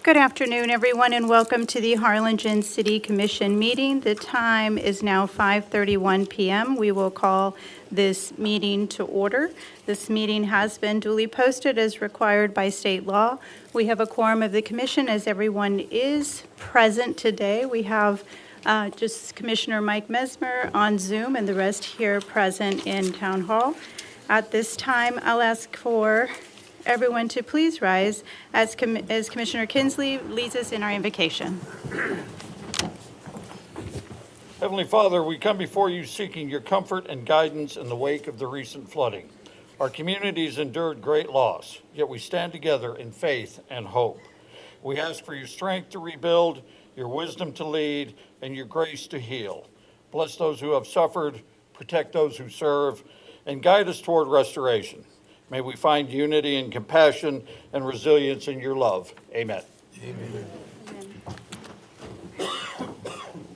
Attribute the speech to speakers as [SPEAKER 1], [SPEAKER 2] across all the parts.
[SPEAKER 1] Good afternoon, everyone, and welcome to the Harlingen City Commission meeting. The time is now 5:31 p.m. We will call this meeting to order. This meeting has been duly posted as required by state law. We have a quorum of the commission as everyone is present today. We have just Commissioner Mike Mesmer on Zoom and the rest here present in Town Hall. At this time, I'll ask for everyone to please rise as Commissioner Kinsley leads us in our invocation.
[SPEAKER 2] Heavenly Father, we come before you seeking your comfort and guidance in the wake of the recent flooding. Our communities endured great loss, yet we stand together in faith and hope. We ask for your strength to rebuild, your wisdom to lead, and your grace to heal. Bless those who have suffered, protect those who serve, and guide us toward restoration. May we find unity and compassion and resilience in your love. Amen.
[SPEAKER 1] Amen.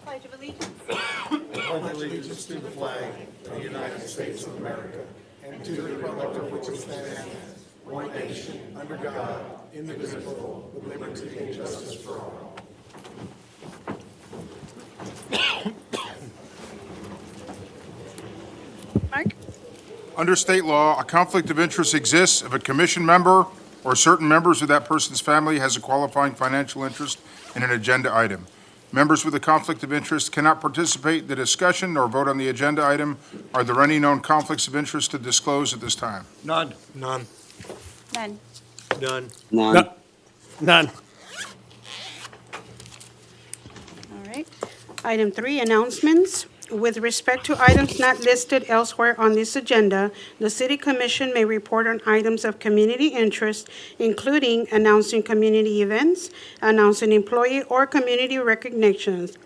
[SPEAKER 1] Pledge of Allegiance.
[SPEAKER 3] I pledge allegiance to the flag of the United States of America and to the republic for which it stands, one nation, under God, indivisible, with liberty and justice for all.
[SPEAKER 1] Mark?
[SPEAKER 4] Under state law, a conflict of interest exists if a commission member or certain members of that person's family has a qualifying financial interest in an agenda item. Members with a conflict of interest cannot participate in the discussion or vote on the agenda item. Are there any known conflicts of interest to disclose at this time?
[SPEAKER 2] None.
[SPEAKER 3] None.
[SPEAKER 1] None.
[SPEAKER 3] None.
[SPEAKER 5] None. None.
[SPEAKER 1] All right.
[SPEAKER 6] Item 3, announcements. With respect to items not listed elsewhere on this agenda, the City Commission may report on items of community interest, including announcing community events, announcing employee or community recognitions.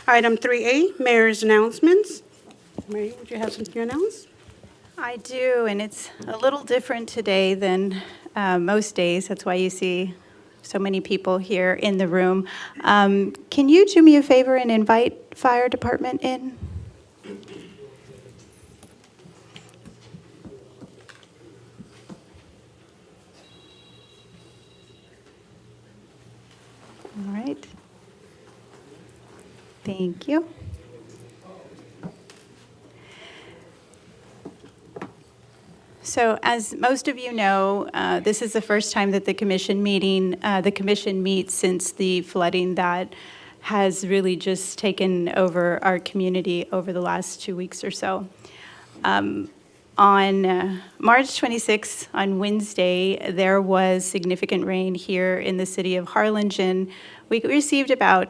[SPEAKER 6] Item 3A, Mayor's announcements. Mary, would you have something to announce?
[SPEAKER 1] I do, and it's a little different today than most days. That's why you see so many people here in the room. Can you do me a favor and invite fire department in? All right. Thank you. So as most of you know, this is the first time that the commission meets since the flooding that has really just taken over our community over the last 2 weeks or so. On March 26th, on Wednesday, there was significant rain here in the city of Harlingen. We received about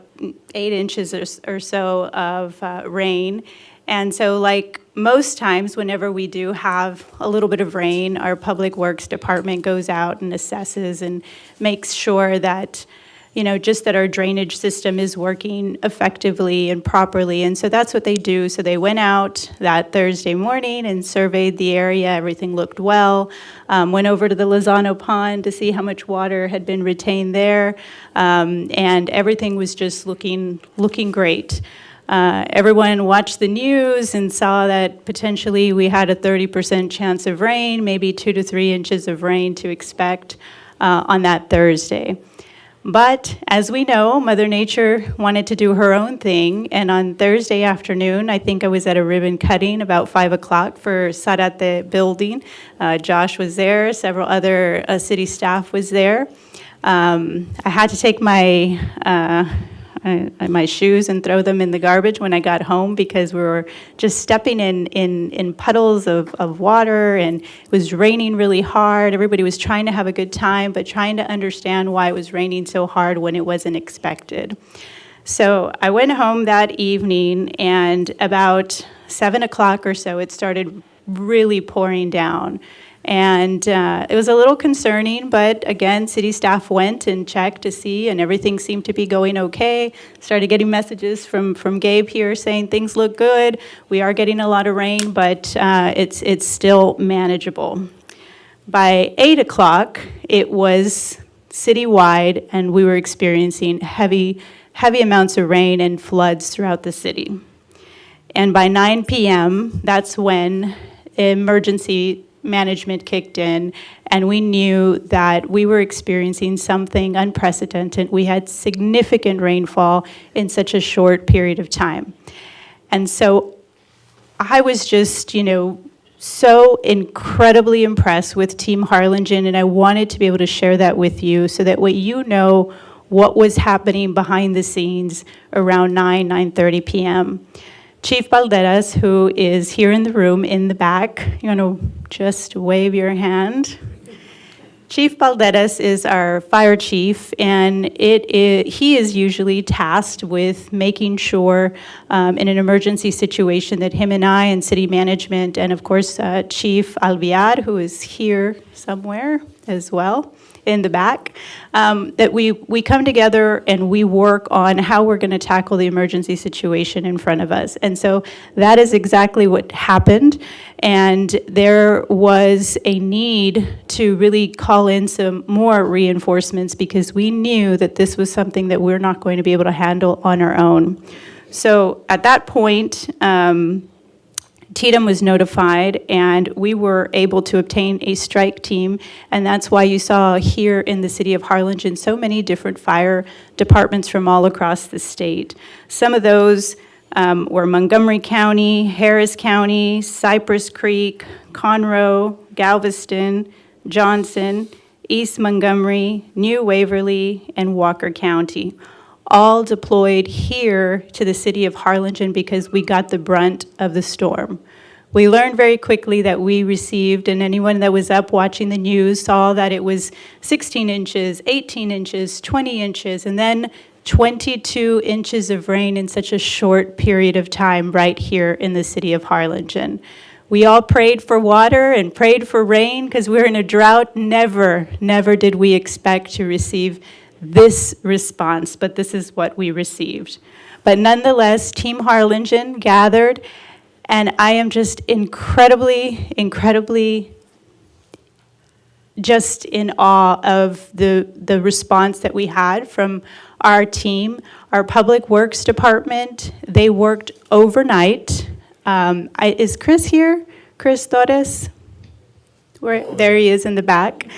[SPEAKER 1] 8 inches or so of rain. And so like most times, whenever we do have a little bit of rain, our Public Works Department goes out and assesses and makes sure that, just that our drainage system is working effectively and properly. And so that's what they do. So they went out that Thursday morning and surveyed the area. Everything looked well. Went over to the Lozano Pond to see how much water had been retained there. And everything was just looking great. Everyone watched the news and saw that potentially we had a 30% chance of rain, maybe 2 to 3 inches of rain to expect on that Thursday. But as we know, Mother Nature wanted to do her own thing, and on Thursday afternoon, I think I was at a ribbon cutting about 5 o'clock for Sarate building. Josh was there, several other city staff was there. I had to take my shoes and throw them in the garbage when I got home because we were just stepping in puddles of water, and it was raining really hard. Everybody was trying to have a good time, but trying to understand why it was raining so hard when it wasn't expected. So I went home that evening, and about 7 o'clock or so, it started really pouring down. And it was a little concerning, but again, city staff went and checked to see, and everything seemed to be going okay. Started getting messages from Gabe here saying things look good. We are getting a lot of rain, but it's still manageable. By 8 o'clock, it was citywide, and we were experiencing heavy amounts of rain and floods throughout the city. And by 9 p.m., that's when emergency management kicked in, and we knew that we were experiencing something unprecedented. We had significant rainfall in such a short period of time. And so I was just, so incredibly impressed with Team Harlingen, and I wanted to be able to share that with you so that what was happening behind the scenes around 9:30 p.m. Chief Balderas, who is here in the room in the back, just wave your hand. Chief Balderas is our fire chief, and he is usually tasked with making sure in an emergency situation that him and I and city management, and of course Chief Alviar, who is here somewhere as well in the back, that we come together and we work on how we're going to tackle the emergency situation in front of us. And so that is exactly what happened. And there was a need to really call in some more reinforcements because we knew that this was something that we're not going to be able to handle on our own. So at that point, TDM was notified, and we were able to obtain a strike team, and that's why you saw here in the city of Harlingen so many different fire departments from all across the state. Some of those were Montgomery County, Harris County, Cypress Creek, Conroe, Galveston, Johnson, East Montgomery, New Waverly, and Walker County, all deployed here to the city of Harlingen because we got the brunt of the storm. We learned very quickly that we received, and anyone that was up watching the news saw that it was 16 inches, 18 inches, 20 inches, and then 22 inches of rain in such a short period of time right here in the city of Harlingen. We all prayed for water and prayed for rain because we're in a drought. Never did we expect to receive this response, but this is what we received. But nonetheless, Team Harlingen gathered, and I am just incredibly just in awe of the response that we had from our team. Our Public Works Department, they worked overnight. Is Chris here? Chris Torres? There he is in the back.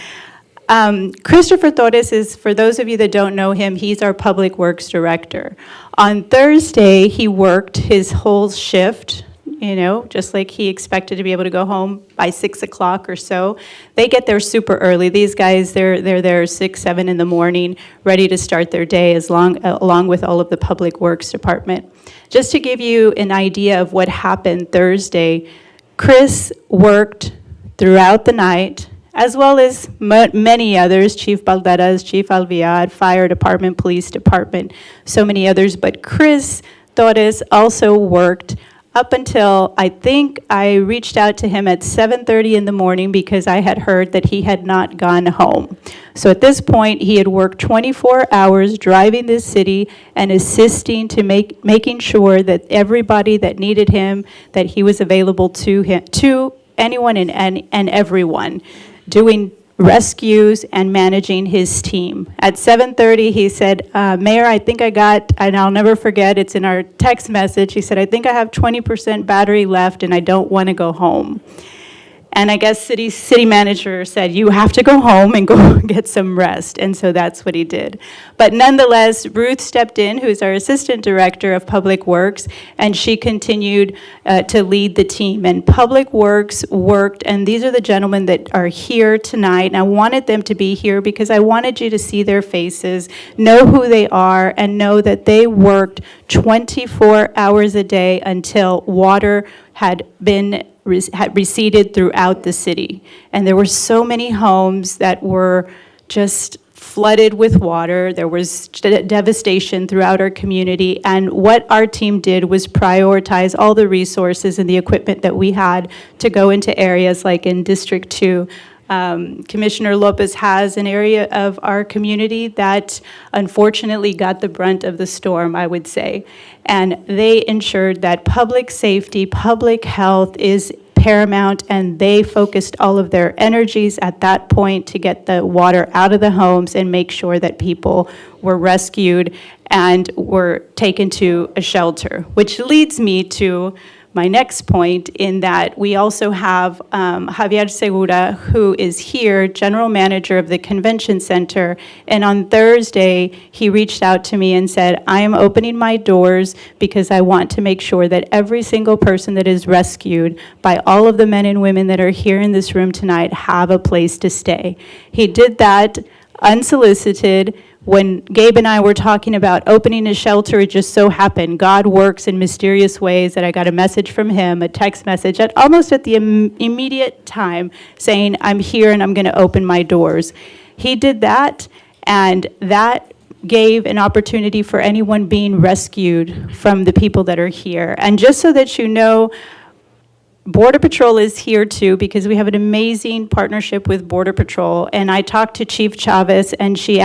[SPEAKER 1] Christopher Torres is, for those of you that don't know him, he's our Public Works Director. On Thursday, he worked his whole shift, just like he expected to be able to go home by 6 o'clock or so. They get there super early. These guys, they're there 6, 7 in the morning, ready to start their day along with all of the Public Works Department. Just to give you an idea of what happened Thursday, Chris worked throughout the night, as well as many others, Chief Balderas, Chief Alviar, Fire Department, Police Department, so many others. But Chris Torres also worked up until, I think I reached out to him at 7:30 in the morning because I had heard that he had not gone home. So at this point, he had worked 24 hours driving this city and assisting to making sure that everybody that needed him, that he was available to him, to anyone and everyone, doing rescues and managing his team. At 7:30, he said, Mayor, I think I got, and I'll never forget, it's in our text message, he said, I think I have 20% battery left and I don't want to go home. And I guess city manager said, you have to go home and go get some rest. And so that's what he did. But nonetheless, Ruth stepped in, who's our Assistant Director of Public Works, and she continued to lead the team. And Public Works worked, and these are the gentlemen that are here tonight. And I wanted them to be here because I wanted you to see their faces, know who they are, and know that they worked 24 hours a day until water had receded throughout the city. And there were so many homes that were just flooded with water. There was devastation throughout our community. And what our team did was prioritize all the resources and the equipment that we had to go into areas like in District 2. Commissioner Lopez has an area of our community that unfortunately got the brunt of the storm, I would say. And they ensured that public safety, public health is paramount, and they focused all of their energies at that point to get the water out of the homes and make sure that people were rescued and were taken to a shelter, which leads me to my next point in that we also have Javier Segura, who is here, General Manager of the Convention Center. And on Thursday, he reached out to me and said, I am opening my doors because I want to make sure that every single person that is rescued by all of the men and women that are here in this room tonight have a place to stay. He did that unsolicited. When Gabe and I were talking about opening a shelter, it just so happened, God works in mysterious ways, that I got a message from him, a text message, almost at the immediate time, saying, I'm here and I'm going to open my doors. He did that, and that gave an opportunity for anyone being rescued from the people that are here. And just so that you know, Border Patrol is here too, because we have an amazing partnership with Border Patrol. And I talked to Chief Chavez, and she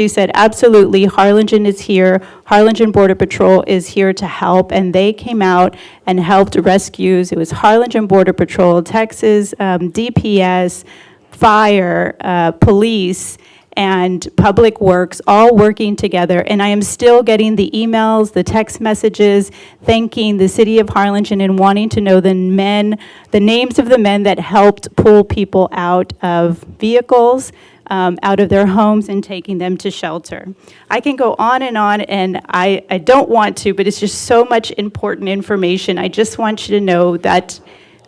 [SPEAKER 1] said, absolutely, Harlingen is here. Harlingen Border Patrol is here to help. And they came out and helped rescues. It was Harlingen Border Patrol, Texas DPS, fire, police, and Public Works, all working together. And I am still getting the emails, the text messages, thanking the city of Harlingen and wanting to know the names of the men that helped pull people out of vehicles, out of their homes, and taking them to shelter. I can go on, and I don't want to, but it's just so much important information. I just want you to know that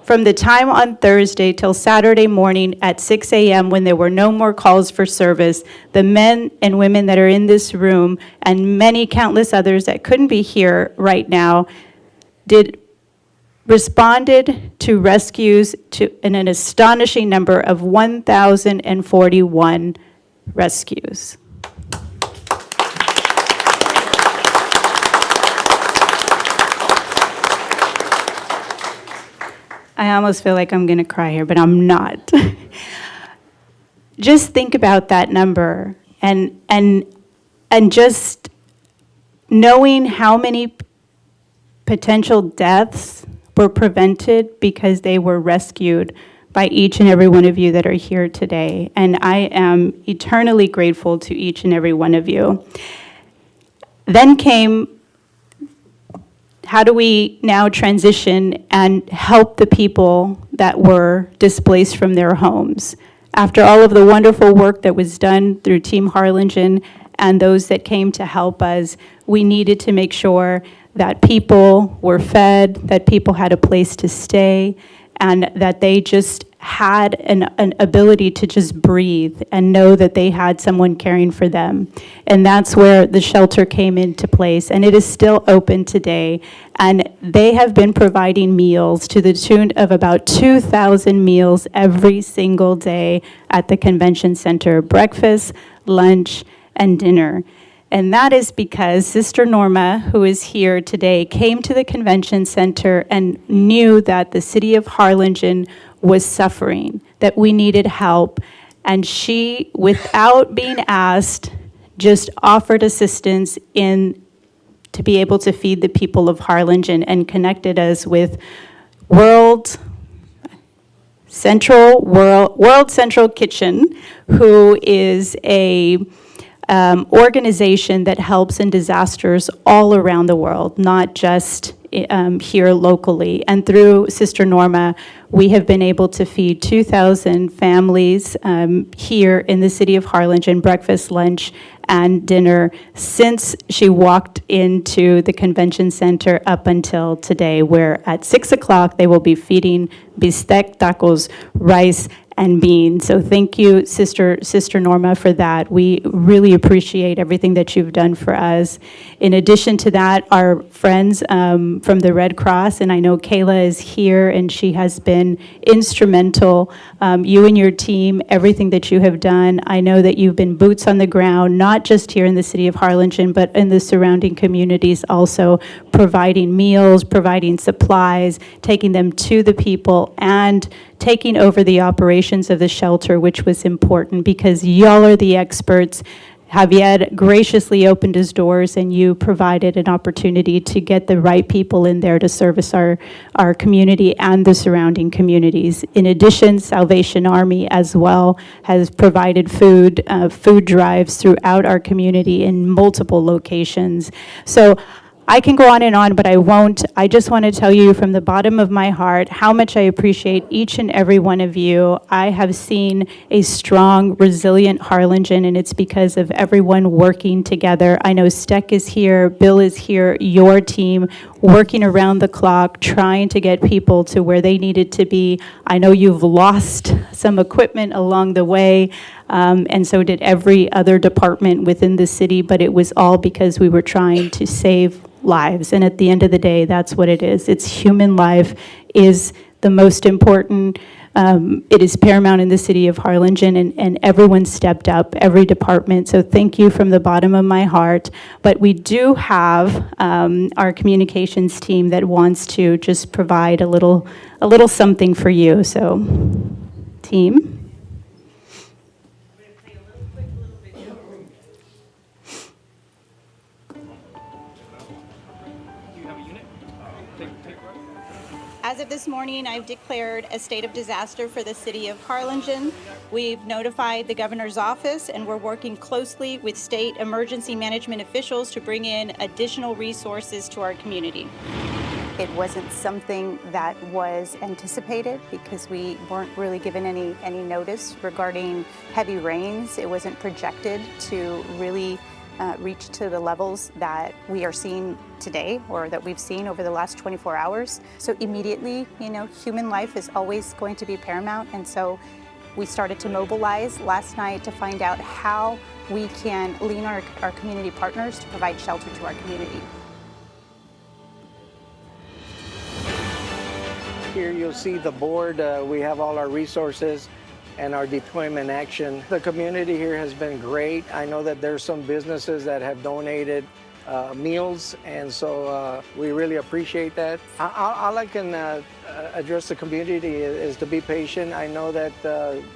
[SPEAKER 1] from the time on Thursday till Saturday morning at 6 a.m., when there were no more calls for service, the men and women that are in this room, and many countless others that couldn't be here right now, responded to rescues in an astonishing number of 1,041 rescues. I almost feel like I'm going to cry here, but I'm not. Just think about that number, and just knowing how many potential deaths were prevented because they were rescued by each and every one of you that are here today. And I am eternally grateful to each and every one of you. Then came, how do we now transition and help the people that were displaced from their homes? After all of the wonderful work that was done through Team Harlingen and those that came to help us, we needed to make sure that people were fed, that people had a place to stay, and that they just had an ability to just breathe and know that they had someone caring for them. And that's where the shelter came into place, and it is still open today. And they have been providing meals to the tune of about 2,000 meals every single day at the convention center, breakfast, lunch, and dinner. And that is because Sister Norma, who is here today, came to the convention center and knew that the city of Harlingen was suffering, that we needed help. And she, without being asked, just offered assistance to be able to feed the people of Harlingen, and connected us with World Central Kitchen, who is a organization that helps in disasters all around the world, not just here locally. And through Sister Norma, we have been able to feed 2,000 families here in the city of Harlingen, breakfast, lunch, and dinner, since she walked into the convention center up until today, where at 6 o'clock they will be feeding bistec, tacos, rice, and beans. So thank you, Sister Norma, for that. We really appreciate everything that you've done for us. In addition to that, our friends from the Red Cross, and I know Kayla is here, and she has been instrumental. You and your team, everything that you have done. I know that you've been boots on the ground, not just here in the city of Harlingen, but in the surrounding communities also, providing meals, providing supplies, taking them to the people, and taking over the operations of the shelter, which was important because y'all are the experts. Javier graciously opened his doors, and you provided an opportunity to get the right people in there to service our community and the surrounding communities. In addition, Salvation Army as well has provided food drives throughout our community in multiple locations. So I can go on, but I won't. I just want to tell you from the bottom of my heart how much I appreciate each and every one of you. I have seen a strong, resilient Harlingen, and it's because of everyone working together. I know Steck is here, Bill is here, your team, working around the clock, trying to get people to where they needed to be. I know you've lost some equipment along the way, and so did every other department within the city, but it was all because we were trying to save lives. And at the end of the day, that's what it is. It's human life is the most important. It is paramount in the city of Harlingen, and everyone stepped up, every department. So thank you from the bottom of my heart. But we do have our communications team that wants to just provide a little something for you. So, team. As of this morning, I've declared a state of disaster for the city of Harlingen. We've notified the governor's office, and we're working closely with state emergency management officials to bring in additional resources to our community. It wasn't something that was anticipated because we weren't really given any notice regarding heavy rains. It wasn't projected to really reach to the levels that we are seeing today or that we've seen over the last 24 hours. So immediately, human life is always going to be paramount. And so we started to mobilize last night to find out how we can lean our community partners to provide shelter to our community.
[SPEAKER 7] Here you'll see the board. We have all our resources and our deployment action. The community here has been great. I know that there's some businesses that have donated meals, and so we really appreciate that. All I can address the community is to be patient. I know that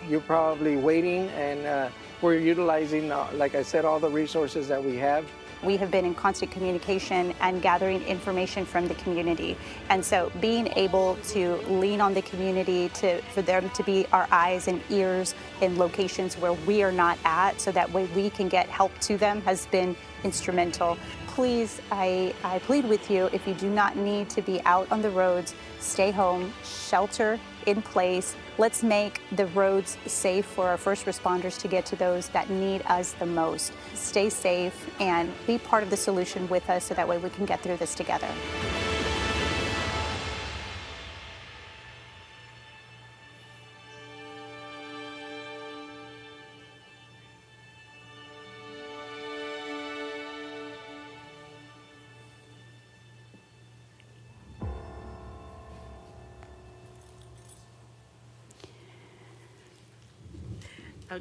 [SPEAKER 7] you're probably waiting, and we're utilizing, like I said, all the resources that we have.
[SPEAKER 1] We have been in constant communication and gathering information from the community. And so being able to lean on the community for them to be our eyes and ears in locations where we are not at, so that way we can get help to them, has been instrumental. Please, I plead with you, if you do not need to be out on the roads, stay home, shelter in place. Let's make the roads safe for our first responders to get to those that need us the most. Stay safe and be part of the solution with us so that way we can get through this together.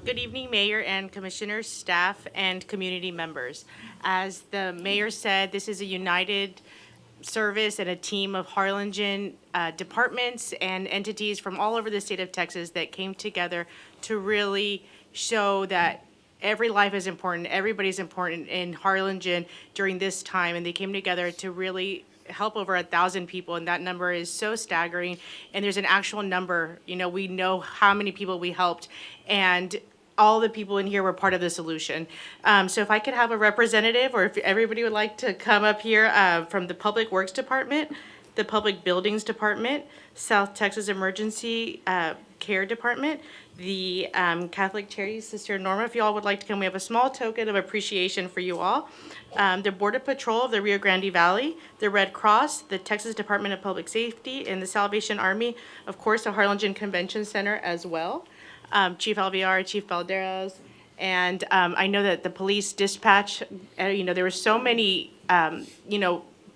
[SPEAKER 8] Good evening, Mayor and Commissioners, staff, and community members. As the Mayor said, this is a united service and a team of Harlingen departments and entities from all over the state of Texas that came together to really show that every life is important, everybody's important in Harlingen during this time, and they came together to really help over 1,000 people, and that number is so staggering. And there's an actual number, we know how many people we helped, and all the people in here were part of the solution. So if I could have a representative, or if everybody would like to come up here from the Public Works Department, the Public Buildings Department, South Texas Emergency Care Department, the Catholic Charities, Sister Norma, if you all would like to come, we have a small token of appreciation for you all. The Border Patrol of the Rio Grande Valley, the Red Cross, the Texas Department of Public Safety, and the Salvation Army, of course, the Harlingen Convention Center as well. Chief Alvear, Chief Balderas, and I know that the police dispatch, there were so many,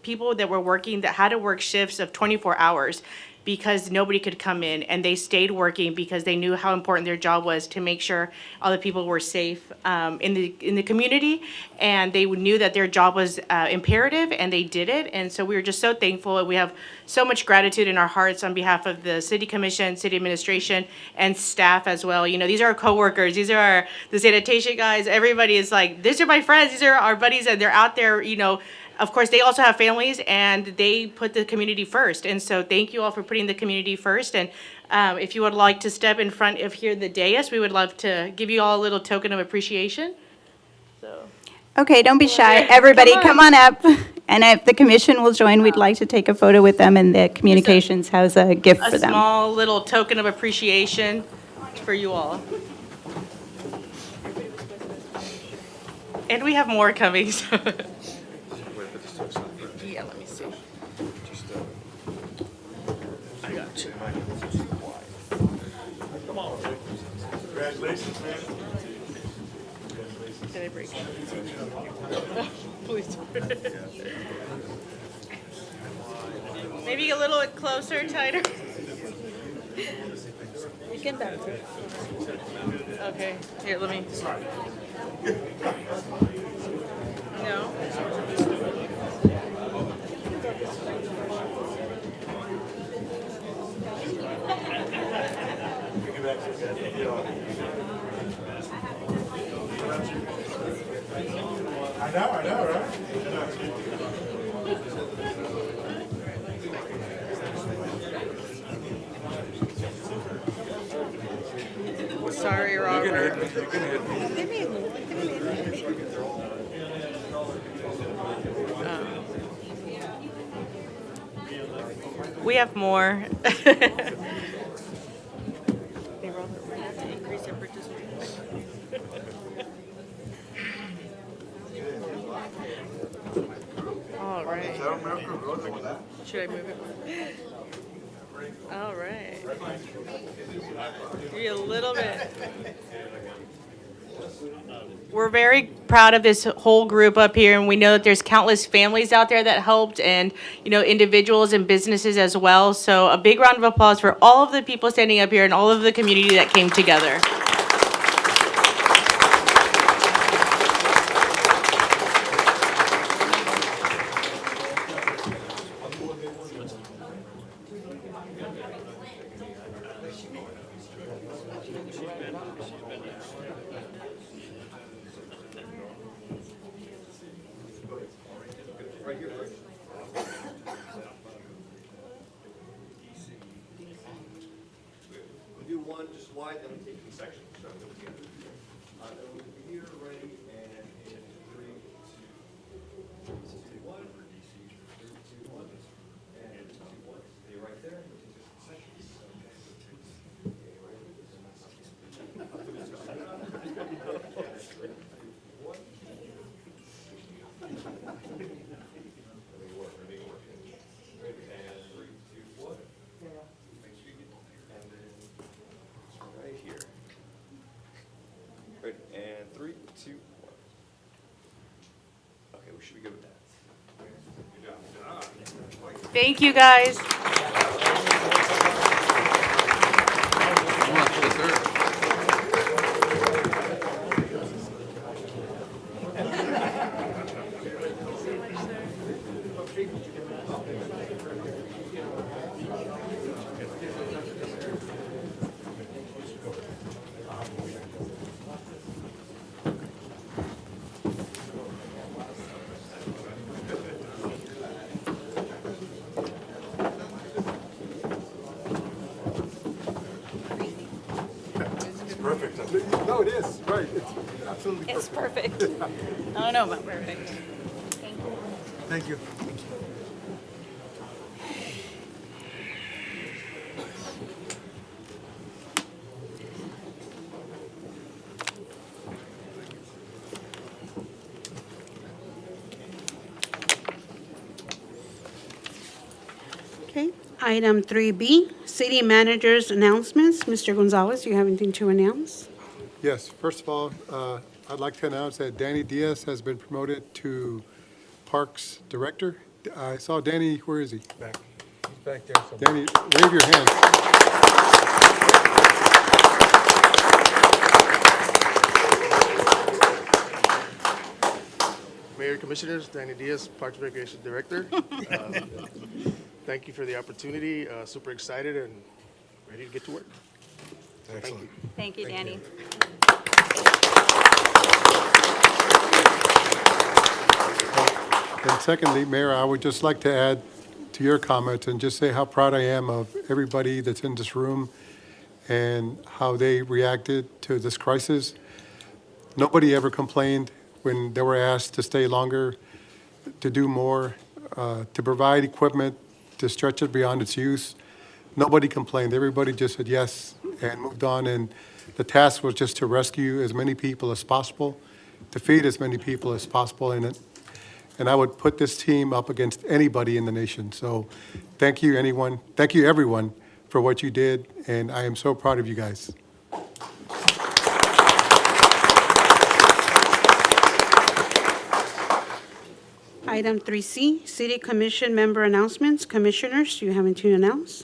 [SPEAKER 8] people that were working that had to work shifts of 24 hours because nobody could come in, and they stayed working because they knew how important their job was to make sure all the people were safe in the community, and they knew that their job was imperative, and they did it. And so we were just so thankful, and we have so much gratitude in our hearts on behalf of the City Commission, City Administration, and staff as well. These are our coworkers, these are the sanitation guys. Everybody is like, these are my friends, these are our buddies, and they're out there, Of course, they also have families, and they put the community first. And so thank you all for putting the community first. And if you would like to step in front of here, the dais, we would love to give you all a little token of appreciation. So.
[SPEAKER 1] Okay, don't be shy. Everybody, come on up. And if the commission will join, we'd like to take a photo with them, and the communications has a gift
[SPEAKER 8] A
[SPEAKER 1] for them.
[SPEAKER 8] small little token of appreciation for you all. And we have more coming, so. Yeah, let me see. I got you. Can I break? Please. Maybe a little bit closer, tighter. You can back. Okay, here, let me. No?
[SPEAKER 3] I know, right?
[SPEAKER 8] Sorry, Robert. We have more. Hey, Robert, we have to increase our participation. All right. Should I move it? All right. Maybe a little bit. We're very proud of this whole group up here, and we know that there's countless families out there that helped, and individuals and businesses as well. So a big round of applause for all of the people standing up here and all of the community that came together.
[SPEAKER 9] Do one just wide, then we take in sections. So here, ready, and in 3, 2, 1. 3, 2, 1. And 2, 1. Stay right there. Right here. Right, and 3, 2, 1. Okay, we should be good with that.
[SPEAKER 8] Thank you, guys.
[SPEAKER 3] Perfect. No, it is, right, it's absolutely
[SPEAKER 1] It's
[SPEAKER 3] perfect.
[SPEAKER 1] perfect. I don't know about perfect.
[SPEAKER 3] Thank you.
[SPEAKER 6] Okay, item 3B, city manager's announcements. Mr. Gonzalez, do you have anything to announce?
[SPEAKER 3] Yes, first of all, I'd like to announce that Danny Diaz has been promoted to Parks Director. I saw Danny, where is he? Back. He's back there somewhere. Danny, wave your hand.
[SPEAKER 10] Mayor, Commissioners, Danny Diaz, Parks and Recreation Director. Thank you for the opportunity. Super excited and ready to get to work.
[SPEAKER 3] Excellent.
[SPEAKER 1] Thank you, Danny.
[SPEAKER 3] And secondly, Mayor, I would just like to add to your comments and just say how proud I am of everybody that's in this room and how they reacted to this crisis. Nobody ever complained when they were asked to stay longer.
[SPEAKER 11] to do more, to provide equipment, to stretch it beyond its use. Nobody complained. Everybody just said yes and moved on. And the task was just to rescue as many people as possible, to feed as many people as possible. And I would put this team up against anybody in the nation. So thank you, anyone. Thank you, everyone, for what you did. And I am so proud of you guys.
[SPEAKER 6] Item 3C, City Commission member announcements. Commissioners, do you have anything to announce?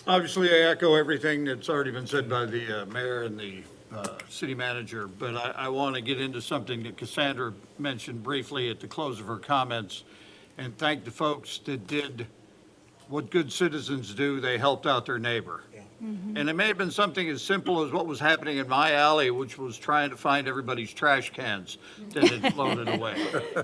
[SPEAKER 2] Obviously, I echo everything that's already been said by the mayor and the city manager, but I want to get into something that Cassandra mentioned briefly at the close of her comments, and thank the folks that did what good citizens do. They helped out their neighbor. And it may have been something as simple as what was happening in my alley, which was trying to find everybody's trash cans that had floated away,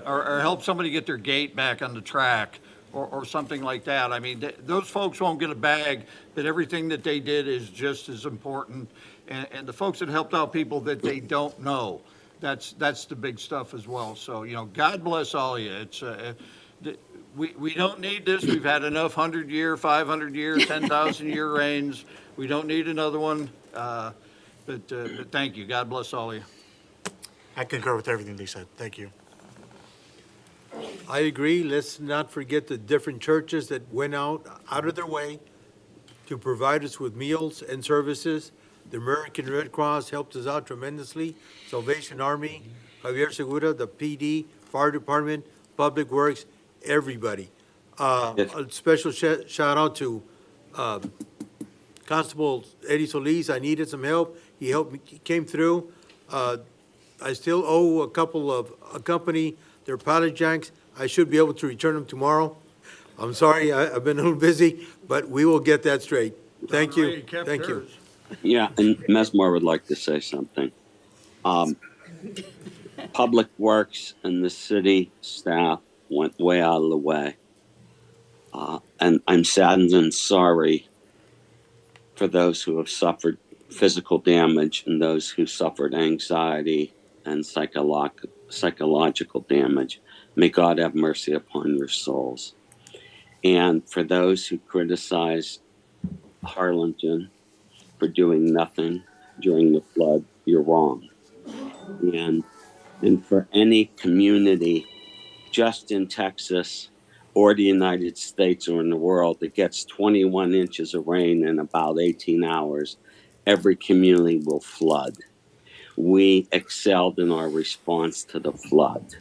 [SPEAKER 2] or help somebody get their gate back on the track, or something like that. I mean, those folks won't get a bag, but everything that they did is just as important. And the folks that helped out people that they don't know, that's the big stuff as well. So, you know, God bless all of you. It's we don't need this. We've had enough 100-year, 500-year, 10,000-year rains. We don't need another one. But thank you. God bless all of you.
[SPEAKER 3] I concur with everything they said. Thank you.
[SPEAKER 5] I agree. Let's not forget the different churches that went out of their way to provide us with meals and services. The American Red Cross helped us out tremendously. Salvation Army, Javier Segura, the PD, Fire Department, Public Works, everybody. A special shout out to Constable Eddie Solis. I needed some help. He helped me, he came through. I still owe a company their pallet jacks. I should be able to return them tomorrow. I'm sorry, I've been a little busy, but we will get that straight. Thank you. Thank you.
[SPEAKER 12] Yeah, and Mesmore would like to say something. Public Works and the city staff went way out of the way. And I'm saddened and sorry for those who have suffered physical damage and those who suffered anxiety and psychological damage. May God have mercy upon your souls. And for those who criticize Harlingen for doing nothing during the flood, you're wrong. And for any community just in Texas or the United States or in the world that gets 21 inches of rain in about 18 hours, every community will flood. We excelled in our response to the flood.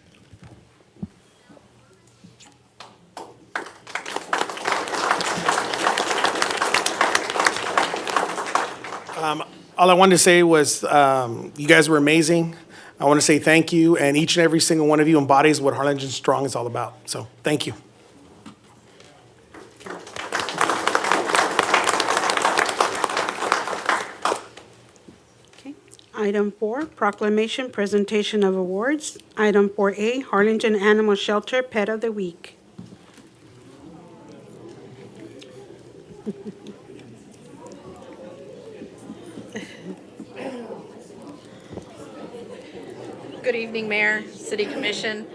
[SPEAKER 10] All I wanted to say was you guys were amazing. I want to say thank you, and each and every single one of you embodies what Harlingen Strong is all about. So thank you.
[SPEAKER 6] Okay. Item 4, proclamation, presentation of awards. Item 4A, Harlingen Animal Shelter Pet of the Week.
[SPEAKER 13] Good evening, Mayor, City Commission.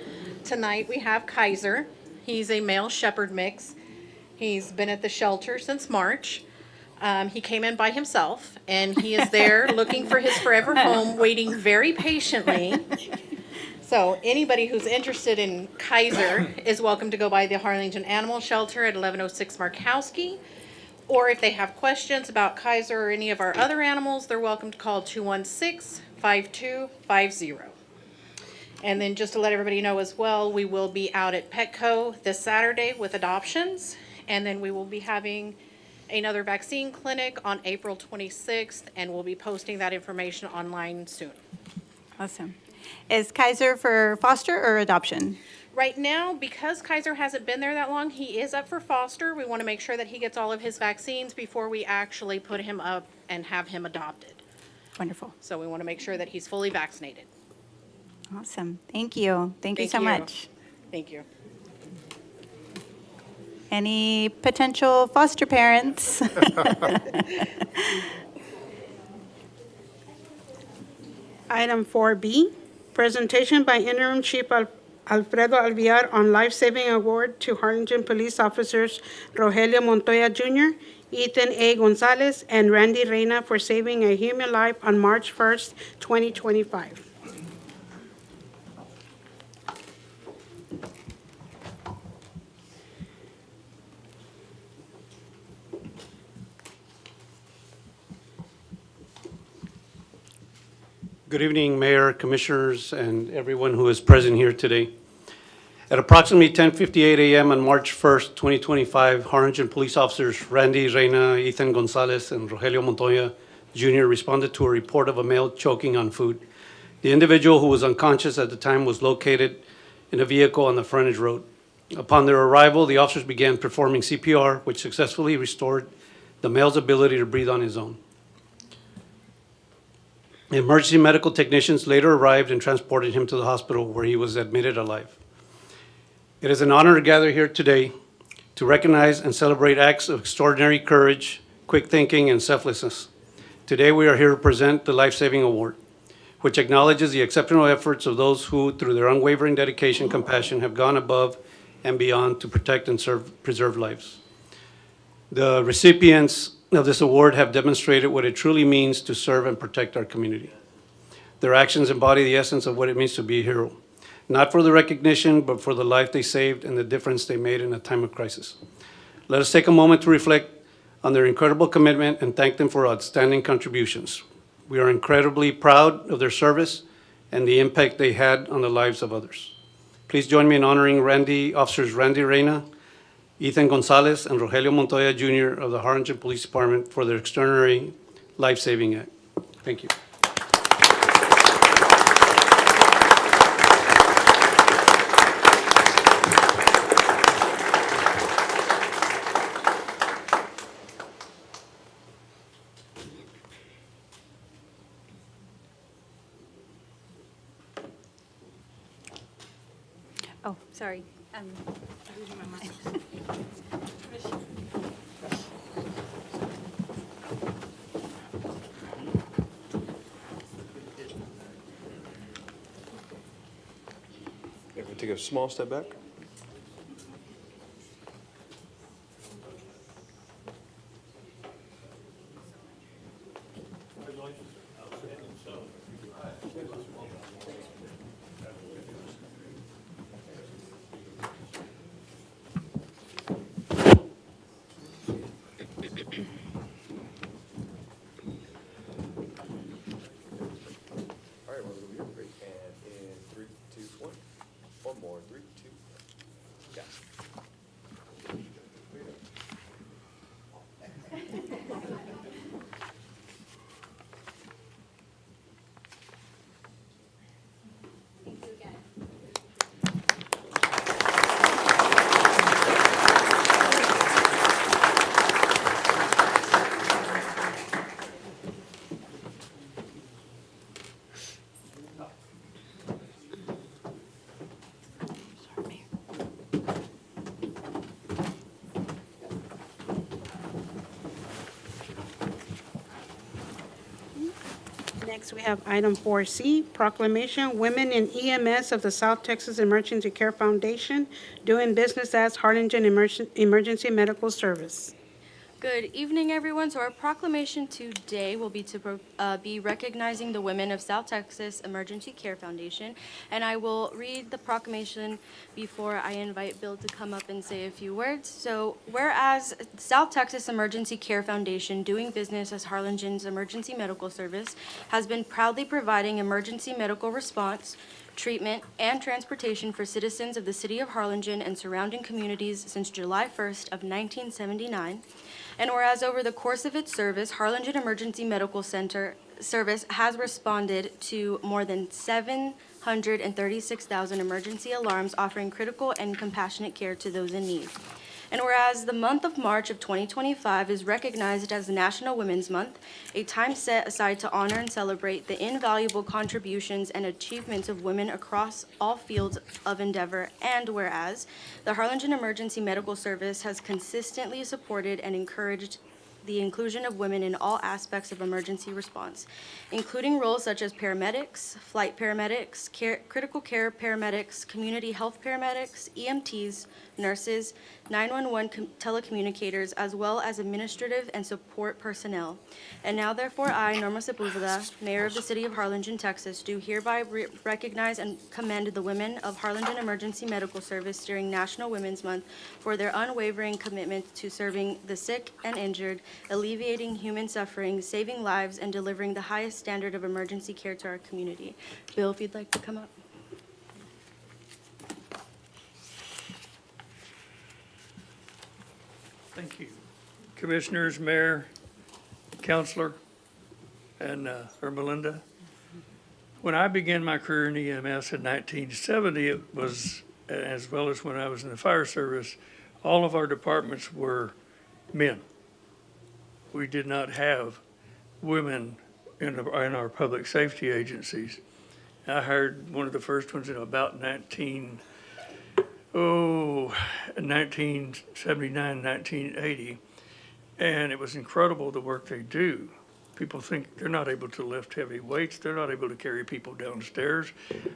[SPEAKER 13] Tonight we have Kaiser. He's a male shepherd mix. He's been at the shelter since March. He came in by himself, and he is there looking for his forever home, waiting very patiently. So anybody who's interested in Kaiser is welcome to go by the Harlingen Animal Shelter at 1106 Markowski. Or if they have questions about Kaiser or any of our other animals, they're welcome to call 216-5250. And then just to let everybody know as well, we will be out at Petco this Saturday with adoptions. And then we will be having another vaccine clinic on April 26th, and we'll be posting that information online soon.
[SPEAKER 1] Awesome. Is Kaiser for foster or adoption?
[SPEAKER 13] Right now, because Kaiser hasn't been there that long, he is up for foster. We want to make sure that he gets all of his vaccines before we actually put him up and have him adopted.
[SPEAKER 1] Wonderful.
[SPEAKER 13] So we want to make sure that he's fully vaccinated.
[SPEAKER 1] Awesome. Thank you. Thank you so much.
[SPEAKER 13] Thank you.
[SPEAKER 1] Any potential foster parents?
[SPEAKER 6] Item 4B, presentation by Interim Chief Alfredo Alviar on Life Saving Award to Harlingen Police Officers Rogelio Montoya Jr., Ethan A. Gonzalez, and Randy Reyna for saving a human life on March 1st, 2025.
[SPEAKER 14] Good evening, Mayor, Commissioners, and everyone who is present here today. At approximately 10:58 a.m. on March 1st, 2025, Harlingen police officers Randy Reyna, Ethan Gonzalez, and Rogelio Montoya Jr. responded to a report of a male choking on food. The individual, who was unconscious at the time, was located in a vehicle on the frontage road. Upon their arrival, the officers began performing CPR, which successfully restored the male's ability to breathe on his own. Emergency medical technicians later arrived and transported him to the hospital, where he was admitted alive. It is an honor to gather here today to recognize and celebrate acts of extraordinary courage, quick thinking, and selflessness. Today, we are here to present the Life Saving Award, which acknowledges the exceptional efforts of those who, through their unwavering dedication and compassion, have gone above and beyond to protect and preserve lives. The recipients of this award have demonstrated what it truly means to serve and protect our community. Their actions embody the essence of what it means to be a hero, not for the recognition, but for the life they saved and the difference they made in a time of crisis. Let us take a moment to reflect on their incredible commitment and thank them for outstanding contributions. We are incredibly proud of their service and the impact they had on the lives of others. Please join me in honoring Officers Randy Reyna, Ethan Gonzalez, and Rogelio Montoya Jr. of the Harlingen Police Department for their extraordinary life-saving act. Thank you.
[SPEAKER 1] Oh, sorry.
[SPEAKER 9] Everyone take a small step back. All right, we're going to be great. And in 3, 2, 1. One more. 3, 2, 1. Got it.
[SPEAKER 6] Next, we have item 4C, proclamation, Women in EMS of the South Texas Emergency Care Foundation, doing business as Harlingen Emergency Medical Service.
[SPEAKER 15] Good evening, everyone. So our proclamation today will be to be recognizing the women of South Texas Emergency Care Foundation. And I will read the proclamation before I invite Bill to come up and say a few words. So whereas South Texas Emergency Care Foundation, doing business as Harlingen's Emergency Medical Service, has been proudly providing emergency medical response, treatment, and transportation for citizens of the city of Harlingen and surrounding communities since July 1st of 1979. And whereas over the course of its service, Harlingen Emergency Medical Center Service has responded to more than 736,000 emergency alarms, offering critical and compassionate care to those in need. And whereas the month of March of 2025 is recognized as National Women's Month, a time set aside to honor and celebrate the invaluable contributions and achievements of women across all fields of endeavor, and whereas the Harlingen Emergency Medical Service has consistently supported and encouraged the inclusion of women in all aspects of emergency response, including roles such as paramedics, flight paramedics, critical care paramedics, community health paramedics, EMTs, nurses, 911 telecommunicators, as well as administrative and support personnel. And now therefore I, Norma Sepulveda, Mayor of the City of Harlingen, Texas, do hereby recognize and commend the women of Harlingen Emergency Medical Service during National Women's Month for their unwavering commitment to serving the sick and injured, alleviating human suffering, saving lives, and delivering the highest standard of emergency care to our community. Bill, if you'd like to come up.
[SPEAKER 16] Thank you. Commissioners, Mayor, Counselor, and Melinda. When I began my career in EMS in 1970, it was, as well as when I was in the fire service, all of our departments were men. We did not have women in our public safety agencies. I hired one of the first ones in about 1979, 1980, and it was incredible the work they do. People think they're not able to lift heavy weights, they're not able to carry people downstairs,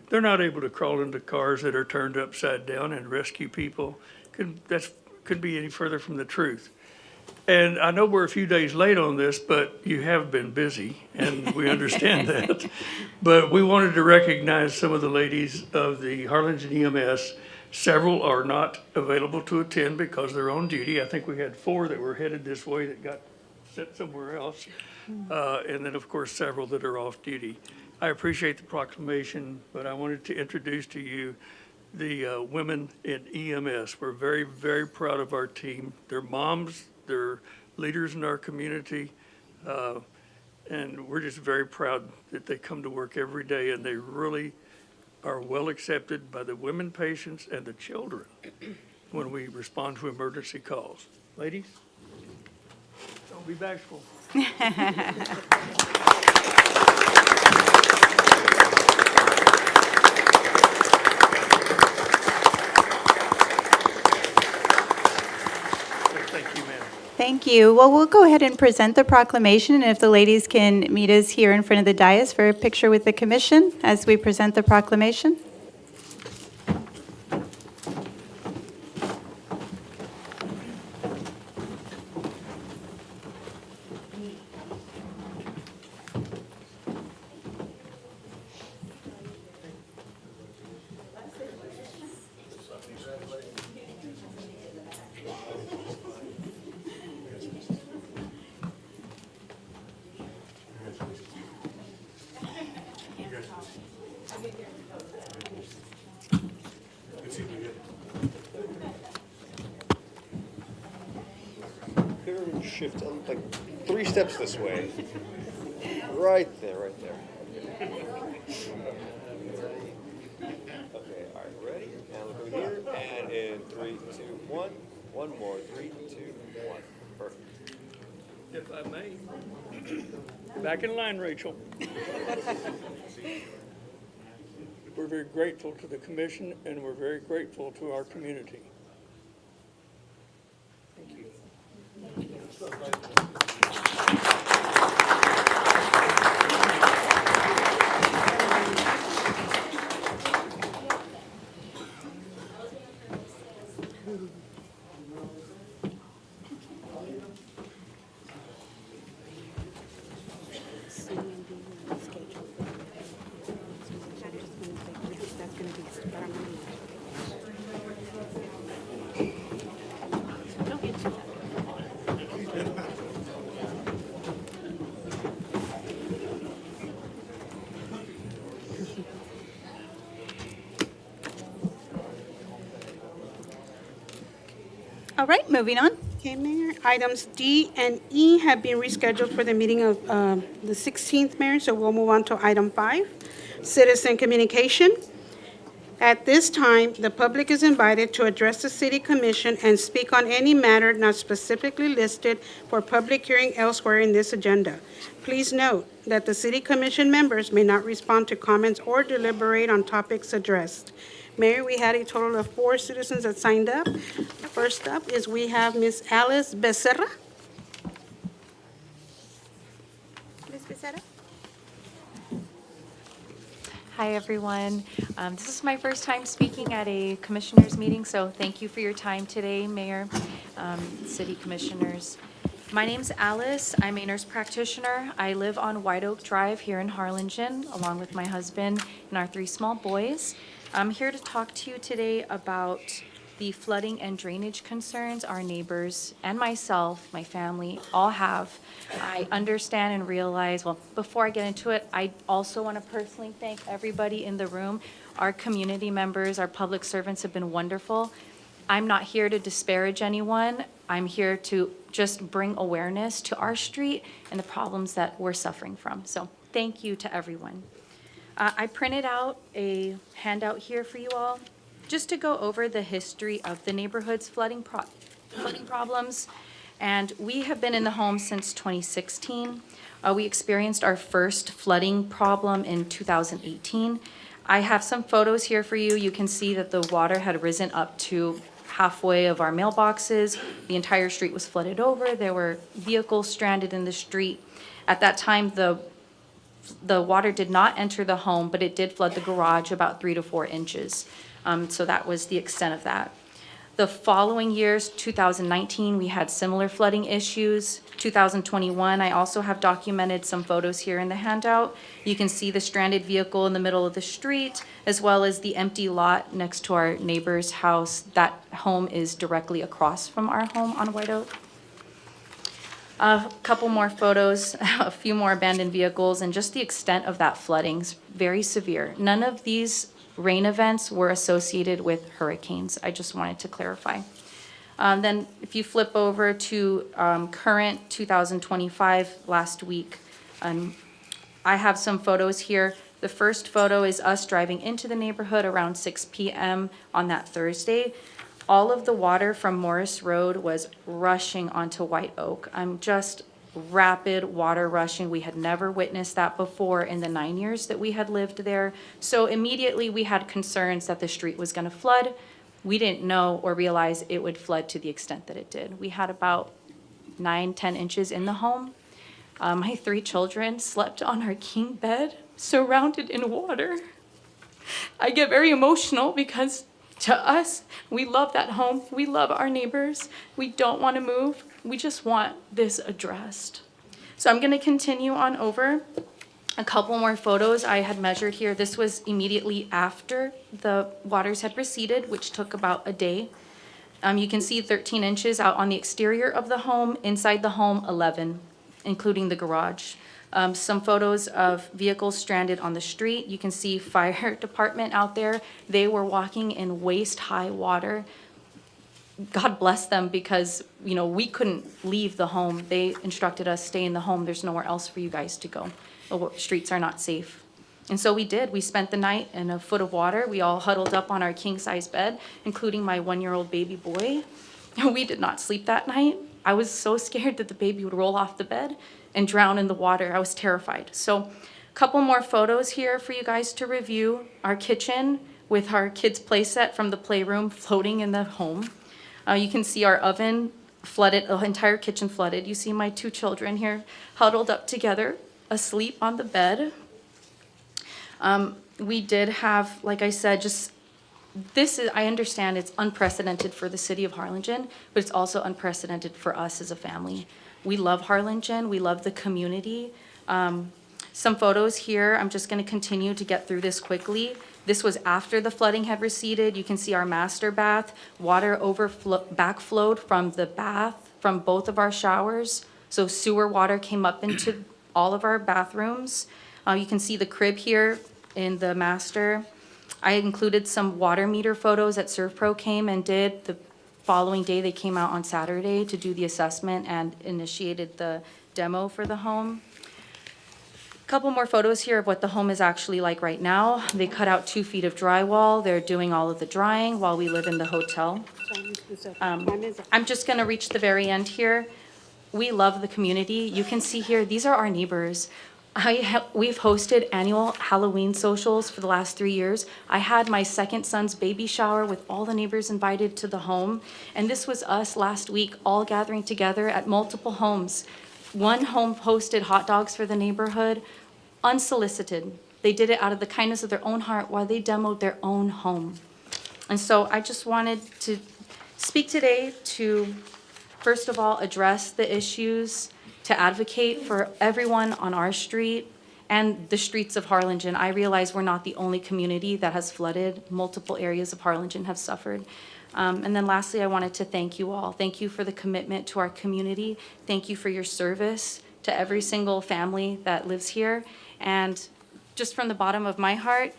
[SPEAKER 16] they're not able to crawl into cars that are turned upside down and rescue people. Couldn't be any further from the truth. And I know we're a few days late on this, but you have been busy, and we understand that. But we wanted to recognize some of the ladies of the Harlingen EMS. Several are not available to attend because they're on duty. I think we had 4 that were headed this way that got sent somewhere else. And then, of course, several that are off duty. I appreciate the proclamation, but I wanted to introduce to you the women in EMS. We're very, very proud of our team. They're moms, they're leaders in our community, and we're just very proud that they come to work every day, and they really are well accepted by the women patients and the children when we respond to emergency calls. Ladies, don't be bashful. Thank you, ma'am.
[SPEAKER 1] Thank you. Well, we'll go ahead and present the proclamation, and if the ladies can meet us here in front of the dais for a picture with the commission as we present the proclamation.
[SPEAKER 9] Shift like 3 steps this way. Right there, right there. Okay, all right, ready? Now look over here, and in 3, 2, 1. One more, 3, 2, 1. Perfect.
[SPEAKER 16] If I may. Back in line, Rachel. We're very grateful to the commission, and we're very grateful to our community. Thank you.
[SPEAKER 1] All right, moving on.
[SPEAKER 6] Okay, Mayor, items D and E have been rescheduled for the meeting of the 16th, Mayor, so we'll move on to item 5, citizen communication. At this time, the public is invited to address the city commission and speak on any matter not specifically listed for public hearing elsewhere in this agenda. Please note that the city commission members may not respond to comments or deliberate on topics addressed. Mayor, we had a total of 4 citizens that signed up. First up is we have Ms. Alice Becerra.
[SPEAKER 17] Hi, everyone. This is my first time speaking at a commissioners meeting, so thank you for your time today, Mayor, City Commissioners. My name's Alice. I'm a nurse practitioner. I live on White Oak Drive here in Harlingen, along with my husband and our 3 small boys. I'm here to talk to you today about the flooding and drainage concerns our neighbors and myself, my family, all have. I understand and realize, well, before I get into it, I also want to personally thank everybody in the room. Our community members, our public servants have been wonderful. I'm not here to disparage anyone. I'm here to just bring awareness to our street and the problems that we're suffering from. So thank you to everyone. I printed out a handout here for you all, just to go over the history of the neighborhood's flooding problems. And we have been in the home since 2016. We experienced our first flooding problem in 2018. I have some photos here for you. You can see that the water had risen up to halfway of our mailboxes. The entire street was flooded over. There were vehicles stranded in the street. At that time, the water did not enter the home, but it did flood the garage about 3 to 4 inches. So that was the extent of that. The following years, 2019, we had similar flooding issues. 2021, I also have documented some photos here in the handout. You can see the stranded vehicle in the middle of the street, as well as the empty lot next to our neighbor's house. That home is directly across from our home on White Oak. A couple more photos, a few more abandoned vehicles, and just the extent of that flooding is very severe. None of these rain events were associated with hurricanes. I just wanted to clarify. Then if you flip over to current 2025, last week, I have some photos here. The first photo is us driving into the neighborhood around 6 p.m. on that Thursday. All of the water from Morris Road was rushing onto White Oak. Just rapid water rushing. We had never witnessed that before in the 9 years that we had lived there. So immediately we had concerns that the street was going to flood. We didn't know or realize it would flood to the extent that it did. We had about 9-10 inches in the home. My 3 children slept on our king bed, surrounded in water. I get very emotional because to us, we love that home. We love our neighbors. We don't want to move. We just want this addressed. So I'm going to continue on over. A couple more photos I had measured here. This was immediately after the waters had receded, which took about a day. You can see 13 inches out on the exterior of the home, inside the home 11, including the garage. Some photos of vehicles stranded on the street. You can see fire department out there. They were walking in waist-high water. God bless them because, we couldn't leave the home. They instructed us, stay in the home. There's nowhere else for you guys to go. The streets are not safe. And so we did. We spent the night in a foot of water. We all huddled up on our king-size bed, including my 1-year-old baby boy. We did not sleep that night. I was so scared that the baby would roll off the bed and drown in the water. I was terrified. So a couple more photos here for you guys to review. Our kitchen with our kids' play set from the playroom floating in the home. You can see our oven flooded, the entire kitchen flooded. You see my 2 children here huddled up together, asleep on the bed. We did have, like I said, I understand it's unprecedented for the city of Harlingen, but it's also unprecedented for us as a family. We love Harlingen. We love the community. Some photos here. I'm just going to continue to get through this quickly. This was after the flooding had receded. You can see our master bath. Water backflowed from the bath, from both of our showers. So sewer water came up into all of our bathrooms. You can see the crib here in the master. I included some water meter photos that ServPro came and did. The following day, they came out on Saturday to do the assessment and initiated the demo for the home. A couple more photos here of what the home is actually like right now. They cut out 2 feet of drywall. They're doing all of the drying while we live in the hotel. I'm just going to reach the very end here. We love the community. You can see here, these are our neighbors. We've hosted annual Halloween socials for the last 3 years. I had my second son's baby shower with all the neighbors invited to the home. And this was us last week all gathering together at multiple homes. One home hosted hot dogs for the neighborhood, unsolicited.
[SPEAKER 18] They did it out of the kindness of their own heart while they demoed their own home. And so I just wanted to speak today to, first of all, address the issues, to advocate for everyone on our street and the streets of Harlingen. I realize we're not the only community that has flooded. Multiple areas of Harlingen have suffered. And then lastly, I wanted to thank you all. Thank you for the commitment to our community. Thank you for your service to every single family that lives here. And just from the bottom of my heart,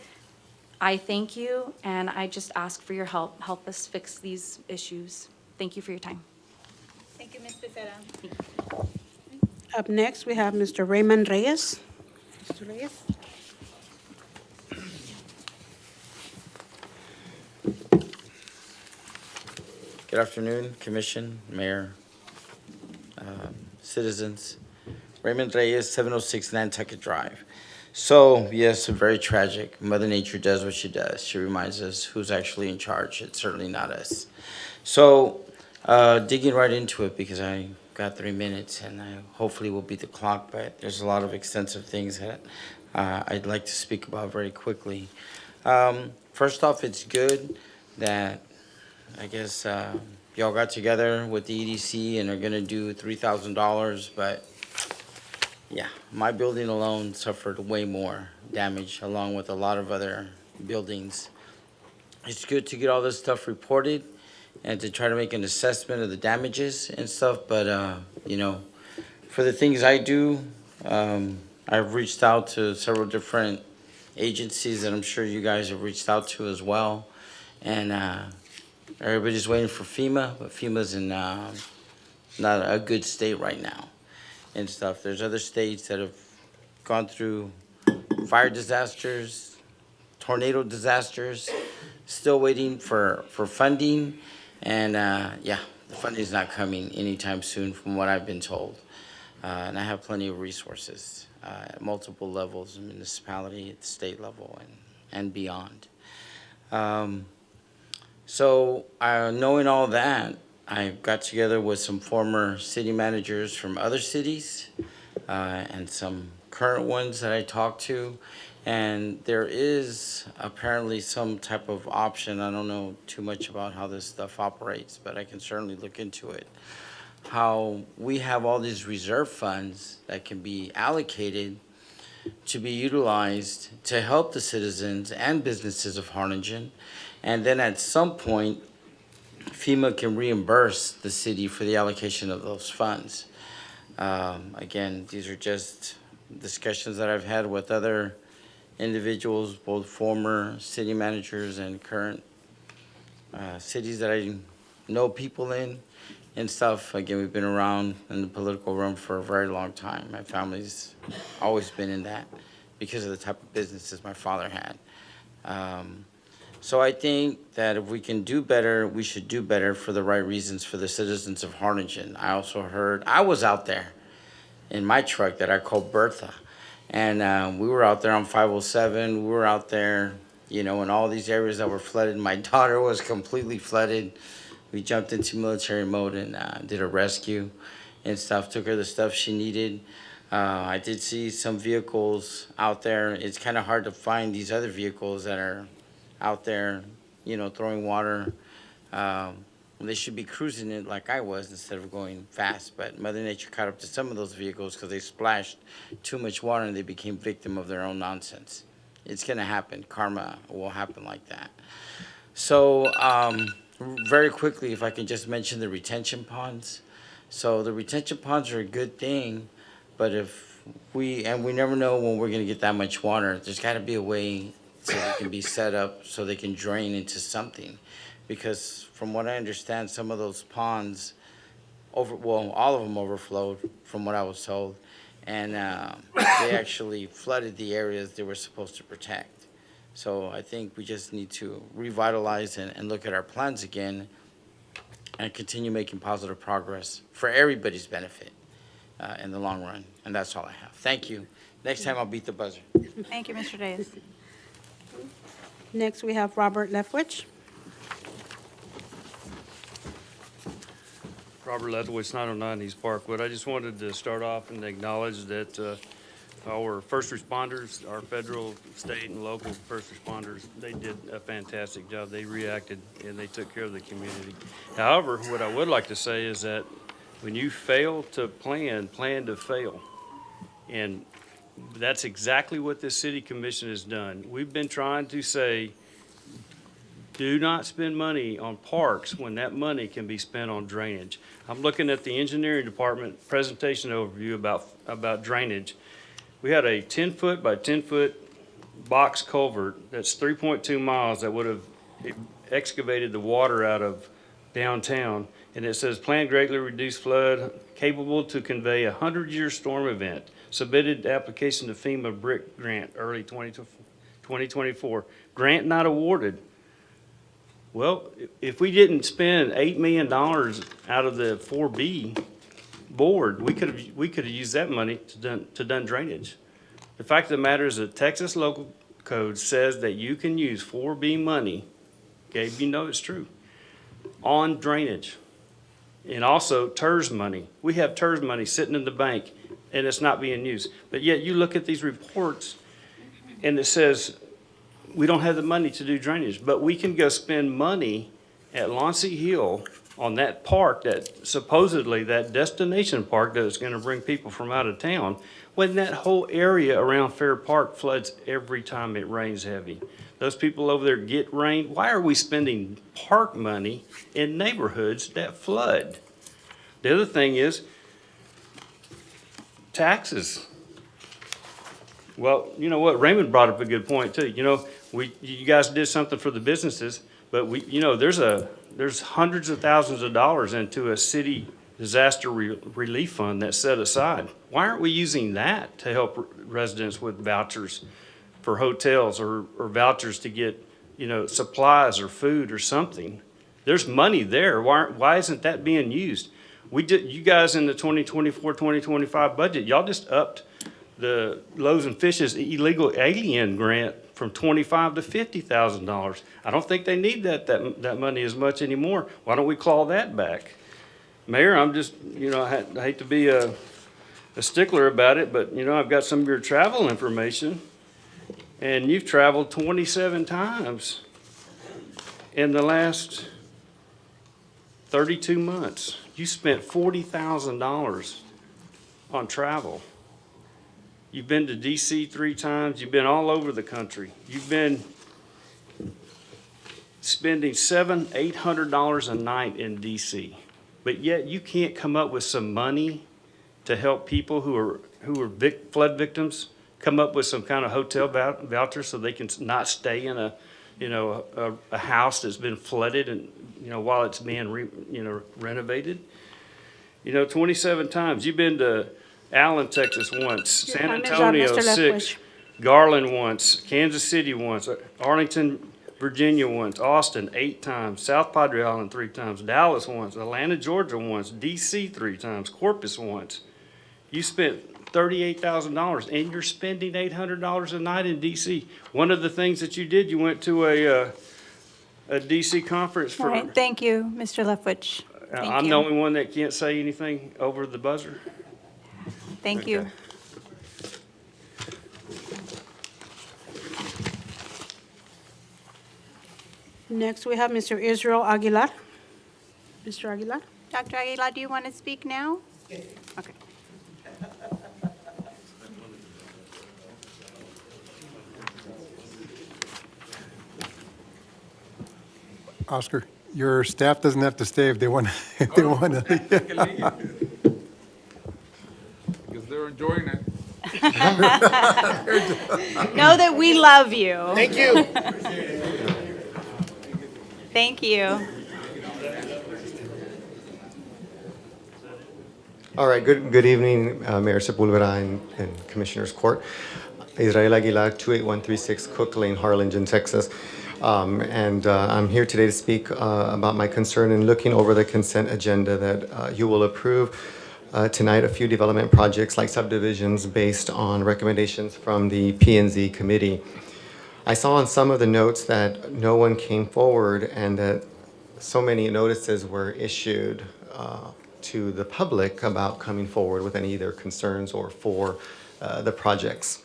[SPEAKER 18] I thank you, and I just ask for your help. Help us fix these issues. Thank you for your time.
[SPEAKER 1] Thank you, Ms. Becerra.
[SPEAKER 6] Up next, we have Mr. Raymond Reyes. Mr. Reyes?
[SPEAKER 19] Good afternoon, Commission, Mayor, citizens. Raymond Reyes, 706 Nantucket Drive. So, yes, very tragic. Mother Nature does what she does. She reminds us who's actually in charge. It's certainly not us. So, digging right into it, because I got 3 minutes and I hopefully will beat the clock, but there's a lot of extensive things that I'd like to speak about very quickly. First off, it's good that I guess y'all got together with the EDC and are gonna do $3,000, but yeah, my building alone suffered way more damage along with a lot of other buildings. It's good to get all this stuff reported and to try to make an assessment of the damages and stuff, but you know, for the things I do, I've reached out to several different agencies that I'm sure you guys have reached out to as well. And everybody's waiting for FEMA, but FEMA's in not a good state right now and stuff. There's other states that have gone through fire disasters, tornado disasters, still waiting for funding. And yeah, the funding's not coming anytime soon from what I've been told. And I have plenty of resources at multiple levels, in municipality, at the state level, and beyond. So knowing all that, I got together with some former city managers from other cities and some current ones that I talked to. And there is apparently some type of option. I don't know too much about how this stuff operates, but I can certainly look into it. How we have all these reserve funds that can be allocated to be utilized to help the citizens and businesses of Harlingen. And then at some point, FEMA can reimburse the city for the allocation of those funds. Again, these are just discussions that I've had with other individuals, both former city managers and current cities that I know people in and stuff. Again, we've been around in the political realm for a very long time. My family's always been in that because of the type of businesses my father had. So I think that if we can do better, we should do better for the right reasons for the citizens of Harlingen. I also heard, I was out there in my truck that I called Bertha. And we were out there on 507. We were out there, you know, in all these areas that were flooded. My daughter was completely flooded. We jumped into military mode and did a rescue and stuff, took her the stuff she needed. I did see some vehicles out there. It's kind of hard to find these other vehicles that are out there, you know, throwing water. They should be cruising it like I was instead of going fast. But Mother Nature caught up to some of those vehicles because they splashed too much water and they became victim of their own nonsense. It's going to happen. Karma will happen like that. So very quickly, if I can just mention the retention ponds. So the retention ponds are a good thing, but if we never know when we're going to get that much water. There's got to be a way so they can be set up so they can drain into something. Because from what I understand, some of those ponds, all of them overflowed from what I was told. And they actually flooded the areas they were supposed to protect. So I think we just need to revitalize and look at our plans again and continue making positive progress for everybody's benefit in the long run. And that's all I have. Thank you. Next time I'll beat the buzzer.
[SPEAKER 1] Thank you, Mr. Reyes.
[SPEAKER 6] Next, we have Robert Lefwich.
[SPEAKER 9] Robert Lethowitz, 909 East Parkwood. I just wanted to start off and acknowledge that
[SPEAKER 20] our first responders, our federal, state, and local first responders, they did a fantastic job. They reacted and they took care of the community. However, what I would like to say is that when you fail to plan, plan to fail. And that's exactly what this city commission has done. We've been trying to say, do not spend money on parks when that money can be spent on drainage. I'm looking at the engineering department presentation overview about drainage. We had a 10-foot by 10-foot box culvert that's 3.2 miles that would have excavated the water out of downtown. And it says, plan greatly reduce flood, capable to convey a 100-year storm event. Submitted application to FEMA BRIC grant early 2024. Grant not awarded. Well, if we didn't spend $8 million out of the 4B board, we could have used that money to done drainage. The fact of the matter is that Texas local code says that you can use 4B money, okay, you know it's true, on drainage. And also TERS money. We have TERS money sitting in the bank and it's not being used. But yet you look at these reports and it says, we don't have the money to do drainage, but we can go spend money at Launcie Hill on that park, that supposedly that destination park that is going to bring people from out of town, when that whole area around Fair Park floods every time it rains heavy. Those people over there get rain. Why are we spending park money in neighborhoods that flood? The other thing is taxes. Well, you know what? Raymond brought up a good point too. You know, you guys did something for the businesses, but there's hundreds of thousands of dollars into a city disaster relief fund that's set aside. Why aren't we using that to help residents with vouchers for hotels or vouchers to get, supplies or food or something? There's money there. Why isn't that being used? You guys in the 2024-2025 budget, y'all just upped the Loaves and Fishes illegal alien grant from $25,000 to $50,000. I don't think they need that money as much anymore. Why don't we claw that back? Mayor, I'm just, I hate to be a stickler about it, but, I've got some of your travel information, and you've traveled 27 times in the last 32 months. You spent $40,000 on travel. You've been to D.C. 3 times. You've been all over the country. You've been spending $700, $800 a night in D.C. But yet you can't come up with some money to help people who are flood victims come up with some kind of hotel voucher so they can not stay in a house that's been flooded and while it's being renovated. 27 times. You've been to Allen, Texas once, San Antonio 6, Garland once, Kansas City once, Arlington, Virginia once, Austin 8 times, South Padre Island 3 times, Dallas once, Atlanta, Georgia once, D.C. 3 times, Corpus once. You spent $38,000 and you're spending $800 a night in D.C. One of the things that you did, you went to a D.C. conference
[SPEAKER 1] All right, thank you, Mr. Leftwich.
[SPEAKER 20] I'm the only one that can't say anything over the buzzer.
[SPEAKER 1] Thank you.
[SPEAKER 6] Next, we have Mr. Israel Aguilar. Mr. Aguilar?
[SPEAKER 1] Dr. Aguilar, do you want to speak now? Okay.
[SPEAKER 11] Oscar, your staff doesn't have to stay if they want, if they want to.
[SPEAKER 21] Because they're enjoying it.
[SPEAKER 1] Know that we love you.
[SPEAKER 10] Thank you.
[SPEAKER 1] Thank you.
[SPEAKER 22] All right, good evening, Mayor Sepulveda and Commissioners Court. Israel Aguilar, 28136 Cook Lane, Harlingen, Texas. I'm here today to speak about my concern in looking over the consent agenda that you will approve tonight, a few development projects like subdivisions based on recommendations from the P&Z committee. I saw on some of the notes that no one came forward and that so many notices were issued to the public about coming forward with any of their concerns or for the projects.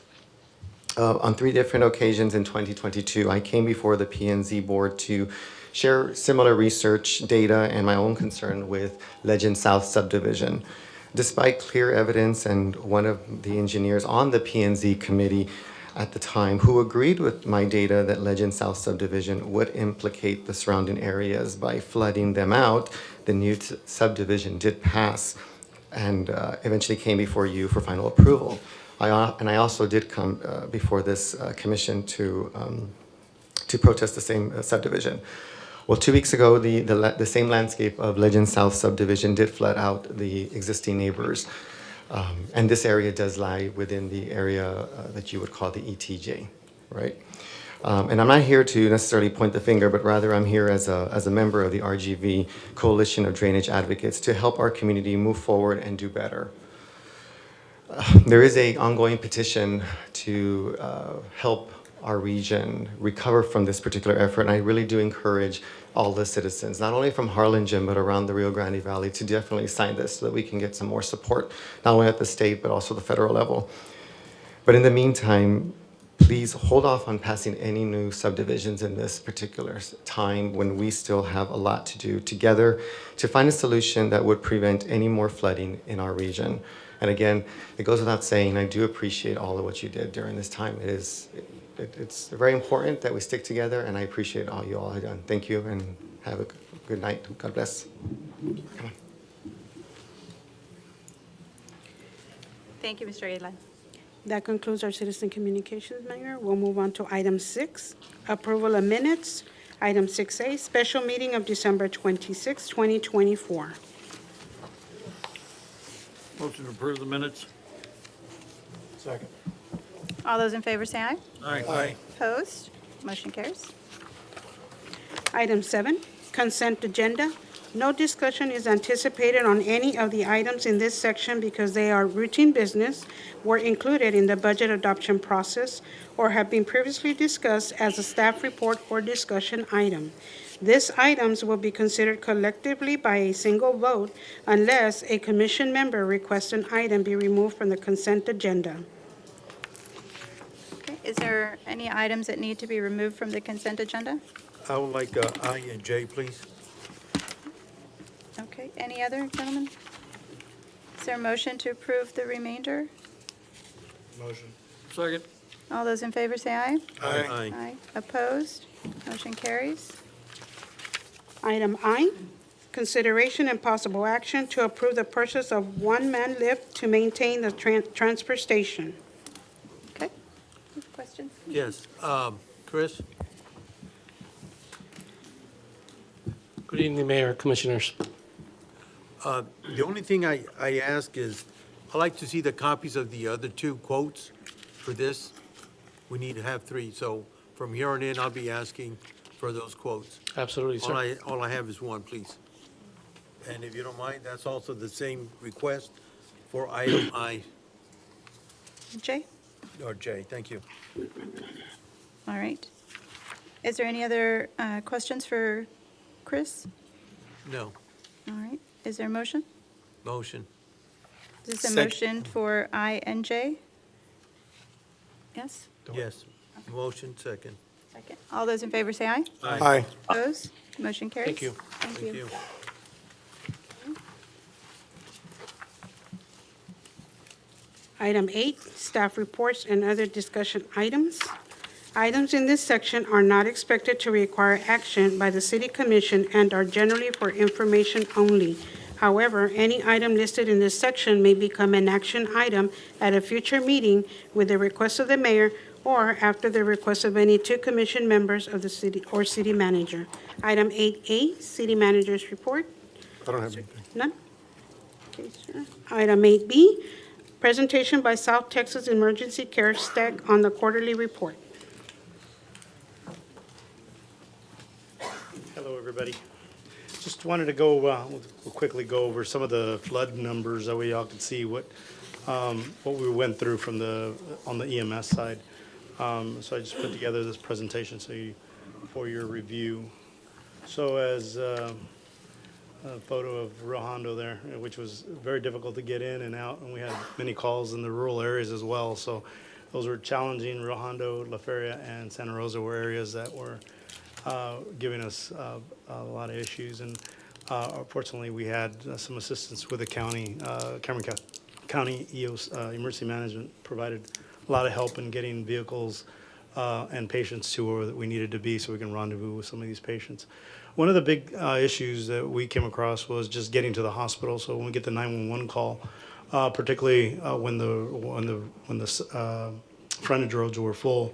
[SPEAKER 22] On 3 different occasions in 2022, I came before the P&Z board to share similar research data and my own concern with Legend South subdivision. Despite clear evidence and one of the engineers on the P&Z committee at the time who agreed with my data that Legend South subdivision would implicate the surrounding areas by flooding them out, the new subdivision did pass and eventually came before you for final approval. I also did come before this commission to protest the same subdivision. Well, 2 weeks ago, the same landscape of Legend South subdivision did flood out the existing neighbors. And this area does lie within the area that you would call the ETJ, right? And I'm not here to necessarily point the finger, but rather I'm here as a member of the RGV Coalition of Drainage Advocates to help our community move forward and do better. There is an ongoing petition to help our region recover from this particular effort, and I really do encourage all the citizens, not only from Harlingen, but around the Rio Grande Valley, to definitely sign this so that we can get some more support, not only at the state, but also the federal level. But in the meantime, please hold off on passing any new subdivisions in this particular time when we still have a lot to do together to find a solution that would prevent any more flooding in our region. And again, it goes without saying, I do appreciate all of what you did during this time. It's very important that we stick together, and I appreciate all you all have done. Thank you, and have a good night. God bless. Come on.
[SPEAKER 1] Thank you, Mr. Ayala.
[SPEAKER 6] That concludes our citizen communications, Mayor. We'll move on to item 6, approval of minutes. Item 6A, special meeting of December 26, 2024.
[SPEAKER 2] Motion to approve the minutes.
[SPEAKER 3] Second.
[SPEAKER 1] All those in favor say aye.
[SPEAKER 2] Aye.
[SPEAKER 1] Opposed? Motion carries.
[SPEAKER 6] Item 7, consent agenda. No discussion is anticipated on any of the items in this section because they are routine business, were included in the budget adoption process, or have been previously discussed as a staff report or discussion item. These items will be considered collectively by a single vote unless a commission member requests an item be removed from the consent agenda.
[SPEAKER 1] Okay, is there any items that need to be removed from the consent agenda?
[SPEAKER 5] I would like I and J, please.
[SPEAKER 1] Okay, any other, gentlemen? Is there a motion to approve the remainder?
[SPEAKER 3] Motion.
[SPEAKER 2] Second.
[SPEAKER 1] All those in favor say aye.
[SPEAKER 5] Aye.
[SPEAKER 1] Aye. Opposed? Motion carries.
[SPEAKER 6] Item I, consideration and possible action to approve the purchase of one-man lift to maintain the transfer station.
[SPEAKER 1] Okay, questions?
[SPEAKER 5] Yes. Chris?
[SPEAKER 4] Good evening, Mayor, Commissioners.
[SPEAKER 5] The only thing I ask is, I'd like to see the copies of the other 2 quotes for this. We need to have 3, so from here on in, I'll be asking for those quotes.
[SPEAKER 4] Absolutely, sir.
[SPEAKER 5] All I have is 1, please. And if you don't mind, that's also the same request for item I,
[SPEAKER 1] Jay?
[SPEAKER 5] or J. Thank you.
[SPEAKER 1] All right. Is there any other questions for Chris?
[SPEAKER 5] No.
[SPEAKER 1] All right. Is there a motion?
[SPEAKER 5] Motion.
[SPEAKER 1] Is this a
[SPEAKER 5] Second.
[SPEAKER 1] motion for I and J? Yes?
[SPEAKER 5] Yes. Motion, second.
[SPEAKER 1] Second. All those in favor say aye.
[SPEAKER 5] Aye.
[SPEAKER 1] Opposed? Motion carries.
[SPEAKER 4] Thank you.
[SPEAKER 1] Thank you.
[SPEAKER 6] Item 8, staff reports and other discussion items. Items in this section are not expected to require action by the City Commission and are generally for information only. However, any item listed in this section may become an action item at a future meeting with the request of the mayor or after the request of any 2 commission members of the city or city manager. Item 8A, city manager's report.
[SPEAKER 11] I don't have anything.
[SPEAKER 6] None? Okay, sir. Item 8B, presentation by South Texas Emergency Care Staff on the quarterly report.
[SPEAKER 7] Hello, everybody. Just wanted to go, we'll quickly go over some of the flood numbers that we all could see what we went through from on the EMS side. So I just put together this presentation for your review. So as a photo of Rio Hondo there, which was very difficult to get in and out, and we had many calls in the rural areas as well. So those were challenging. Rio Hondo, La Feria, and Santa Rosa were areas that were giving us a lot of issues. And fortunately, we had some assistance with the county. Cameron County EOS, Emergency Management, provided a lot of help in getting vehicles and patients to where we needed to be so we can rendezvous with some of these patients. One of the big issues that we came across was just getting to the hospital. So when we get the 911 call, particularly when the frontage roads were full,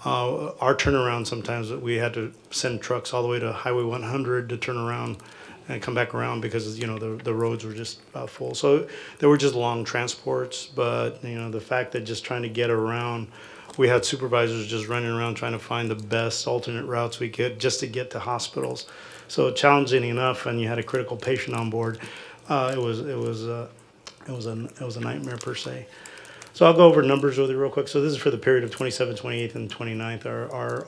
[SPEAKER 7] our turnaround sometimes we had to send trucks all the way to Highway 100 to turn around and come back around because the roads were just full. So there were just long transports, but the fact that just trying to get around, we had supervisors just running around trying to find the best alternate routes we could just to get to hospitals. So challenging enough, and you had a critical patient on board. It was a nightmare per se. So I'll go over numbers really real quick. So this is for the period of 27th, 28th, and 29th.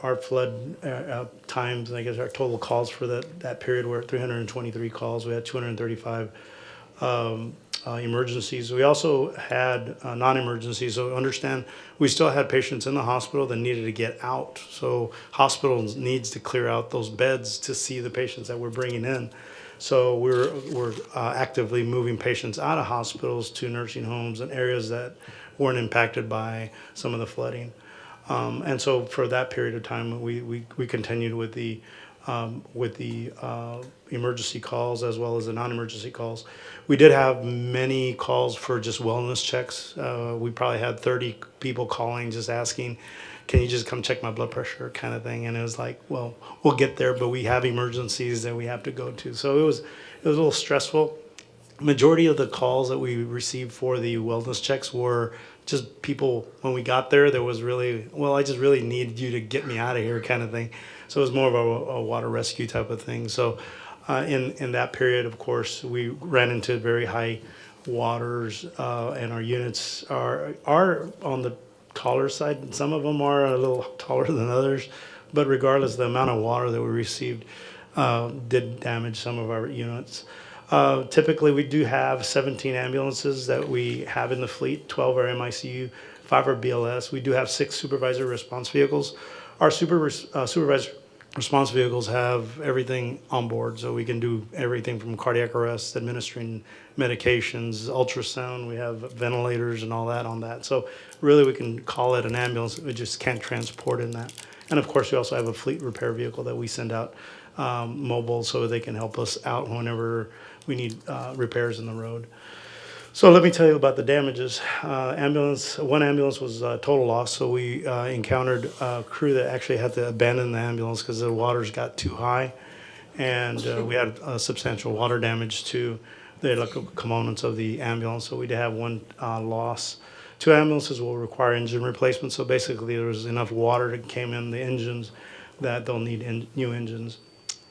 [SPEAKER 7] Our flood times, I guess our total calls for that period were 323 calls. We had 235 emergencies. We also had non-emergencies. So understand, we still had patients in the hospital that needed to get out. So hospitals needs to clear out those beds to see the patients that we're bringing in. So we're actively moving patients out of hospitals to nursing homes and areas that weren't impacted by some of the flooding. And so for that period of time, we continued with the emergency calls as well as the non-emergency calls. We did have many calls for just wellness checks. We probably had 30 people calling just asking, can you just come check my blood pressure kind of thing? And it was like, well, we'll get there, but we have emergencies that we have to go to. So it was a little stressful. Majority of the calls that we received for the wellness checks were just people, when we got there, there was really, well, I just really need you to get me out of here kind of thing. So it was more of a water rescue type of thing. So in that period, of course, we ran into very high waters, and our units are on the taller side. Some of them are a little taller than others, but regardless, the amount of water that we received did damage some of our units. Typically, we do have 17 ambulances that we have in the fleet, 12 are MICU, 5 are BLS. We do have 6 supervisor response vehicles. Our supervisor response vehicles have everything on board, so we can do everything from cardiac arrest, administering medications, ultrasound. We have ventilators and all that on that. So really, we can call it an ambulance. We just can't transport in that. And of course, we also have a fleet repair vehicle that we send out mobile so they can help us out whenever we need repairs in the road. So let me tell you about the damages. One ambulance was total loss, so we encountered a crew that actually had to abandon the ambulance because the waters got too high, and we had substantial water damage to the electrical components of the ambulance, so we did have one loss. 2 ambulances will require engine replacement, so basically there was enough water that came in the engines that they'll need new engines.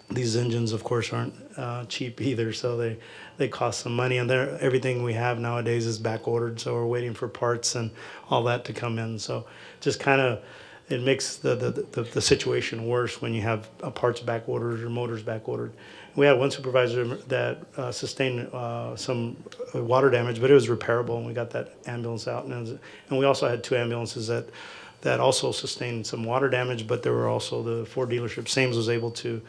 [SPEAKER 7] These engines, of course, aren't cheap either, so they cost some money, and everything we have nowadays is back ordered, so we're waiting for parts and all that to come in. So just kind of, it makes the situation worse when you have parts back ordered or motors back ordered. We had one supervisor that sustained some water damage, but it was repairable, and we got that ambulance out. And we also had 2 ambulances that also sustained some water damage, but there were also the 4 dealerships. Sames was able to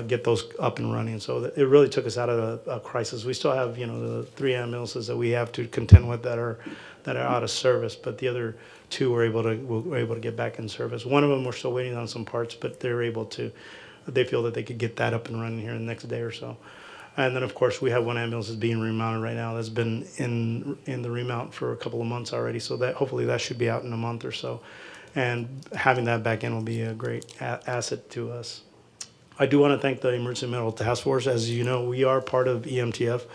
[SPEAKER 7] get those up and running. So it really took us out of a crisis. We still have, the 3 ambulances that we have to contend with that are out of service, but the other 2 were able to get back in service. One of them we're still waiting on some parts, but they feel that they could get that up and running here in the next day or so. And then, of course, we have one ambulance that's being remounted right now. That's been in the remount for a couple of months already, so that hopefully that should be out in a month or so. And having that back in will be a great asset to us. I do want to thank the Emergency Medical Task Force. As you know, we are part of EMTF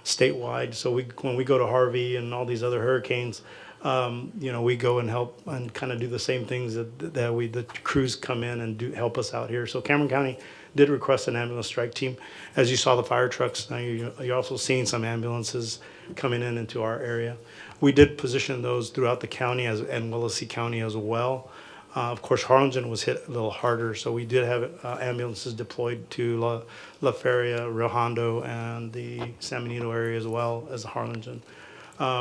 [SPEAKER 7] statewide. So when we go to Harvey and all these other hurricanes, we go and help and kind of do the same things that the crews come in and help us out here. So Cameron County did request an ambulance strike team. As you saw the fire trucks, now you're also seeing some ambulances coming into our area. We did position those throughout the county and Willacy County as well. Of course, Harlingen was hit a little harder, so we did have ambulances deployed to La Feria, Rio Hondo, and the San Benito area as well as Harlingen.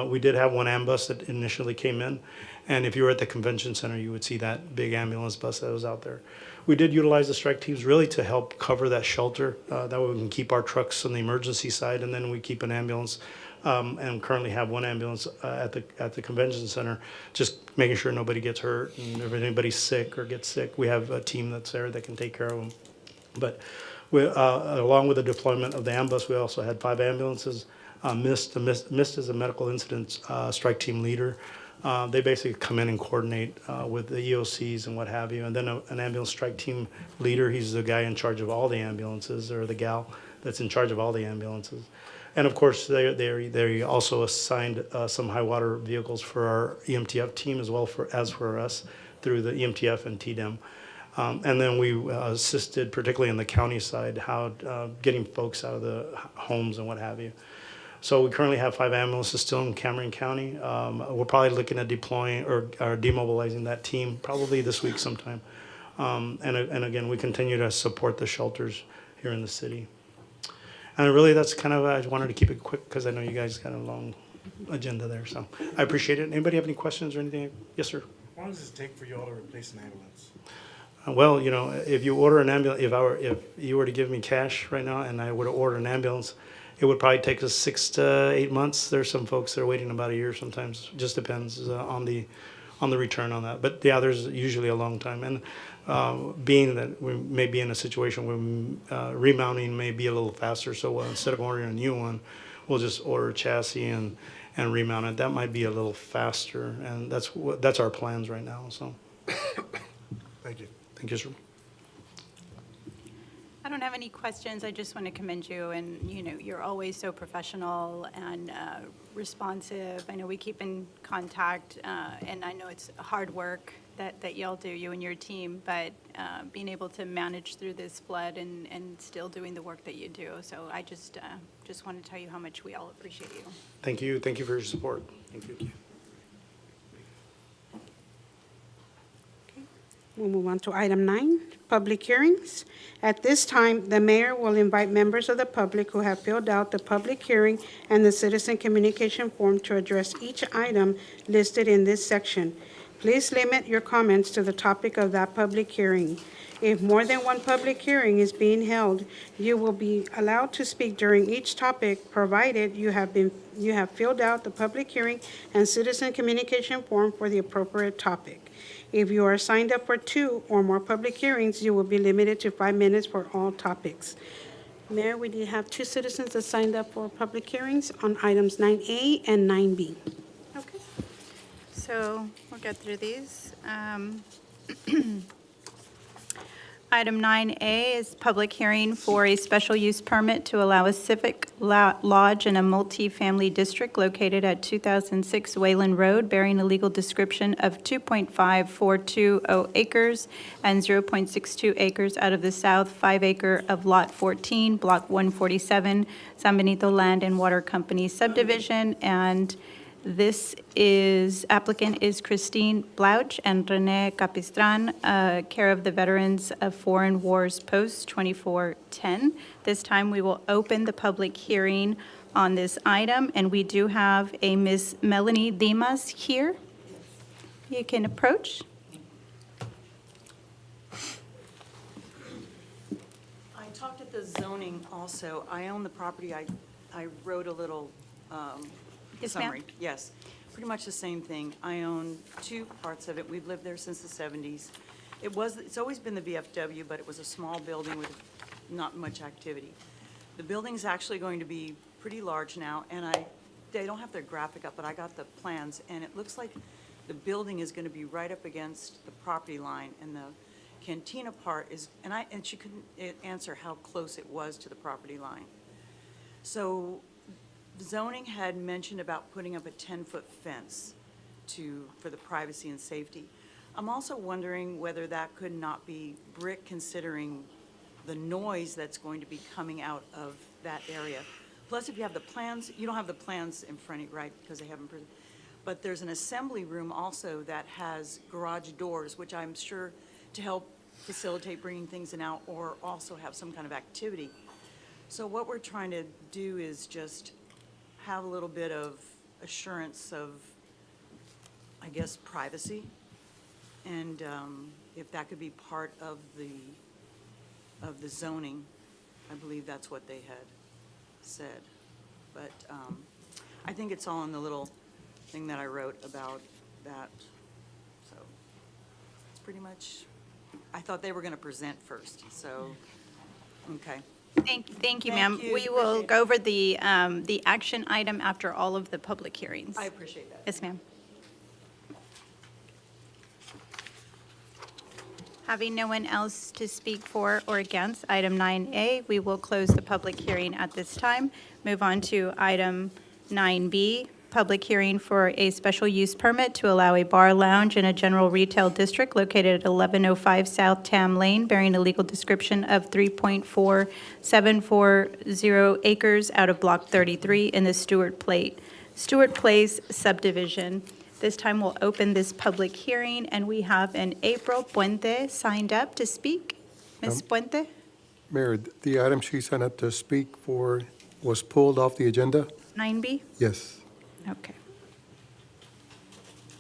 [SPEAKER 7] We did have one ambulance that initially came in, and if you were at the convention center, you would see that big ambulance bus that was out there. We did utilize the strike teams really to help cover that shelter. That way we can keep our trucks on the emergency side, and then we keep an ambulance, and currently have one ambulance at the convention center, just making sure nobody gets hurt, and if anybody's sick or gets sick, we have a team that's there that can take care of them. But along with the deployment of the ambulance, we also had 5 ambulances. Mist is a medical incident strike team leader. They basically come in and coordinate with the EOCs and what have you. And then an ambulance strike team leader, he's the guy in charge of all the ambulances, or the gal that's in charge of all the ambulances. And of course, they also assigned some high water vehicles for our EMTF team as well as for us through the EMTF and TDEM. And then we assisted, particularly on the county side, how getting folks out of the homes and what have you. So we currently have 5 ambulances still in Cameron County. We're probably looking at deploying or demobilizing that team probably this week sometime. And again, we continue to support the shelters here in the city. And really, that's kind of, I wanted to keep it quick because I know you guys got a long agenda there. So I appreciate it. Anybody have any questions or anything? Yes, sir.
[SPEAKER 3] How long does it take for you all to replace an ambulance?
[SPEAKER 7] Well, you know, if you order an ambulance, if you were to give me cash right now and I were to order an ambulance, it would probably take us 6 to 8 months. There's some folks that are waiting about a year sometimes. Just depends on the return on that. But yeah, there's usually a long time. And being that we may be in a situation where remounting may be a little faster, so instead of ordering a new one, we'll just order a chassis and remount it. That might be a little faster, and that's our plans right now. So,
[SPEAKER 3] Thank you.
[SPEAKER 7] thank you, sir.
[SPEAKER 1] I don't have any questions. I just want to commend you, and you're always so professional and responsive. I know we keep in contact, and I know it's hard work that y'all do, you and your team, but being able to manage through this flood and still doing the work that you do. So I just want to tell you how much we all appreciate you.
[SPEAKER 7] Thank you. Thank you for your support. Thank you.
[SPEAKER 6] We'll move on to item 9, public hearings. At this time, the mayor will invite members of the public who have filled out the public hearing and the citizen communication form to address each item listed in this section. Please limit your comments to the topic of that public hearing. If more than one public hearing is being held, you will be allowed to speak during each topic, provided you have filled out the public hearing and citizen communication form for the appropriate topic. If you are signed up for 2 or more public hearings, you will be limited to 5 minutes for all topics. Mayor, we did have 2 citizens that signed up for public hearings on items 9A and 9B.
[SPEAKER 1] Okay. So we'll get through these. Item 9A is public hearing for a special use permit to allow a civic lodge in a multi-family district located at 2006 Wayland Road, bearing a legal description of 2.5420 acres and 0.62 acres out of the south 5-acre of Lot 14, Block 147, San Benito Land and Water Company subdivision. And this applicant is Christine Blouch and Rene Capistran, care of the Veterans of Foreign Wars Post 2410. This time we will open the public hearing on this item, and we do have a Ms. Melanie Dimas here. You can approach.
[SPEAKER 8] I talked at the zoning also. I own the property. I wrote a little
[SPEAKER 1] Yes, ma'am.
[SPEAKER 8] summary. Yes, pretty much the same thing. I own 2 parts of it. We've lived there since the 70s. It's always been the VFW, but it was a small building with not much activity. The building's actually going to be pretty large now, and they don't have their graphic up, but I got the plans, and it looks like the building is going to be right up against the property line, and the cantina part is, and she couldn't answer how close it was to the property line. So zoning had mentioned about putting up a 10-foot fence for the privacy and safety. I'm also wondering whether that could not be brick, considering the noise that's going to be coming out of that area. Plus, if you have the plans, you don't have the plans in front of you, right, because they haven't. but there's an assembly room also that has garage doors, which I'm sure to help facilitate bringing things in out or also have some kind of activity. So what we're trying to do is just have a little bit of assurance of, I guess, privacy. And if that could be part of the zoning, I believe that's what they had said. But I think it's all in the little thing that I wrote about that. So it's pretty much, I thought they were going to present first, so, okay.
[SPEAKER 1] Thank you, ma'am. We will go over the action item after all of the public hearings.
[SPEAKER 8] I appreciate that.
[SPEAKER 1] Yes, ma'am. Having no one else to speak for or against item 9A, we will close the public hearing at this time. Move on to item 9B, public hearing for a special use permit to allow a bar lounge in a general retail district located at 1105 South Tam Lane, bearing a legal description of 3.4740 acres out of Block 33 in the Stewart Place subdivision. This time we'll open this public hearing, and we have an April Puente signed up to speak. Ms. Puente?
[SPEAKER 11] Mayor, the item she signed up to speak for was pulled off the agenda?
[SPEAKER 1] 9B?
[SPEAKER 11] Yes.
[SPEAKER 1] Okay.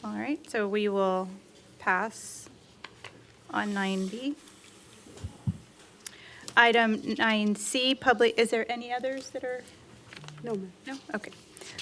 [SPEAKER 1] All right, so we will pass on 9B. Item 9C, public, is there any others that are?
[SPEAKER 6] No, ma'am.
[SPEAKER 1] No? Okay.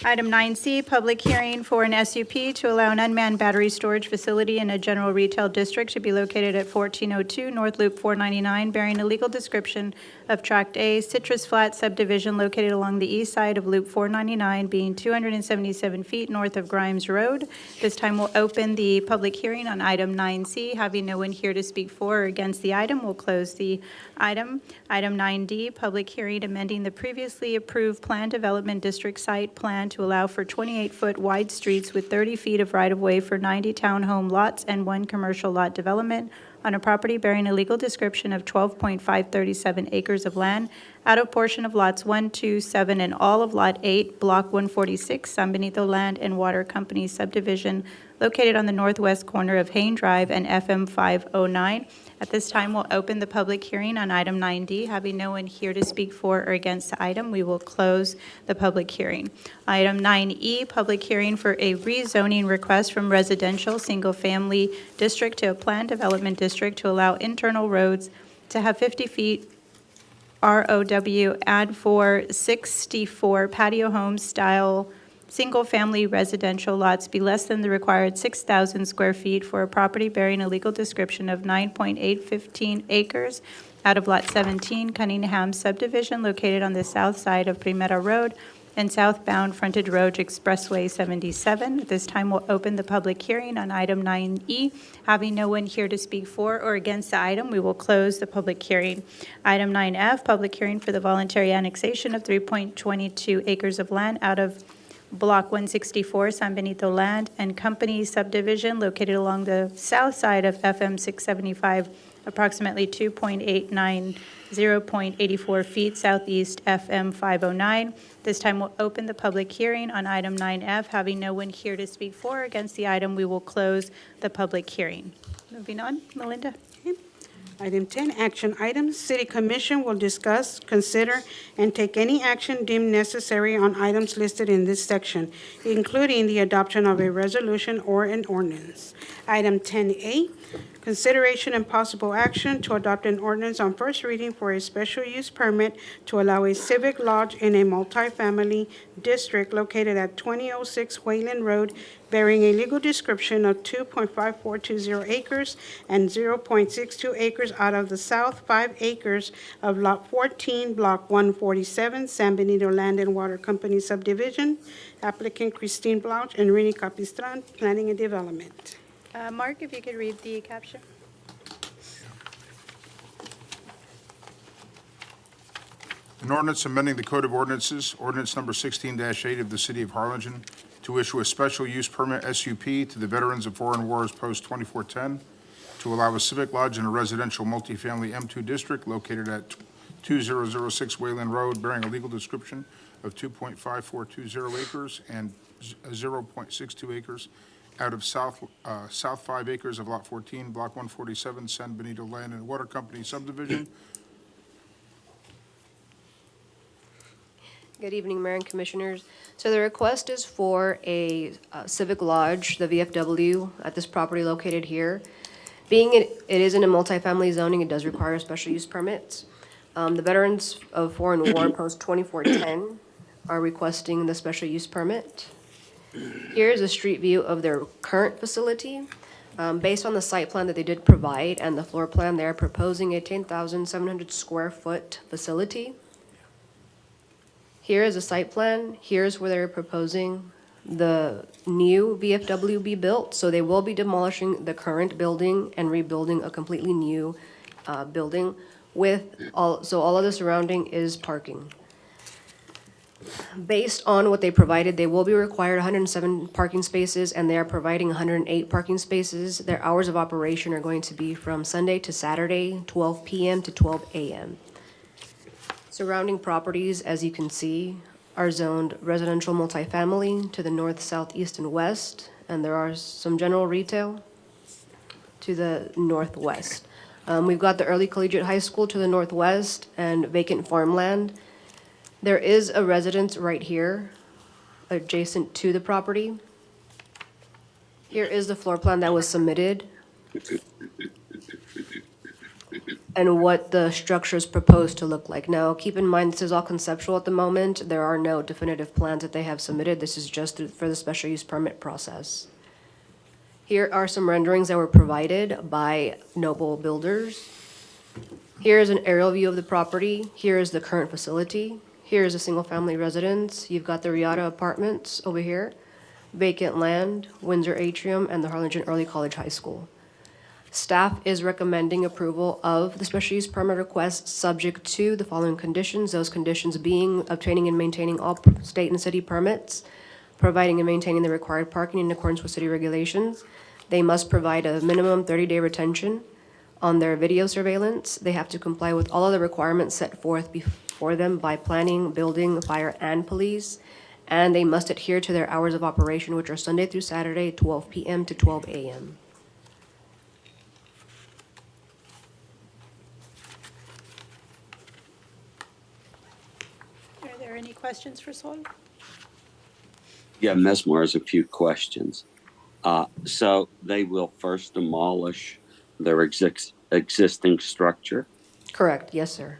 [SPEAKER 1] Item 9C, public hearing for an SUP to allow an unmanned battery storage facility in a general retail district to be located at 1402 North Loop 499, bearing a legal description of Tract A, Citrus Flat subdivision located along the east side of Loop 499, being 277 feet north of Grimes Road. This time we'll open the public hearing on item 9C. Having no one here to speak for or against the item, we'll close the item. Item 9D, public hearing amending the previously approved Plan Development District Site Plan to allow for 28-foot wide streets with 30 feet of right-of-way for 90 townhome lots and 1 commercial lot development on a property bearing a legal description of 12.537 acres of land out of portion of lots 1, 2, 7, and all of Lot 8, Block 146, San Benito Land and Water Company subdivision located on the northwest corner of Hain Drive and FM 509. At this time, we'll open the public hearing on item 9D. Having no one here to speak for or against the item, we will close the public hearing. Item 9E, public hearing for a rezoning request from residential single-family district to a planned development district to allow internal roads to have 50 feet ROW and for 64 patio home style single-family residential lots be less than the required 6,000 square feet for a property bearing a legal description of 9.815 acres out of Lot 17, Cunningham subdivision located on the south side of Primera Road and southbound frontage road Expressway 77. At this time, we'll open the public hearing on item 9E. Having no one here to speak for or against the item, we will close the public hearing. Item 9F, public hearing for the voluntary annexation of 3.22 acres of land out of Block 164, San Benito Land and Company subdivision located along the south side of FM 675, approximately 0.84 feet southeast FM 509. This time we'll open the public hearing on item 9F. Having no one here to speak for or against the item, we will close the public hearing. Moving on, Melinda.
[SPEAKER 6] Item 10, action items. City Commission will discuss, consider, and take any action deemed necessary on items listed in this section, including the adoption of a resolution or an ordinance. Item 10A, consideration and possible action to adopt an ordinance on first reading for a special use permit to allow a civic lodge in a multifamily district located at 2006 Wayland Road, bearing a legal description of 2.5420 acres and 0.62 acres out of the south 5 acres of Lot 14, Block 147, San Benito Land and Water Company subdivision. Applicant Christine Blouch and Rini Capistran, Planning and Development.
[SPEAKER 1] Mark, if you could read the caption.
[SPEAKER 21] An ordinance amending the Code of Ordinances, ordinance number 16-8 of the City of Harlingen, to issue a special use permit SUP to the Veterans of Foreign Wars Post 2410 to allow a civic lodge in a residential multifamily M2 district located at 2006 Wayland Road, bearing a legal description of 2.5420 acres and 0.62 acres out of south 5 acres of Lot 14, Block 147, San Benito Land and Water Company subdivision.
[SPEAKER 12] Good evening, Mayor and Commissioners. So the request is for a Civic Lodge, the VFW, at this property located here. Being it is in a multifamily zoning, it does require special use permits. The Veterans of Foreign War Post 2410 are requesting the special use permit. Here is a street view of their current facility. Based on the site plan that they did provide and the floor plan, they are proposing a 10,700 square foot facility. Here is a site plan. Here's where they're proposing the new VFW be built. So they will be demolishing the current building and rebuilding a completely new building with all of the surrounding is parking. Based on what they provided, they will be required 107 parking spaces, and they are providing 108 parking spaces. Their hours of operation are going to be from Sunday to Saturday, 12 p.m. to 12 a.m. Surrounding properties, as you can see, are zoned residential multifamily to the north, south, east, and west, and there are some general retail to the northwest. We've got the early collegiate high school to the northwest and vacant farmland. There is a residence right here adjacent to the property. Here is the floor plan that was submitted and what the structure is proposed to look like. Now, keep in mind, this is all conceptual at the moment. There are no definitive plans that they have submitted. This is just for the special use permit process. Here are some renderings that were provided by Noble Builders. Here is an aerial view of the property. Here is the current facility. Here is a single-family residence. You've got the Riata Apartments over here, vacant land, Windsor Atrium, and the Harlingen Early College High School. Staff is recommending approval of the special use permit request subject to the following conditions, those conditions being obtaining and maintaining all state and city permits, providing and maintaining the required parking in accordance with city regulations. They must provide a minimum 30-day retention on their video surveillance. They have to comply with all of the requirements set forth before them by planning, building, fire, and police. And they must adhere to their hours of operation, which are Sunday through Saturday, 12 p.m. to 12 a.m.
[SPEAKER 1] Are there any questions for Sol?
[SPEAKER 13] Yeah, Mesmer has a few questions. So they will first demolish their existing structure,
[SPEAKER 12] Correct, yes, sir.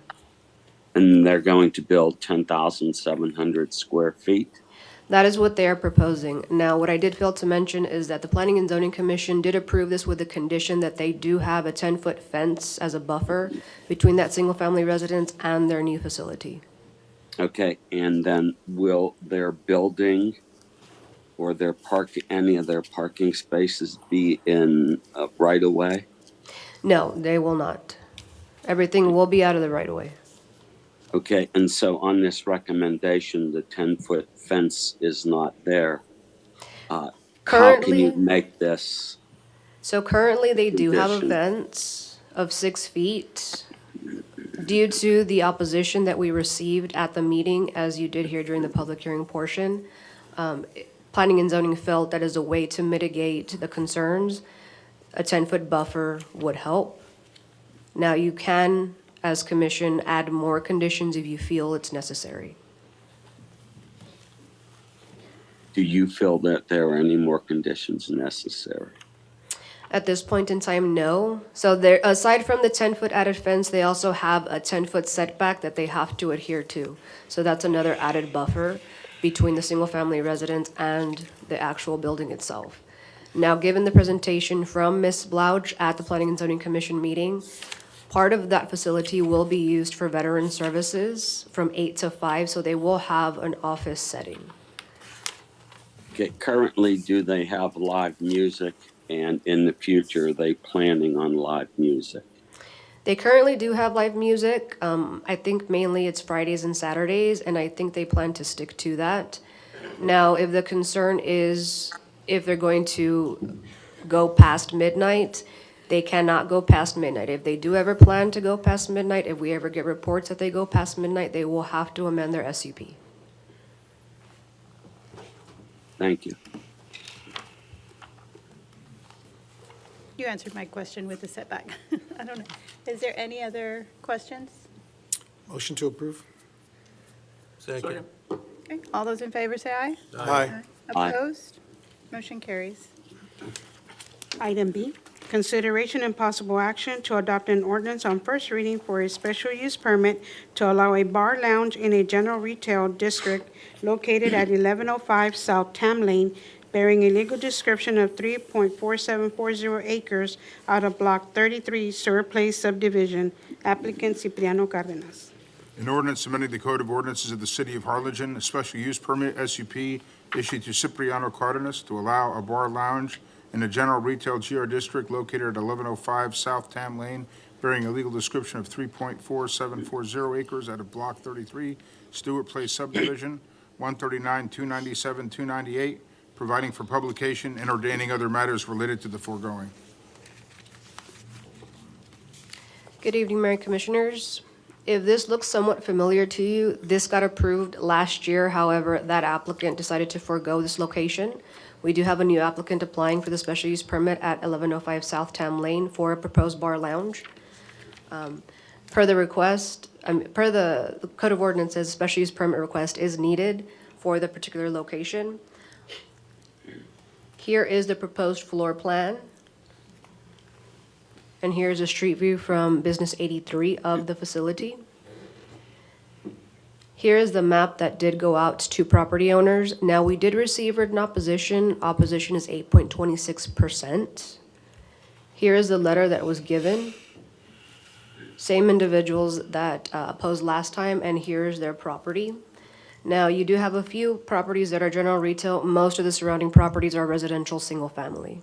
[SPEAKER 13] and they're going to build 10,700 square feet.
[SPEAKER 12] That is what they are proposing. Now, what I did fail to mention is that the Planning and Zoning Commission did approve this with the condition that they do have a 10-foot fence as a buffer between that single-family residence and their new facility.
[SPEAKER 13] Okay, and then will their building or any of their parking spaces be in right of way?
[SPEAKER 12] No, they will not. Everything will be out of the right-of-way.
[SPEAKER 13] Okay, and so on this recommendation, the 10-foot fence is not there. How can you make this?
[SPEAKER 12] So currently, they do have a
[SPEAKER 13] condition?
[SPEAKER 12] fence of 6 feet. Due to the opposition that we received at the meeting, as you did hear during the public hearing portion, Planning and Zoning felt that as a way to mitigate the concerns, a 10-foot buffer would help. Now, you can, as commission, add more conditions if you feel it's necessary.
[SPEAKER 13] Do you feel that there are any more conditions necessary?
[SPEAKER 12] At this point in time, no. So there, aside from the 10-foot added fence, they also have a 10-foot setback that they have to adhere to. So that's another added buffer between the single-family residence and the actual building itself. Now, given the presentation from Ms. Blouch at the Planning and Zoning Commission meeting, part of that facility will be used for veteran services from 8 to 5, so they will have an office setting.
[SPEAKER 13] Okay, currently, do they have live music? And in the future, are they planning on live music?
[SPEAKER 12] They currently do have live music. I think mainly it's Fridays and Saturdays, and I think they plan to stick to that. Now, if the concern is if they're going to go past midnight, They cannot go past midnight. If they do ever plan to go past midnight, if we ever get reports that they go past midnight, they will have to amend their SUP.
[SPEAKER 13] Thank you.
[SPEAKER 1] You answered my question with the setback. I don't know. Is there any other questions?
[SPEAKER 3] Motion to approve.
[SPEAKER 5] Second.
[SPEAKER 1] Okay, all those in favor say aye.
[SPEAKER 3] Aye.
[SPEAKER 13] Aye.
[SPEAKER 1] Opposed? Motion carries.
[SPEAKER 6] Item B, consideration and possible action to adopt an ordinance on first reading for a special use permit to allow a bar lounge in a general retail district located at 1105 South Tam Lane, bearing a legal description of 3.4740 acres out of Block 33 Sur Place subdivision, applicant Cipriano Cardenas.
[SPEAKER 21] An ordinance amending the Code of Ordinances of the City of Harlingen, a special use permit, SUP, issued to Cipriano Cardenas to allow a bar lounge in a general retail GR district located at 1105 South Tam Lane, bearing a legal description of 3.4740 acres out of Block 33, Stewart Place subdivision, 139, 297, 298, providing for publication and ordaining other matters related to the foregoing.
[SPEAKER 12] Good evening, Mayor and Commissioners. If this looks somewhat familiar to you, this got approved last year. However, that applicant decided to forego this location. We do have a new applicant applying for the special use permit at 1105 South Tam Lane for a proposed bar lounge. Per the request, per the Code of Ordinances, special use permit request is needed for the particular location. Here is the proposed floor plan. And here's a street view from Business 83 of the facility. Here is the map that did go out to property owners. Now, we did receive written opposition. Opposition is 8.26%. Here is the letter that was given. Same individuals that opposed last time, and here's their property. Now, you do have a few properties that are general retail. Most of the surrounding properties are residential, single-family.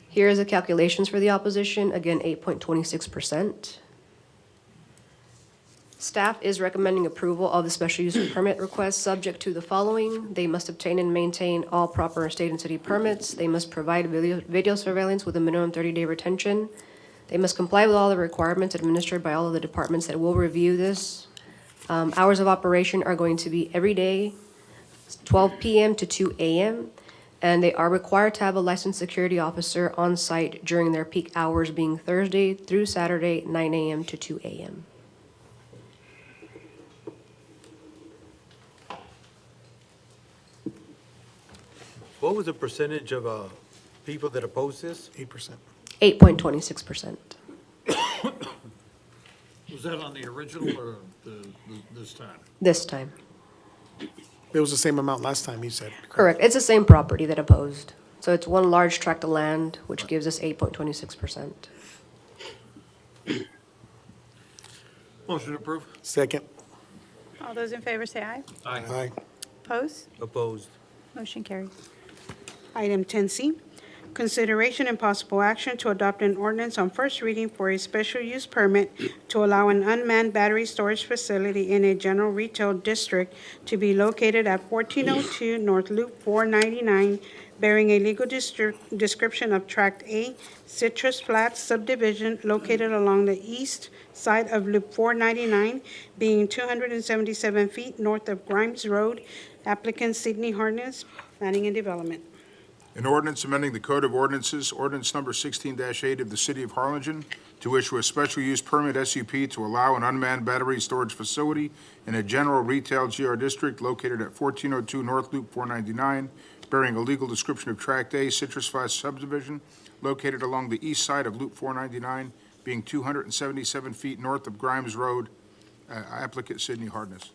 [SPEAKER 12] Here is the calculations for the opposition, again, 8.26%. Staff is recommending approval of the special use permit request subject to the following. They must obtain and maintain all proper state and city permits. They must provide video surveillance with a minimum 30-day retention. They must comply with all the requirements administered by all of the departments that will review this. Hours of operation are going to be every day, 12 p.m. to 2 a.m., and they are required to have a licensed security officer on site during their peak hours, being Thursday through Saturday, 9 a.m. to 2 a.m.
[SPEAKER 5] What was the percentage of people that oppose this?
[SPEAKER 3] 8%.
[SPEAKER 12] 8.26%.
[SPEAKER 2] Was that on the original or this time?
[SPEAKER 12] This time.
[SPEAKER 3] It was the same amount last time, you said.
[SPEAKER 12] Correct. It's the same property that opposed. So it's one large tract of land, which gives us 8.26%.
[SPEAKER 2] Motion approved.
[SPEAKER 3] Second.
[SPEAKER 1] All those in favor say aye.
[SPEAKER 3] Aye.
[SPEAKER 1] Opposed?
[SPEAKER 5] Opposed.
[SPEAKER 1] Motion carries.
[SPEAKER 6] Item 10C, consideration and possible action to adopt an ordinance on first reading for a special use permit to allow an unmanned battery storage facility in a general retail district to be located at 1402 North Loop 499, bearing a legal description of Tract A, Citrus Flats subdivision located along the east side of Loop 499, being 277 feet north of Grimes Road. Applicant Sidney Harness, Planning and Development.
[SPEAKER 21] An ordinance amending the Code of Ordinances, ordinance number 16-8 of the City of Harlingen, to issue a special use permit, SUP, to allow an unmanned battery storage facility in a general retail GR district located at 1402 North Loop 499, bearing a legal description of Tract A, Citrus Flats subdivision, located along the east side of Loop 499, being 277 feet north of Grimes Road. Applicant Sidney Harness.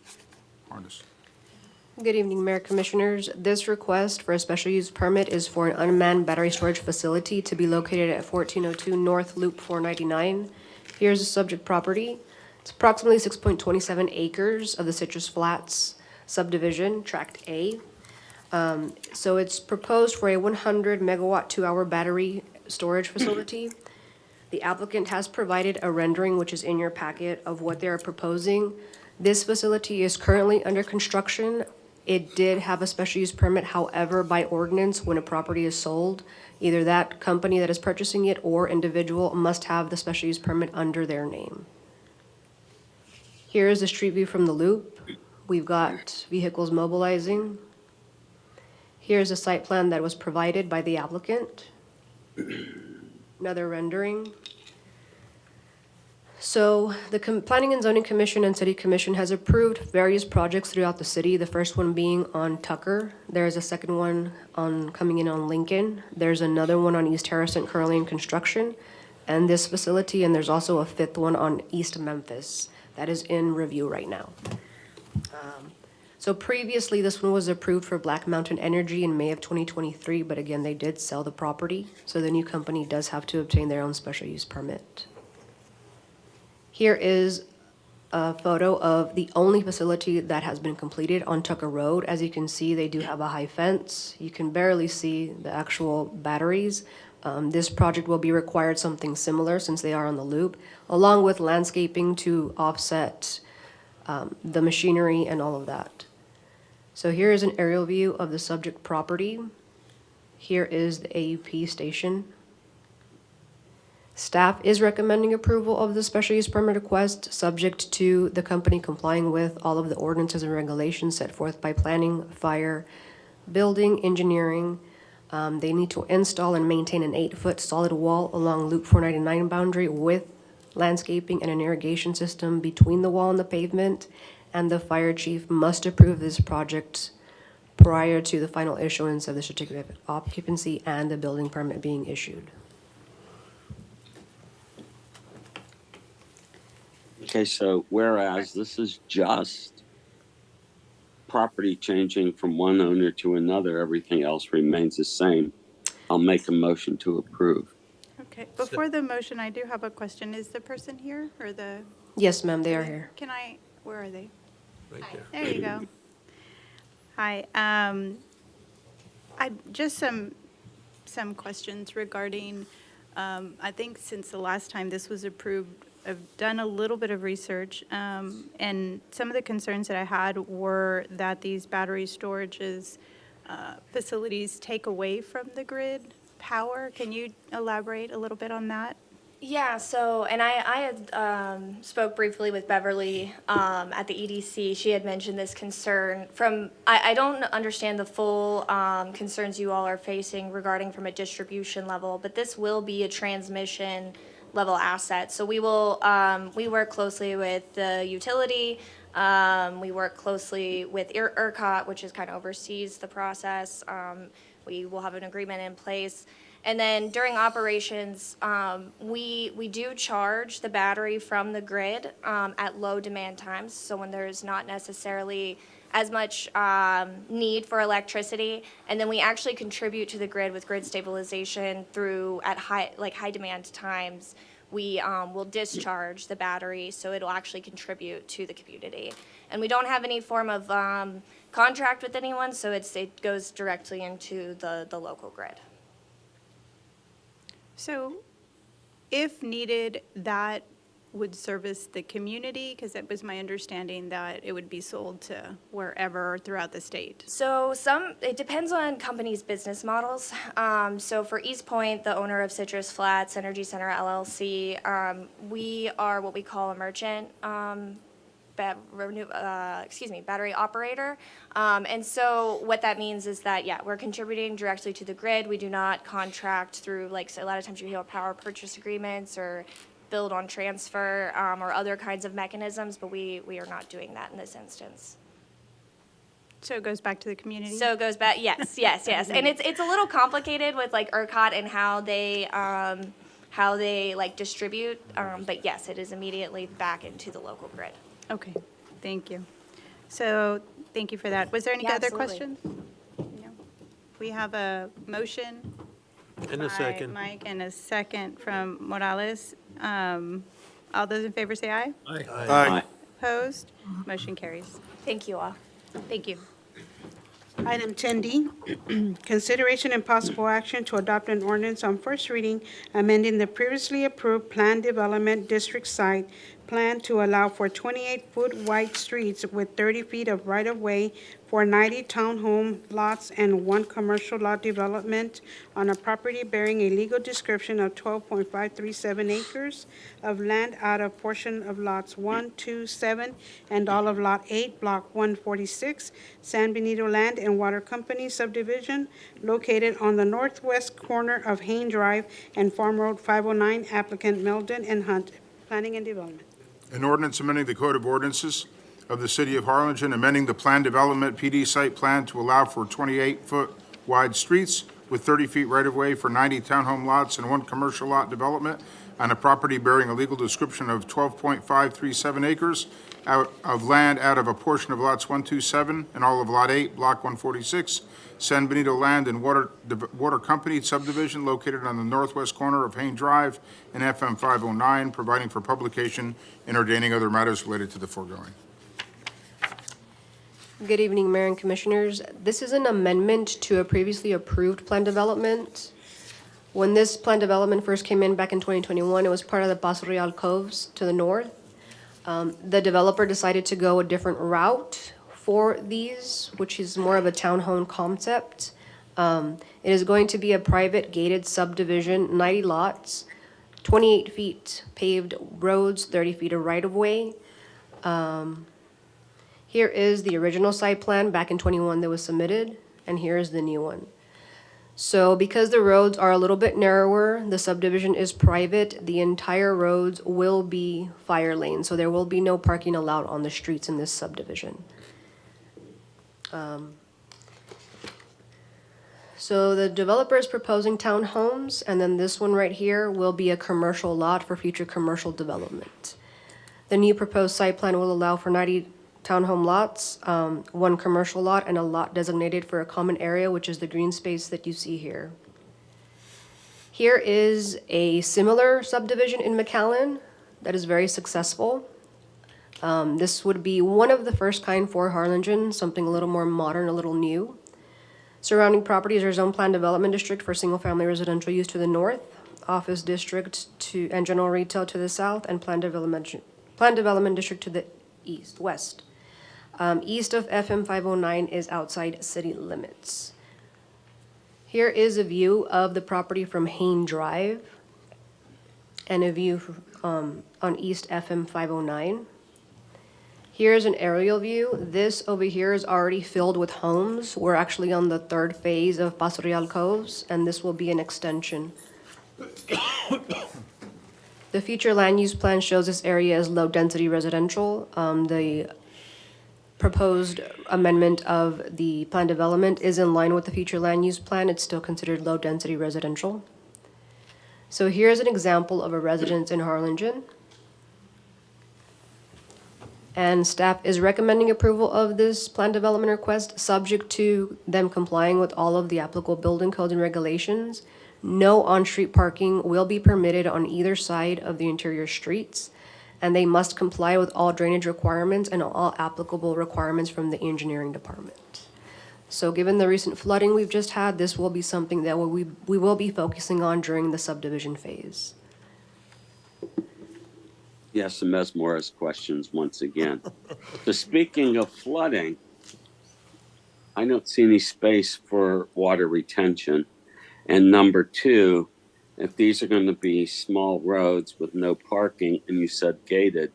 [SPEAKER 12] Good evening, Mayor Commissioners. This request for a special use permit is for an unmanned battery storage facility to be located at 1402 North Loop 499. Here's the subject property. It's approximately 6.27 acres of the Citrus Flats subdivision, Tract A. So it's proposed for a 100 megawatt 2-hour battery storage facility. The applicant has provided a rendering, which is in your packet, of what they're proposing. This facility is currently under construction. It did have a special use permit, however, by ordinance, when a property is sold, either that company that is purchasing it or individual must have the special use permit under their name. Here is the street view from the loop. We've got vehicles mobilizing. Here's a site plan that was provided by the applicant. Another rendering. So the Planning and Zoning Commission and City Commission has approved various projects throughout the city, the first one being on Tucker. There's a second one coming in on Lincoln. There's another one on East Harrison currently in construction, and this facility, and there's also a fifth one on East Memphis that is in review right now. So previously, this one was approved for Black Mountain Energy in May of 2023, but again, they did sell the property, so the new company does have to obtain their own special use permit. Here is a photo of the only facility that has been completed on Tucker Road. As you can see, they do have a high fence. You can barely see the actual batteries. This project will be required something similar since they are on the loop, along with landscaping to offset the machinery and all of that. So here is an aerial view of the subject property. Here is the AUP station. Staff is recommending approval of the special use permit request, subject to the company complying with all of the ordinances and regulations set forth by planning, fire, building, engineering. They need to install and maintain an 8-foot solid wall along Loop 499 boundary with landscaping and an irrigation system between the wall and the pavement, and the fire chief must approve this project prior to the final issuance of the certificate of occupancy and the building permit being issued.
[SPEAKER 13] Okay, so whereas this is just property changing from one owner to another, everything else remains the same. I'll make a motion to approve.
[SPEAKER 1] Okay, before the motion, I do have a question. Is the person here or the?
[SPEAKER 12] Yes, ma'am, they are here.
[SPEAKER 1] Can I, where are they?
[SPEAKER 5] Right there.
[SPEAKER 1] There you go. Hi, I just some questions regarding, I think since the last time this was approved, I've done a little bit of research, and some of the concerns that I had were that these battery storages facilities take away from the grid power. Can you elaborate a little bit on that?
[SPEAKER 14] Yeah, so, and I had spoke briefly with Beverly at the EDC. She had mentioned this concern from, I don't understand the full concerns you all are facing regarding from a distribution level, but this will be a transmission level asset. So we will, we work closely with the utility. We work closely with ERCOT, which is kind of oversees the process. We will have an agreement in place. And then during operations, we do charge the battery from the grid at low demand times. So when there's not necessarily as much need for electricity, and then we actually contribute to the grid with grid stabilization through at high demand times. We will discharge the battery, so it'll actually contribute to the community. And we don't have any form of contract with anyone, so it goes directly into the local grid.
[SPEAKER 1] So if needed, that would service the community? Because it was my understanding that it would be sold to wherever throughout the state.
[SPEAKER 14] So it depends on companies' business models. So for East Point, the owner of Citrus Flats Energy Center LLC, we are what we call a merchant battery operator. And so what that means is that, yeah, we're contributing directly to the grid. We do not contract through, like, so a lot of times you hear power purchase agreements or build on transfer or other kinds of mechanisms, but we are not doing that in this instance.
[SPEAKER 1] So it goes back to the community?
[SPEAKER 14] So it goes back, yes. And it's a little complicated with like ERCOT and how they like distribute, but yes, it is immediately back into the local grid.
[SPEAKER 1] Okay, thank you. So thank you for that. Was there any other questions? No. We have a motion.
[SPEAKER 5] And a second.
[SPEAKER 1] By Mike and a second from Morales. All those in favor say aye.
[SPEAKER 5] Aye.
[SPEAKER 21] Aye.
[SPEAKER 1] Opposed? Motion carries.
[SPEAKER 14] Thank you all.
[SPEAKER 1] Thank you.
[SPEAKER 6] Item 10D, consideration and possible action to adopt an ordinance on first reading amending the previously approved Plan Development District site plan to allow for 28-foot wide streets with 30 feet of right-of-way for 90 townhome lots and 1 commercial lot development on a property bearing a legal description of 12.537 acres of land out of portion of lots 1, 2, 7, and all of Lot 8, Block 146, San Benito Land and Water Company subdivision located on the northwest corner of Hain Drive and Farm Road 509, applicant Meldon and Hunt, Planning and Development.
[SPEAKER 21] An ordinance amending the Code of Ordinances of the City of Harlingen, amending the Plan Development PD Site Plan to allow for 28-foot wide streets with 30 feet right-of-way for 90 townhome lots and 1 commercial lot development on a property bearing a legal description of 12.537 acres out of land out of a portion of lots 127 and all of Lot 8, Block 146, San Benito Land and Water Company subdivision located on the northwest corner of Hain Drive and FM 509, providing for publication and ordaining other matters related to the foregoing.
[SPEAKER 12] Good evening, Mayor and Commissioners. This is an amendment to a previously approved plan development. When this plan development first came in back in 2021, it was part of the Paso Real Coves to the north. The developer decided to go a different route for these, which is more of a townhome concept. It is going to be a private gated subdivision, 90 lots, 28 feet paved roads, 30 feet of right-of-way. Here is the original site plan back in 21 that was submitted, and here is the new one. So because the roads are a little bit narrower, the subdivision is private, the entire roads will be fire lanes, so there will be no parking allowed on the streets in this subdivision. So the developer is proposing townhomes, and then this one right here will be a commercial lot for future commercial development. The new proposed site plan will allow for 90 townhome lots, 1 commercial lot, and a lot designated for a common area, which is the green space that you see here. Here is a similar subdivision in McAllen that is very successful. This would be one of the first kind for Harlingen, something a little more modern, a little new. Surrounding properties are zone plan development district for single-family residential use to the north, office district and general retail to the south, and plan development district to the west. East of FM 509 is outside city limits. Here is a view of the property from Hain Drive and a view on East FM 509. Here's an aerial view. This over here is already filled with homes. We're actually on the 3rd phase of Paso Real Coves, and this will be an extension. The future land use plan shows this area as low-density residential. The proposed amendment of the plan development is in line with the future land use plan. It's still considered low-density residential. So here's an example of a residence in Harlingen. And staff is recommending approval of this plan development request, subject to them complying with all of the applicable building codes and regulations. No on-street parking will be permitted on either side of the interior streets, and they must comply with all drainage requirements and all applicable requirements from the engineering department. So given the recent flooding we've just had, this will be something that we will be focusing on during the subdivision phase.
[SPEAKER 13] Yes, the mesmerized questions once again. So speaking of flooding, I don't see any space for water retention. And number 2, if these are going to be small roads with no parking, and you said gated,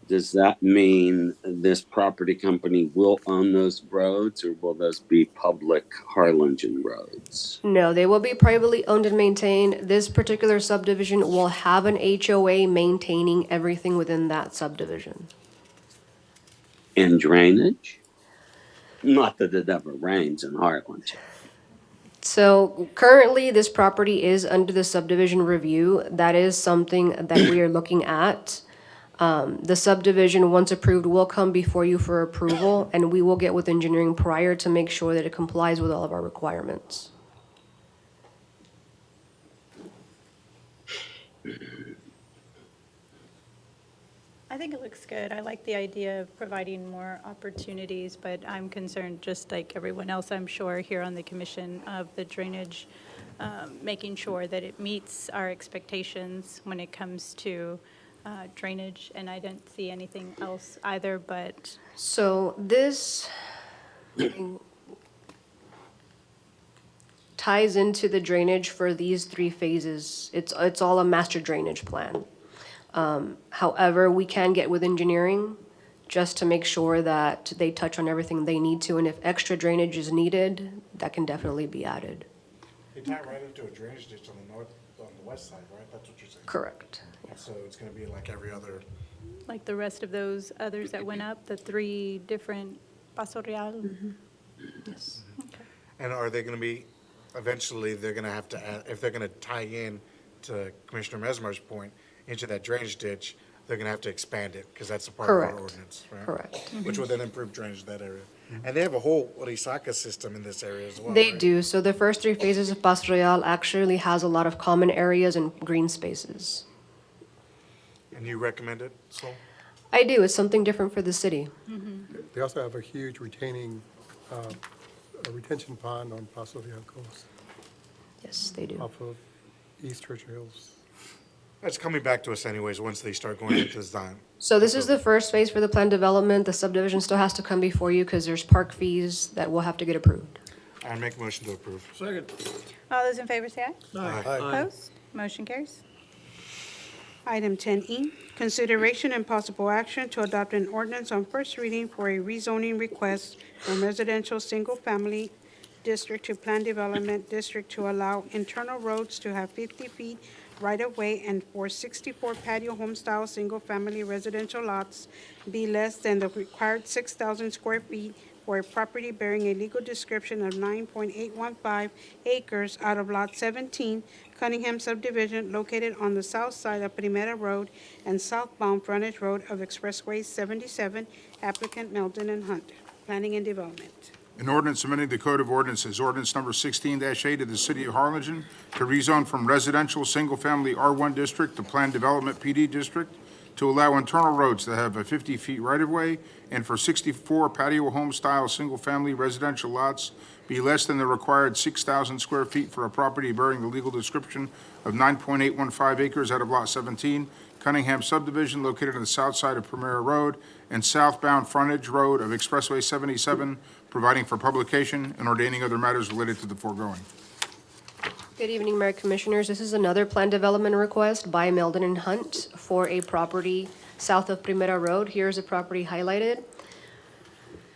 [SPEAKER 13] does that mean this property company will own those roads, or will those be public Harlingen roads?
[SPEAKER 12] No, they will be privately owned and maintained. This particular subdivision will have an HOA maintaining everything within that subdivision.
[SPEAKER 13] And drainage? Not that it ever rains in Harlingen.
[SPEAKER 12] So currently, this property is under the subdivision review. That is something that we are looking at. The subdivision, once approved, will come before you for approval, and we will get with engineering prior to make sure that it complies with all of our requirements.
[SPEAKER 1] I think it looks good. I like the idea of providing more opportunities, but I'm concerned, just like everyone else, I'm sure, here on the commission, of the drainage, making sure that it meets our expectations when it comes to drainage, and I didn't see anything else either, but
[SPEAKER 12] So this ties into the drainage for these three phases. It's all a master drainage plan. However, we can get with engineering just to make sure that they touch on everything they need to, and if extra drainage is needed, that can definitely be added.
[SPEAKER 3] They tie right into a drainage ditch on the west side, right? That's what you're saying?
[SPEAKER 12] Correct.
[SPEAKER 3] So it's gonna be like every other,
[SPEAKER 1] like the rest of those others that went up, the 3 different Paso Real.
[SPEAKER 12] Yes.
[SPEAKER 3] and are they gonna be, eventually, they're gonna have to add, if they're gonna tie in to Commissioner Mesmer's point, into that drainage ditch, they're gonna have to expand it, because that's a part of our
[SPEAKER 12] Correct.
[SPEAKER 3] ordinance, right?
[SPEAKER 12] Correct.
[SPEAKER 3] Which will then improve drainage in that area. And they have a whole Oaxaca system in this area as well,
[SPEAKER 12] They
[SPEAKER 3] right?
[SPEAKER 12] do. So the first 3 phases of Paso Real actually has a lot of common areas and green spaces.
[SPEAKER 3] And you recommend it, so?
[SPEAKER 12] I do. It's something different for the city.
[SPEAKER 11] They also have a huge a retention pond on Paso Real Coast
[SPEAKER 12] Yes, they do.
[SPEAKER 11] off of East Churchill Hills.
[SPEAKER 3] That's coming back to us anyways, once they start going into design.
[SPEAKER 12] So this is the first phase for the planned development. The subdivision still has to come before you because there's park fees that will have to get approved.
[SPEAKER 3] I make a motion to approve.
[SPEAKER 2] Second.
[SPEAKER 1] All those in favor say aye.
[SPEAKER 3] Aye.
[SPEAKER 1] Opposed? Motion carries.
[SPEAKER 6] Item 10E, consideration and possible action to adopt an ordinance on first reading for a rezoning request from residential single-family district to planned development district to allow internal roads to have 50 feet right-of-way and for 64 patio home-style single-family residential lots be less than the required 6,000 square feet for a property bearing a legal description of 9.815 acres out of Lot 17, Cunningham subdivision located on the south side of Primera Road and southbound frontage road of Expressway 77, applicant Melton and Hunt, Planning and Development.
[SPEAKER 21] An ordinance amending the Code of Ordinances, ordinance number 16-8 of the City of Harlingen to rezone from residential single-family R1 district to planned development PD district to allow internal roads that have a 50 feet right-of-way and for 64 patio home-style single-family residential lots be less than the required 6,000 square feet for a property bearing the legal description of 9.815 acres out of Lot 17, Cunningham subdivision located on the south side of Primera Road and southbound frontage road of Expressway 77, providing for publication and ordaining other matters related to the foregoing.
[SPEAKER 12] Good evening, Mayor Commissioners. This is another planned development request by Meldon and Hunt for a property south of Primera Road. Here's a property highlighted.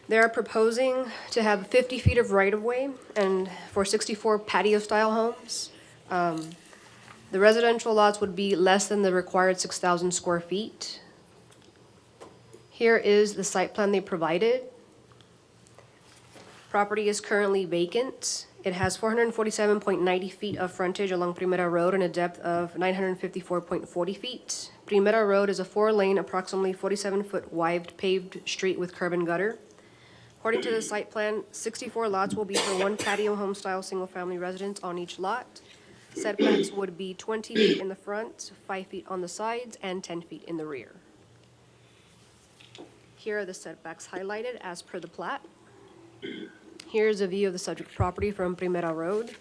[SPEAKER 12] They are proposing to have 50 feet of right-of-way and for 64 patio-style homes. The residential lots would be less than the required 6,000 square feet. Here is the site plan they provided. Property is currently vacant. It has 447.90 feet of frontage along Primera Road and a depth of 954.40 feet. Primera Road is a 4-lane, approximately 47-foot wide paved street with curb and gutter. According to the site plan, 64 lots will be for 1 patio home-style single-family residence on each lot. Setbacks would be 20 feet in the front, 5 feet on the sides, and 10 feet in the rear. Here are the setbacks highlighted as per the plat. Here's a view of the subject property from Primera Road.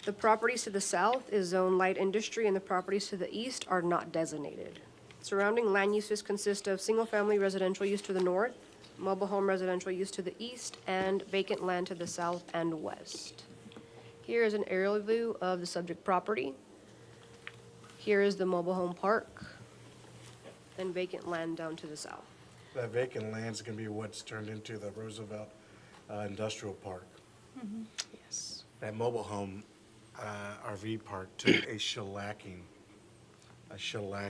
[SPEAKER 12] The properties to the south is zone light industry and the properties to the east are not designated. Surrounding land uses consist of single-family residential use to the north, mobile home residential use to the east, and vacant land to the south and west. Here is an aerial view of the subject property. Here is the mobile home park and vacant land down to the south.
[SPEAKER 3] That vacant land's gonna be what's turned into the Roosevelt Industrial Park.
[SPEAKER 12] Yes.
[SPEAKER 3] That mobile home RV park took a shellacking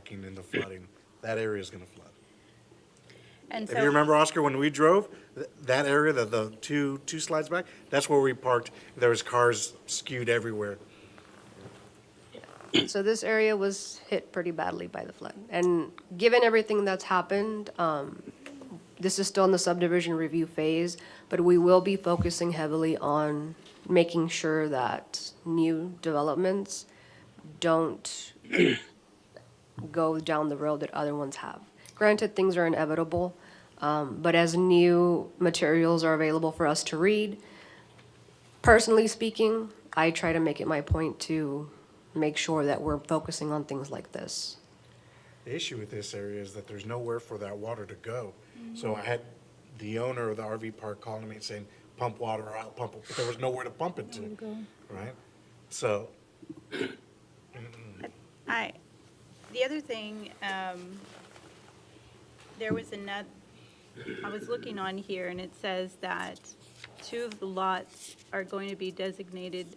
[SPEAKER 3] in the flooding. That area is gonna flood.
[SPEAKER 1] And
[SPEAKER 3] If you remember, Oscar, when we drove, that area, the two slides back, that's where we parked. There was cars skewed everywhere.
[SPEAKER 12] So this area was hit pretty badly by the flood. And given everything that's happened, this is still in the subdivision review phase, but we will be focusing heavily on making sure that new developments don't go down the road that other ones have. Granted, things are inevitable, but as new materials are available for us to read, personally speaking, I try to make it my point to make sure that we're focusing on things like this.
[SPEAKER 3] The issue with this area is that there's nowhere for that water to go. So I had the owner of the RV park calling me and saying, pump water out, pump it, but there was nowhere to pump it to, right? So,
[SPEAKER 1] The other thing, there was another, I was looking on here, and it says that 2 of the lots are going to be designated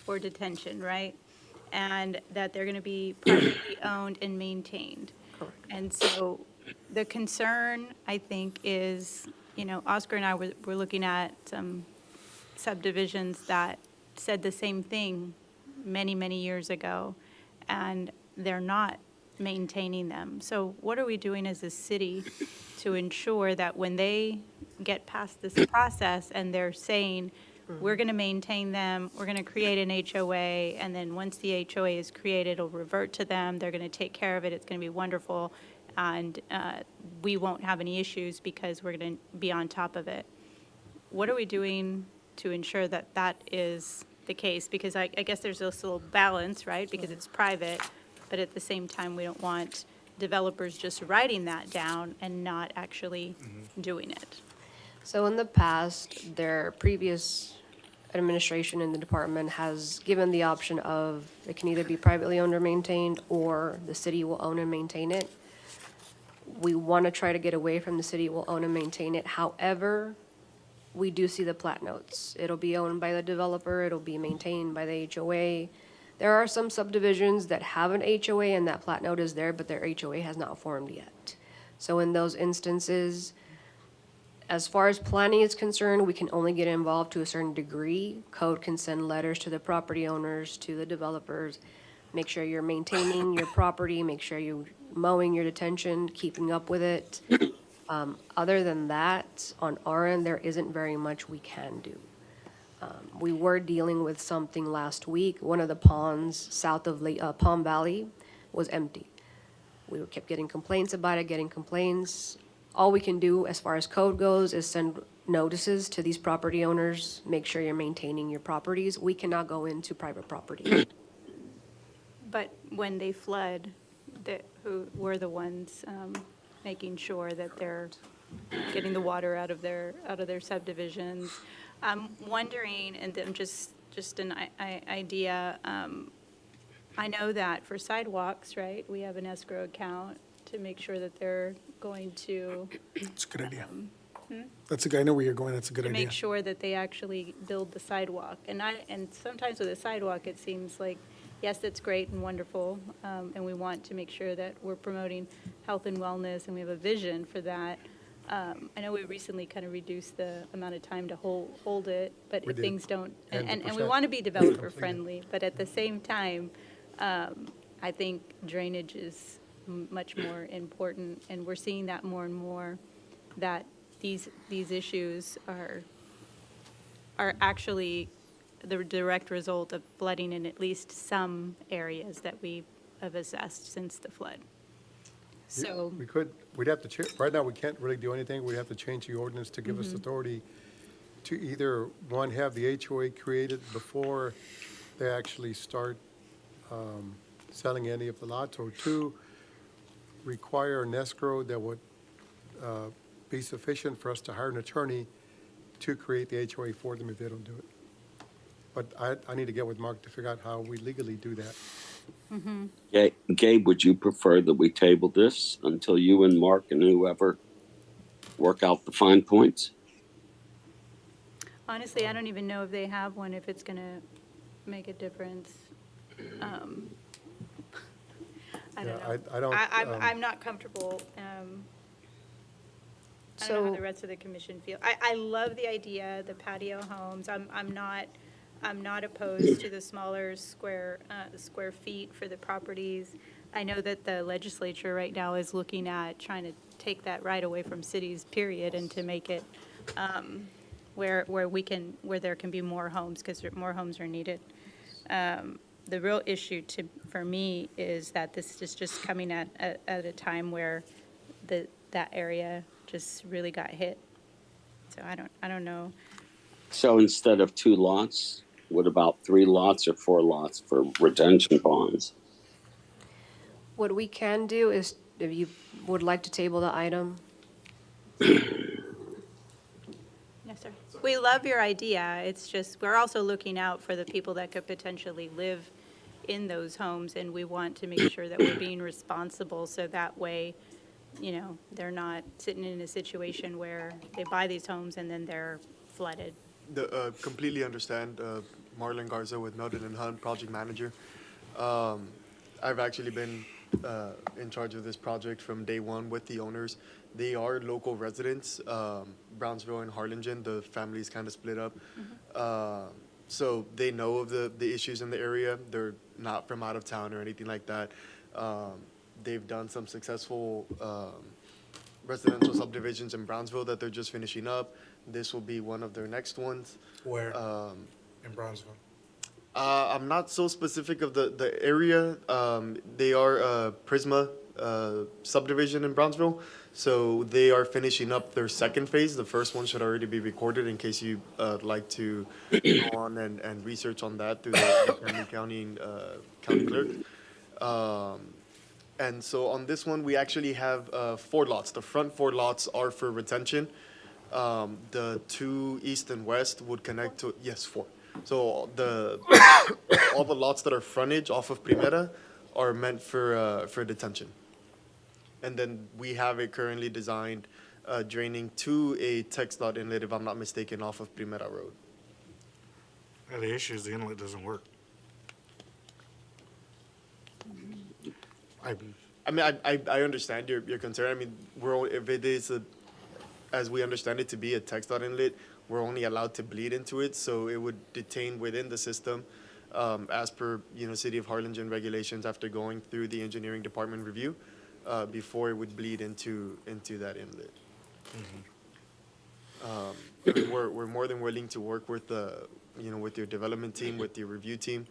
[SPEAKER 1] for detention, right? And that they're going to be privately owned and maintained. And so the concern, I think, is, Oscar and I were looking at some subdivisions that said the same thing many, many years ago, and they're not maintaining them. So what are we doing as a city to ensure that when they get past this process and they're saying, we're going to maintain them, we're going to create an HOA, and then once the HOA is created, it'll revert to them, they're going to take care of it, it's going to be wonderful, and we won't have any issues because we're going to be on top of it. What are we doing to ensure that that is the case? Because I guess there's this little balance, right? Because it's private, but at the same time, we don't want developers just writing that down and not actually doing it.
[SPEAKER 12] So in the past, their previous administration in the department has given the option of it can either be privately owned or maintained, or the city will own and maintain it. We want to try to get away from the city will own and maintain it. However, we do see the plat notes. It'll be owned by the developer, it'll be maintained by the HOA. There are some subdivisions that have an HOA and that plat note is there, but their HOA has not formed yet. So in those instances, as far as planning is concerned, we can only get involved to a certain degree. Code can send letters to the property owners, to the developers. Make sure you're maintaining your property, make sure you're mowing your detention, keeping up with it. Other than that, on our end, there isn't very much we can do. We were dealing with something last week. One of the ponds south of Palm Valley was empty. We kept getting complaints about it, All we can do as far as code goes is send notices to these property owners, make sure you're maintaining your properties. We cannot go into private property.
[SPEAKER 1] But when they flood, who were the ones making sure that they're getting the water out of their subdivisions? I'm wondering, and then just an idea, I know that for sidewalks, right, we have an escrow account to make sure that they're going to.
[SPEAKER 3] It's a good idea. That's a good, I know where you're going, that's a good
[SPEAKER 1] To
[SPEAKER 3] idea.
[SPEAKER 1] make sure that they actually build the sidewalk. And sometimes with a sidewalk, it seems like, yes, that's great and wonderful, and we want to make sure that we're promoting health and wellness, and we have a vision for that. I know we recently kind of reduced the amount of time to hold it, but
[SPEAKER 11] We
[SPEAKER 1] if
[SPEAKER 11] did.
[SPEAKER 1] things don't, and we
[SPEAKER 11] 10%.
[SPEAKER 1] want to be developer-friendly, but at the same time, I think drainage is much more important, and we're seeing that more and more, that these issues are actually the direct result of flooding in at least some areas that we have assessed since the flood. So,
[SPEAKER 11] We'd have to, right now, we can't really do anything. We'd have to change the ordinance to give us authority to either, one, have the HOA created before they actually start selling any of the lots, or two, require an escrow that would be sufficient for us to hire an attorney to create the HOA for them if they don't do it. But I need to get with Mark to figure out how we legally do that.
[SPEAKER 13] Gabe, would you prefer that we table this until you and Mark and whoever work out the fine points?
[SPEAKER 1] honestly, I don't even know if they have one, if it's going to make a difference. I don't know.
[SPEAKER 11] I don't.
[SPEAKER 1] I'm not comfortable. I don't know how the rest of the commission feel. I love the idea, the patio homes. I'm not opposed to the smaller square feet for the properties. I know that the legislature right now is looking at trying to take that right away from cities, period, and to make it where there can be more homes, because more homes are needed. The real issue for me is that this is just coming at a time where that area just really got hit. So I don't know.
[SPEAKER 13] So instead of 2 lots, what about 3 lots or 4 lots for retention bonds?
[SPEAKER 12] What we can do is, if you would like to table the item,
[SPEAKER 1] Yes, sir. We love your idea. It's just, we're also looking out for the people that could potentially live in those homes, and we want to make sure that we're being responsible, so that way, you know, they're not sitting in a situation where they buy these homes and then they're flooded.
[SPEAKER 15] Completely understand. Marlon Garza with Meldon and Hunt, project manager. I've actually been in charge of this project from day one with the owners. They are local residents, Brownsville and Harlingen. The family's kind of split up. So they know of the issues in the area. They're not from out of town or anything like that. They've done some successful residential subdivisions in Brownsville that they're just finishing up. This will be one of their next ones.
[SPEAKER 3] Where? In Brownsville?
[SPEAKER 15] I'm not so specific of the area. They are Prisma subdivision in Brownsville. So they are finishing up their second phase. The first one should already be recorded in case you like to go on and research on that through the county clerk. And so on this one, we actually have 4 lots. The front 4 lots are for retention. The 2 east and west would connect to, yes, 4. So all the lots that are frontage off of Primera are meant for detention. And then we have it currently designed draining to a TxDOT inlet, if I'm not mistaken, off of Primera Road.
[SPEAKER 3] The issue is the inlet doesn't work.
[SPEAKER 15] I mean, I understand your concern. I mean, if it is as we understand it to be a TxDOT inlet, we're only allowed to bleed into it, so it would detain within the system, as per, City of Harlingen regulations after going through the engineering department review, before it would bleed into that inlet. We're more than willing to work with with your development team, with your review team.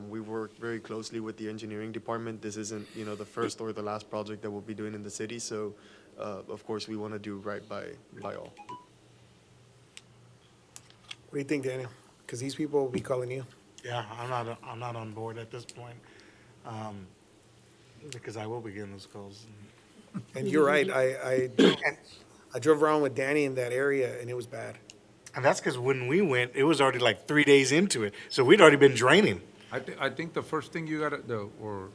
[SPEAKER 15] We work very closely with the engineering department. This isn't, the first or the last project that we'll be doing in the city, so of course we want to do right by all.
[SPEAKER 3] What do you think, Daniel? Because these people will be calling you. Yeah, I'm not on board at this point, because I will be getting those calls. And you're right. I drove around with Danny in that area, and it was bad. And that's because when we went, it was already like 3 days into it, so we'd already been draining.
[SPEAKER 16] I think the first thing you gotta do, or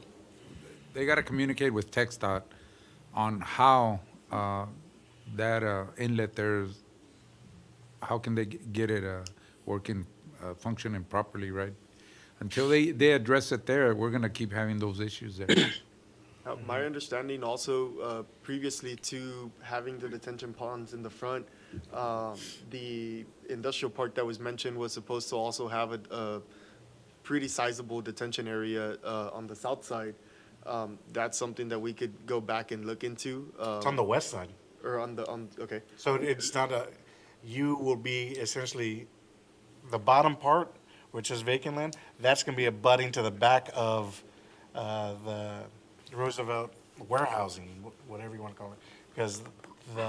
[SPEAKER 16] they gotta communicate with TxDOT on how that inlet there's, how can they get it working, functioning properly, right? Until they address it there, we're gonna keep having those issues there.
[SPEAKER 15] My understanding also, previously to having the detention ponds in the front, the industrial park that was mentioned was supposed to also have a pretty sizable detention area on the south side. That's something that we could go back and look into.
[SPEAKER 3] It's on the west side.
[SPEAKER 15] Or okay.
[SPEAKER 3] So it's not you will be essentially, the bottom part, which is vacant land, that's going to be abutting to the back of the Roosevelt warehousing, whatever you want to call it. Because the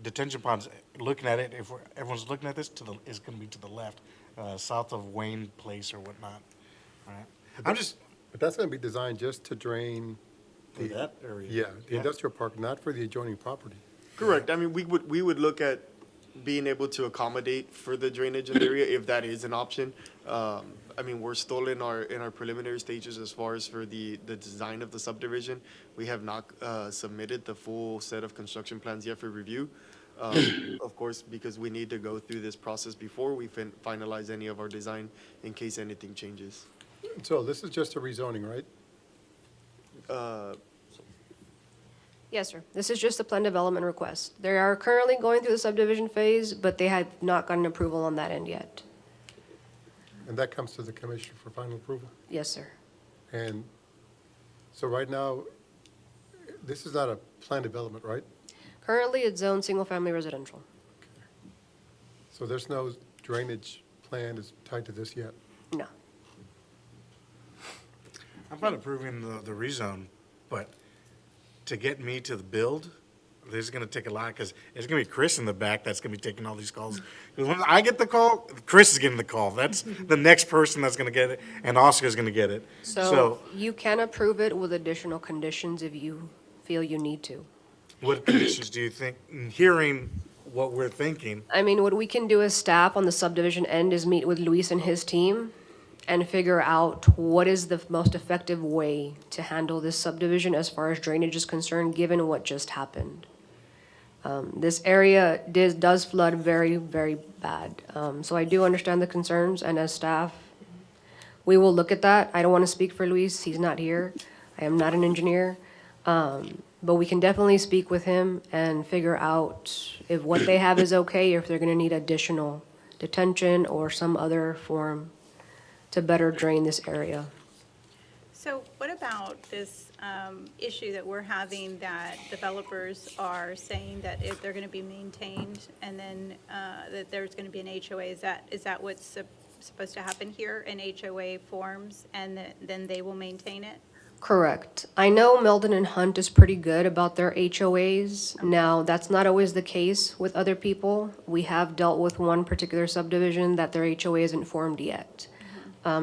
[SPEAKER 3] detention ponds, looking at it, if everyone's looking at this, it's going to be to the left, south of Wayne Place or whatnot. All right.
[SPEAKER 11] But that's going to be designed just to drain
[SPEAKER 3] that area.
[SPEAKER 11] Yeah, the industrial park, not for the adjoining property.
[SPEAKER 15] Correct. I mean, we would look at being able to accommodate further drainage in the area if that is an option. I mean, we're still in our preliminary stages as far as for the design of the subdivision. We have not submitted the full set of construction plans yet for review. Of course, because we need to go through this process before we finalize any of our design in case anything changes.
[SPEAKER 11] So this is just a rezoning, right?
[SPEAKER 12] yes, sir. This is just a plan development request. They are currently going through the subdivision phase, but they have not gotten approval on that end yet.
[SPEAKER 11] And that comes to the commission for final approval?
[SPEAKER 12] Yes, sir.
[SPEAKER 11] And so right now, this is not a plan development, right?
[SPEAKER 12] Currently, it's zoned single-family residential.
[SPEAKER 11] So there's no drainage plan is tied to this yet?
[SPEAKER 12] No.
[SPEAKER 3] I'm not approving the rezone, but to get me to the build, this is going to take a lot because it's going to be Chris in the back that's going to be taking all these calls. Because when I get the call, Chris is getting the call. That's the next person that's going to get it, and Oscar's going to get it.
[SPEAKER 12] So you can approve it with additional conditions if you feel you need to.
[SPEAKER 3] What conditions do you think, hearing what we're thinking?
[SPEAKER 12] I mean, what we can do as staff on the subdivision end is meet with Luis and his team and figure out what is the most effective way to handle this subdivision as far as drainage is concerned, given what just happened. This area does flood very, very bad. So I do understand the concerns, and as staff, we will look at that. I don't want to speak for Luis, he's not here. I am not an engineer. But we can definitely speak with him and figure out if what they have is okay, or if they're gonna need additional detention or some other form to better drain this area.
[SPEAKER 1] So what about this issue that we're having, that developers are saying that if they're going to be maintained, and then that there's going to be an HOA? Is that what's supposed to happen here? An HOA forms, and then they will maintain it?
[SPEAKER 12] Correct. I know Meldon and Hunt is pretty good about their HOAs. Now, that's not always the case with other people. We have dealt with one particular subdivision that their HOA isn't formed yet.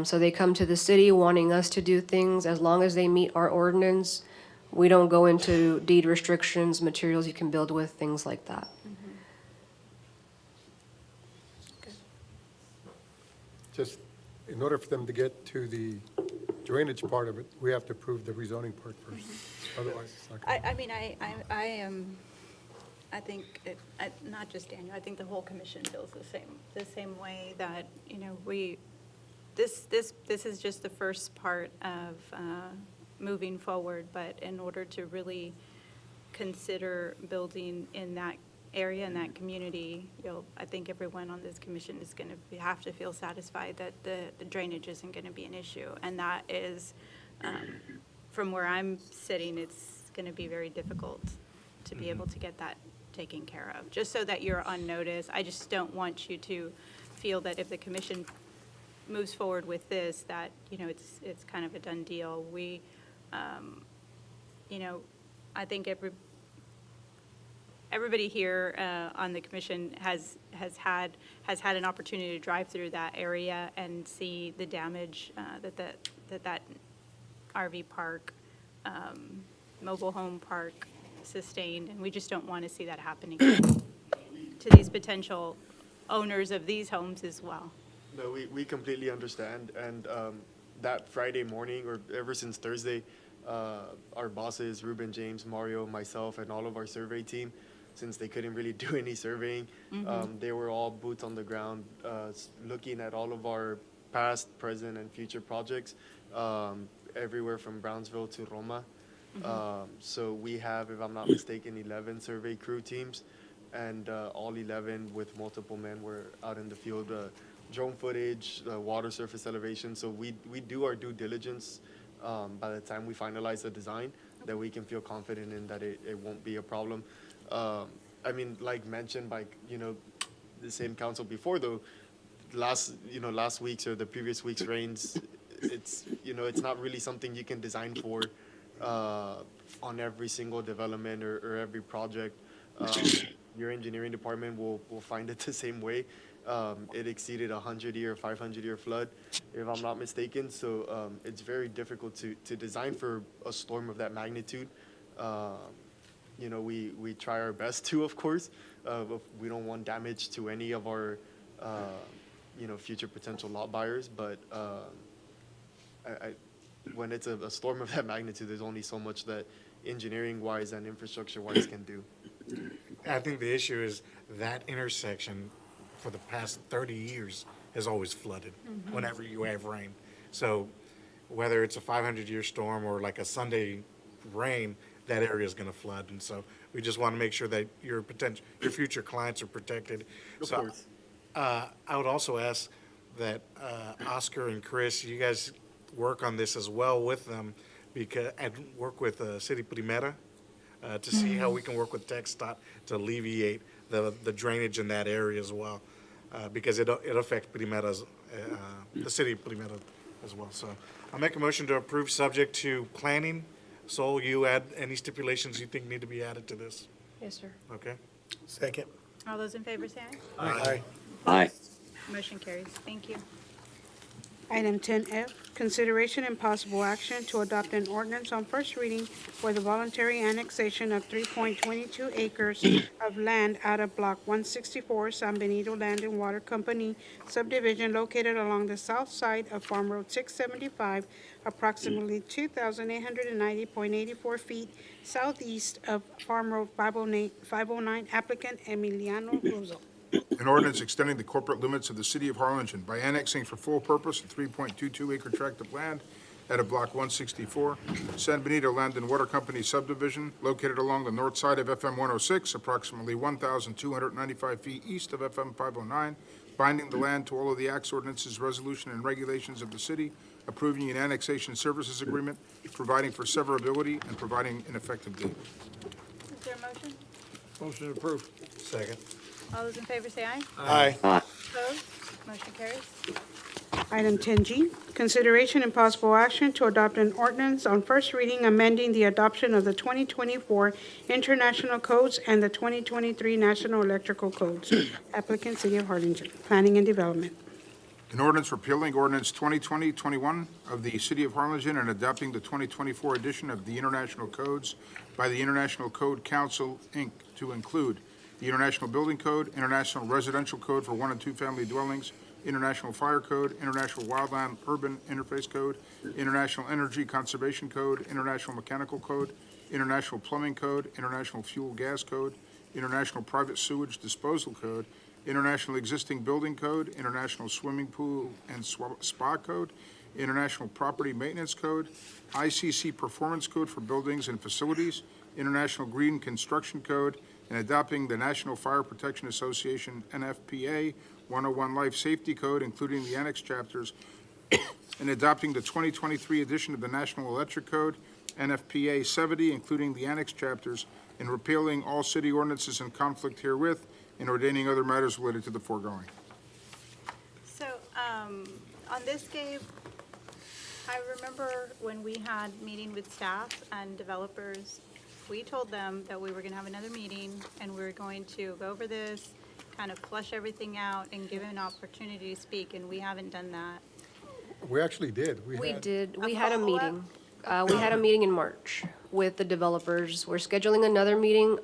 [SPEAKER 12] So they come to the city wanting us to do things. As long as they meet our ordinance, we don't go into deed restrictions, materials you can build with, things like that.
[SPEAKER 11] Just in order for them to get to the drainage part of it, we have to approve the rezoning part first. Otherwise, it's not going to.
[SPEAKER 1] I mean, I think, not just Daniel, I think the whole commission feels the same way, that, you know, this is just the first part of moving forward, but in order to really consider building in that area, in that community, I think everyone on this commission is going to have to feel satisfied that the drainage isn't going to be an issue. And that is, from where I'm sitting, it's going to be very difficult to be able to get that taken care of, just so that you're on notice. I just don't want you to feel that if the commission moves forward with this, that, you know, it's kind of a done deal. We, you know, I think everybody here on the commission has had an opportunity to drive through that area and see the damage that RV park, mobile home park sustained, and we just don't want to see that happening to these potential owners of these homes as well.
[SPEAKER 15] No, we completely understand, and that Friday morning, or ever since Thursday, our bosses, Ruben, James, Mario, myself, and all of our survey team, since they couldn't really do any surveying, they were all boots on the ground, looking at all of our past, present, and future projects, everywhere from Brownsville to Roma. So we have, if I'm not mistaken, 11 survey crew teams, and all 11 with multiple men were out in the field, drone footage, water surface elevation. So we do our due diligence by the time we finalize the design, that we can feel confident in that it won't be a problem. I mean, like mentioned by, you know, the same council before, though, last week's or the previous week's rains, it's, you know, it's not really something you can design for on every single development or every project. Your engineering department will find it the same way. It exceeded 100-year, 500-year flood, if I'm not mistaken. So it's very difficult to design for a storm of that magnitude. You know, we try our best to, of course. We don't want damage to any of our, you know, future potential lot buyers. But when it's a storm of that magnitude, there's only so much that engineering-wise and infrastructure-wise can do.
[SPEAKER 3] I think the issue is that intersection for the past 30 years has always flooded whenever you have rain. So whether it's a 500-year storm or like a Sunday rain, that area is going to flood. And so we just want to make sure that your future clients are protected.
[SPEAKER 15] Of course.
[SPEAKER 3] I would also ask that Oscar and Chris, you guys work on this as well with them, and work with City Primera to see how we can work with TxDOT to alleviate the drainage in that area as well, because it affects Primera's, the city of Primera as well. So I'll make a motion to approve subject to planning. Sol, you add any stipulations you think need to be added to this?
[SPEAKER 12] Yes, sir.
[SPEAKER 10] Okay.
[SPEAKER 3] Second.
[SPEAKER 1] All those in favor say aye.
[SPEAKER 3] Aye.
[SPEAKER 13] Aye.
[SPEAKER 1] Motion carries. Thank you.
[SPEAKER 6] Item 10F, consideration and possible action to adopt an ordinance on first reading for the voluntary annexation of 3.22 acres of land out of Block 164 San Benito Land and Water Company subdivision located along the south side of Farm Road 675, approximately 2,890.84 feet southeast of Farm Road 509, applicant Emiliano Russo.
[SPEAKER 21] An ordinance extending the corporate limits of the city of Harlingen by annexing for full purpose a 3.22 acre tract of land out of Block 164, San Benito Land and Water Company subdivision located along the north side of FM 106, approximately 1,295 feet east of FM 509, binding the land to all of the acts, ordinances, resolution, and regulations of the city, approving an annexation services agreement, providing for severability, and providing an effective date.
[SPEAKER 1] Is there a motion?
[SPEAKER 21] Motion approved.
[SPEAKER 3] Second.
[SPEAKER 1] All those in favor say aye.
[SPEAKER 3] Aye.
[SPEAKER 1] Opposed? Motion carries.
[SPEAKER 6] Item 10G, consideration and possible action to adopt an ordinance on first reading amending the adoption of the 2024 International Codes and the 2023 National Electrical Codes. Applicant, City of Harlingen, Planning and Development.
[SPEAKER 21] An ordinance repealing ordinance 2020-21 of the City of Harlingen and adopting the 2024 edition of the International Codes by the International Code Council, Inc., to include the International Building Code, International Residential Code for 1 and 2 family dwellings, International Fire Code, International Wildland Urban Interface Code, International Energy Conservation Code, International Mechanical Code, International Plumbing Code, International Fuel Gas Code, International Private Sewage Disposal Code, International Existing Building Code, International Swimming Pool and Spa Code, International Property Maintenance Code, ICC Performance Code for Buildings and Facilities, International Green Construction Code, and adopting the National Fire Protection Association, NFPA 101 Life Safety Code, including the annex chapters, and adopting the 2023 edition of the National Electric Code, NFPA 70, including the annex chapters, and repealing all city ordinances in conflict herewith, and ordaining other matters related to the foregoing.
[SPEAKER 1] So, on this, Gabe, I remember when we had meeting with staff and developers, we told them that we were going to have another meeting and we were going to go over this, kind of flush everything out and give an opportunity to speak, and we haven't done that.
[SPEAKER 11] We actually did.
[SPEAKER 12] We
[SPEAKER 11] had-
[SPEAKER 12] did. We
[SPEAKER 1] A
[SPEAKER 12] had a
[SPEAKER 1] follow-up?
[SPEAKER 12] meeting. We had a meeting in March with the developers. We're scheduling another meeting.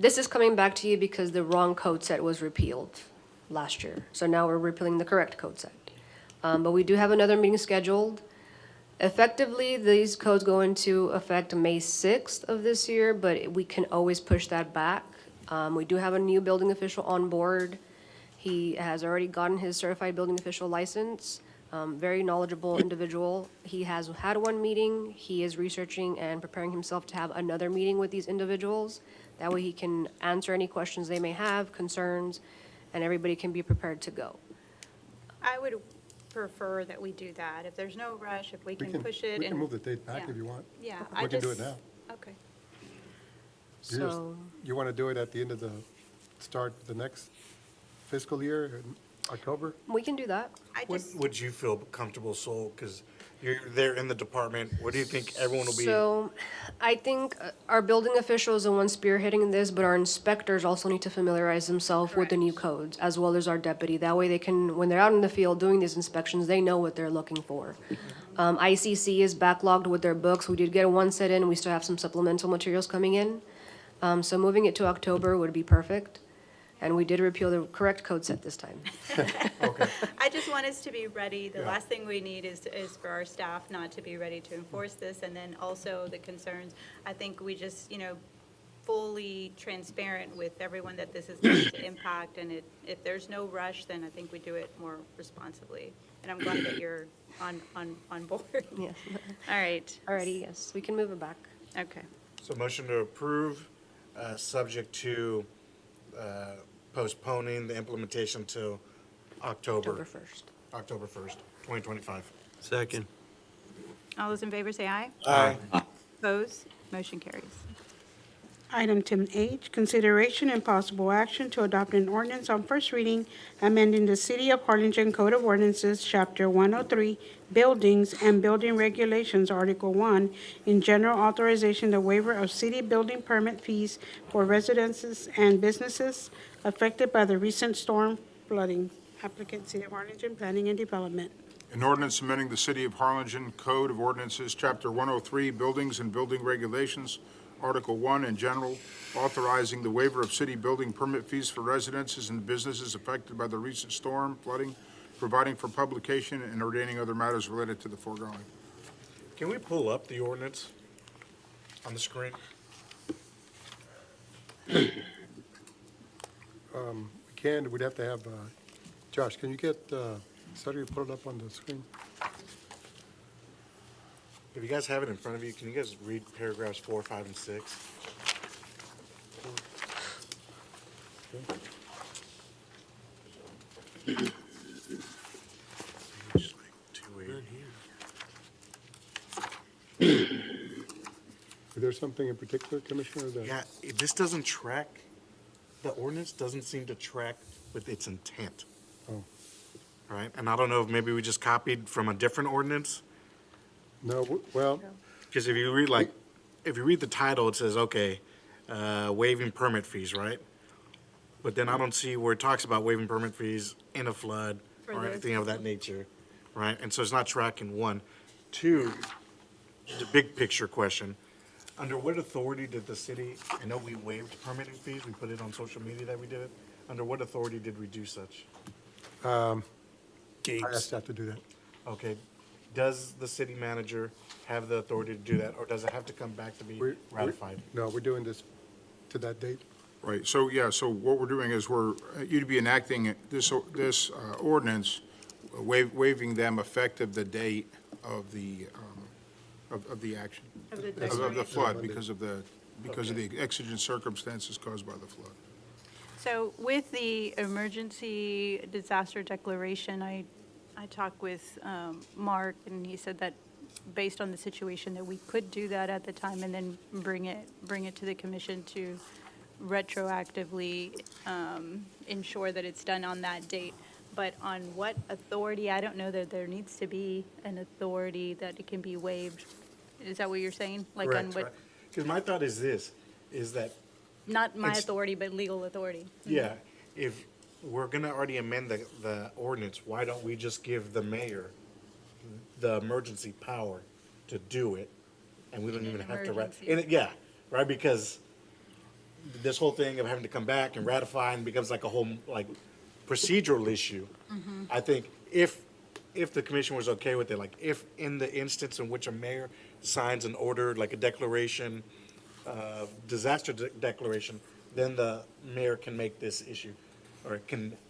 [SPEAKER 12] This is coming back to you because the wrong code set was repealed last year. So now we're repealing the correct code set. But we do have another meeting scheduled. Effectively, these codes go into effect May 6th of this year, but we can always push that back. We do have a new building official on board. He has already gotten his certified building official license. Very knowledgeable individual. He has had one meeting. He is researching and preparing himself to have another meeting with these individuals. That way he can answer any questions they may have, concerns, and everybody can be prepared to go.
[SPEAKER 1] I would prefer that we do that. If there's no rush, if we can push it and.
[SPEAKER 11] We can move the date back
[SPEAKER 1] yeah.
[SPEAKER 11] if you want.
[SPEAKER 1] Yeah,
[SPEAKER 11] We can do it now.
[SPEAKER 1] Okay.
[SPEAKER 11] You just-
[SPEAKER 12] So,
[SPEAKER 11] You want to do it at the end of the, start the next fiscal year in October?
[SPEAKER 12] we can do that.
[SPEAKER 3] Would you feel comfortable, Sol, because you're there in the department, what do you think everyone will be?
[SPEAKER 12] So, I think our building official is the one spearheading this, but our inspectors also need to familiarize themselves with the new codes, as well as our deputy. That way they can, when they're out in the field doing these inspections, they know what they're looking for. ICC is backlogged with their books. We did get one set in, we still have some supplemental materials coming in. So moving it to October would be perfect. And we did repeal the correct code set this time.
[SPEAKER 1] I just want us to be ready. The
[SPEAKER 11] Yeah.
[SPEAKER 1] last thing we need is for our staff not to be ready to enforce this, and then also the concerns. I think we just, fully transparent with everyone that this is going to impact, and if there's no rush, then I think we do it more responsibly. And I'm glad that you're on board.
[SPEAKER 12] Yes.
[SPEAKER 1] All right.
[SPEAKER 12] Alrighty, yes, we can move it back.
[SPEAKER 1] Okay.
[SPEAKER 3] So motion to approve, subject to postponing the implementation till October.
[SPEAKER 12] October 1st.
[SPEAKER 3] October 1st, 2025.
[SPEAKER 5] Second.
[SPEAKER 1] All those in favor say aye.
[SPEAKER 3] Aye.
[SPEAKER 1] Opposed? Motion carries.
[SPEAKER 6] Item 10H, consideration and possible action to adopt an ordinance on first reading, amending the City of Harlingen Code of Ordinances, Chapter 103, Buildings and Building Regulations, Article 1, in general authorization the waiver of city building permit fees for residences and businesses affected by the recent storm flooding. Applicant, City of Harlingen Planning and Development.
[SPEAKER 21] An ordinance amending the City of Harlingen Code of Ordinances, Chapter 103, Buildings and Building Regulations, Article 1 in general, authorizing the waiver of city building permit fees for residences and businesses affected by the recent storm, flooding, providing for publication, and ordaining other matters related to the foregoing.
[SPEAKER 10] Can we pull up the ordinance on the screen?
[SPEAKER 11] We can, we'd have to have, Josh, can you get, Cedric to put it up on the screen?
[SPEAKER 10] If you guys have it in front of you, can you guys read paragraphs 4, 5, and 6?
[SPEAKER 11] Is there something in particular, Commissioner, that?
[SPEAKER 10] Yeah, this doesn't track, the ordinance doesn't seem to track with its intent.
[SPEAKER 11] Oh.
[SPEAKER 10] Right? And I don't know if maybe we just copied from a different ordinance.
[SPEAKER 11] No, well,
[SPEAKER 10] Because if you read if you read the title, it says, okay, waiving permit fees, right? But then I don't see where it talks about waiving permit fees in a flood
[SPEAKER 1] For
[SPEAKER 10] or
[SPEAKER 1] this.
[SPEAKER 10] anything of that nature, right? And so it's not tracking, one. Two, the big picture question, under what authority did the city, I know we waived permitting fees, we put it on social media that we did it. Under what authority did we do such?
[SPEAKER 11] I asked staff to do that.
[SPEAKER 10] Okay, does the city manager have the authority to do that, or does it have to come back to be ratified?
[SPEAKER 11] No, we're doing this to that date.
[SPEAKER 21] Right, so, yeah, so what we're doing is you'd be enacting this ordinance, waiving them effective the date of the action.
[SPEAKER 1] Of the
[SPEAKER 21] Of the flood,
[SPEAKER 11] Monday.
[SPEAKER 21] because of the exigent circumstances caused by the flood.
[SPEAKER 1] So with the emergency disaster declaration, I talked with Mark, and he said that based on the situation, that we could do that at the time and then bring it to the commission to retroactively ensure that it's done on that date. But on what authority, I don't know that there needs to be an authority that it can be waived. Is that what you're saying? Like on
[SPEAKER 10] Correct,
[SPEAKER 1] what,
[SPEAKER 10] right? Because my thought is this, is that,
[SPEAKER 1] not my
[SPEAKER 10] It's-
[SPEAKER 1] authority, but legal authority.
[SPEAKER 10] yeah, if we're gonna already amend the ordinance, why don't we just give the mayor the emergency power to do it? And we don't even have to,
[SPEAKER 1] emergency.
[SPEAKER 10] yeah, right, because this whole thing of having to come back and ratify and becomes like a whole, like, procedural issue. I think if the commission was okay with it, like, if in the instance in which a mayor signs an order, like a declaration, disaster declaration, then the mayor can make this issue, or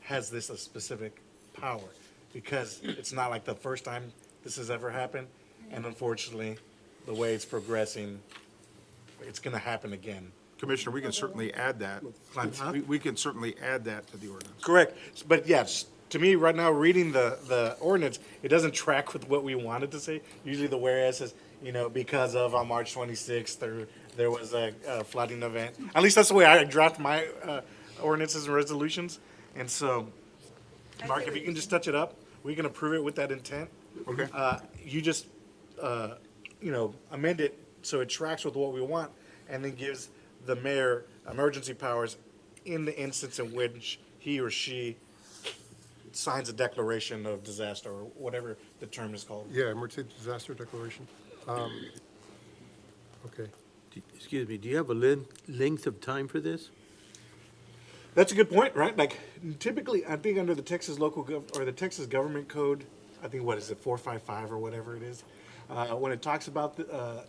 [SPEAKER 10] has this a specific power. Because it's not like the first time this has ever happened, and unfortunately, the way it's progressing, it's gonna happen again.
[SPEAKER 21] Commissioner, we can certainly add that.
[SPEAKER 10] Huh?
[SPEAKER 21] We can certainly add that to the ordinance.
[SPEAKER 10] Correct, but yes, to me, right now, reading the ordinance, it doesn't track with what we wanted to say. Usually the whereas says, because of on March 26th, there was a flooding event. At least that's the way I draft my ordinances and resolutions. And so, Mark, if you can just touch it up, we can approve it with that intent.
[SPEAKER 21] Okay.
[SPEAKER 10] You just, amend it so it tracks with what we want, and then gives the mayor emergency powers in the instance in which he or she signs a declaration of disaster, or whatever the term is called.
[SPEAKER 11] Yeah, emergency disaster declaration. Okay.
[SPEAKER 5] Excuse me, do you have a length of time for this?
[SPEAKER 10] That's a good point, right? Like, typically, I think under the Texas or the Texas Government Code, I think, 455 or whatever it is, when it talks about the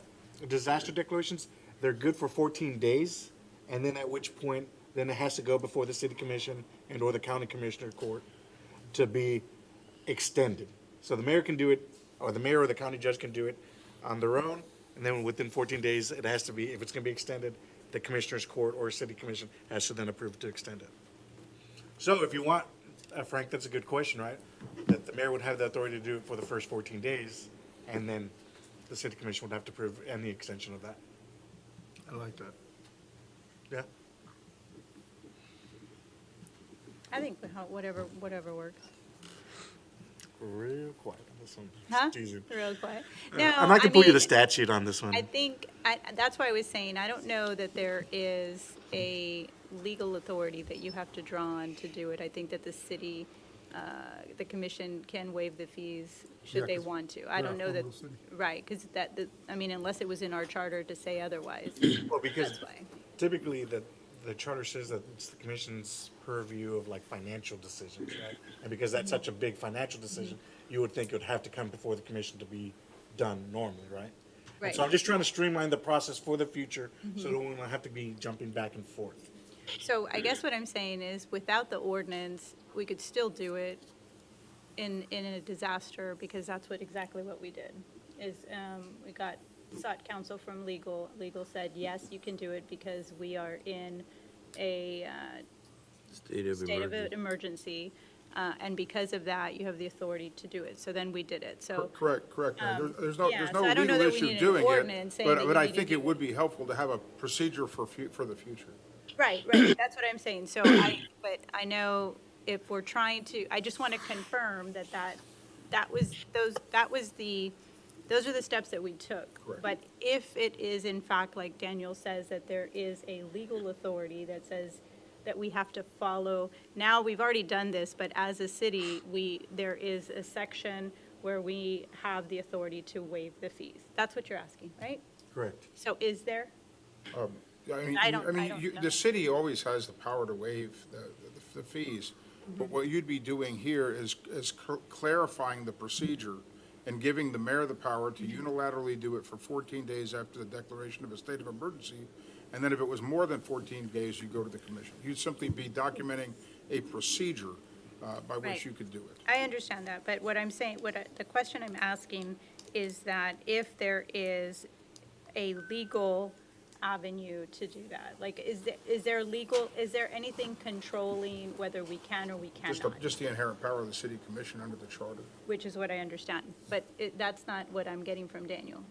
[SPEAKER 10] disaster declarations, they're good for 14 days, and then at which point, then it has to go before the city commission and or the county commissioner court to be extended. So the mayor can do it, or the mayor or the county judge can do it on their own, and then within 14 days, it has to be, if it's gonna be extended, the commissioner's court or city commission has to then approve to extend it. So if you want, Frank, that's a good question, right? That the mayor would have the authority to do it for the first 14 days, and then the city commission would have to approve any extension of that.
[SPEAKER 21] I like that.
[SPEAKER 10] Yeah.
[SPEAKER 1] I think whatever works.
[SPEAKER 10] Real quiet on this one.
[SPEAKER 1] Huh?
[SPEAKER 10] Teasing.
[SPEAKER 1] Real quiet. No,
[SPEAKER 10] I'm not gonna pull you
[SPEAKER 1] mean,
[SPEAKER 10] the statute on this one.
[SPEAKER 1] I think, that's why I was saying, I don't know that there is a legal authority that you have to draw on to do it. I think that the city, the commission can waive the fees should
[SPEAKER 11] Yeah,
[SPEAKER 1] they
[SPEAKER 11] 'cause
[SPEAKER 1] want to. I
[SPEAKER 11] we're
[SPEAKER 1] don't
[SPEAKER 11] not
[SPEAKER 1] know that,
[SPEAKER 11] Honolulu City.
[SPEAKER 1] right, because I mean, unless it was in our charter to say otherwise.
[SPEAKER 10] Well, because
[SPEAKER 1] That's why.
[SPEAKER 10] typically the charter says that it's the commission's purview of like financial decisions, right? And because that's such a big financial decision, you would think it would have to come before the commission to be done normally, right? And so
[SPEAKER 1] Right.
[SPEAKER 10] I'm just trying to streamline the process for the future, so
[SPEAKER 1] Mhm.
[SPEAKER 10] that we won't have to be jumping back and forth.
[SPEAKER 1] So I guess what I'm saying is, without the ordinance, we could still do it in a disaster, because that's exactly what we did, is, we sought counsel from legal. Legal said, yes, you can do it because we are in a
[SPEAKER 5] State of
[SPEAKER 1] state of
[SPEAKER 5] emergency.
[SPEAKER 1] emergency, and because of that, you have the authority to do it. So then we did it, so.
[SPEAKER 21] Correct. There's no
[SPEAKER 1] yeah,
[SPEAKER 21] there's
[SPEAKER 1] so
[SPEAKER 21] no
[SPEAKER 1] I don't know
[SPEAKER 21] legal
[SPEAKER 1] that we
[SPEAKER 21] issue
[SPEAKER 1] need an
[SPEAKER 21] doing
[SPEAKER 1] ordinance
[SPEAKER 21] it,
[SPEAKER 1] saying that
[SPEAKER 21] but
[SPEAKER 1] you
[SPEAKER 21] I
[SPEAKER 1] need to
[SPEAKER 21] think
[SPEAKER 1] do
[SPEAKER 21] it would be helpful to have a procedure for the future.
[SPEAKER 1] Right, that's what I'm saying. So but I know if we're trying to, I just want to confirm those are the steps that we took.
[SPEAKER 21] Correct.
[SPEAKER 1] But if it is in fact, like Daniel says, that there is a legal authority that says that we have to follow, now, we've already done this, but as a city, there is a section where we have the authority to waive the fees. That's what you're asking, right?
[SPEAKER 10] Correct.
[SPEAKER 1] So is there?
[SPEAKER 21] I mean, the city always has the power to waive the fees, but what you'd be doing here is clarifying the procedure and giving the mayor the power to unilaterally do it for 14 days after the declaration of a state of emergency, and then if it was more than 14 days, you go to the commission. You'd simply be documenting a procedure by
[SPEAKER 1] Right.
[SPEAKER 21] which you could do it.
[SPEAKER 1] I understand that, but what I'm saying, the question I'm asking is that if there is a legal avenue to do that, like, is there anything controlling whether we can or we cannot?
[SPEAKER 21] Just the inherent power of the city commission under the charter.
[SPEAKER 1] Which is what I understand, but that's not what I'm getting from Daniel.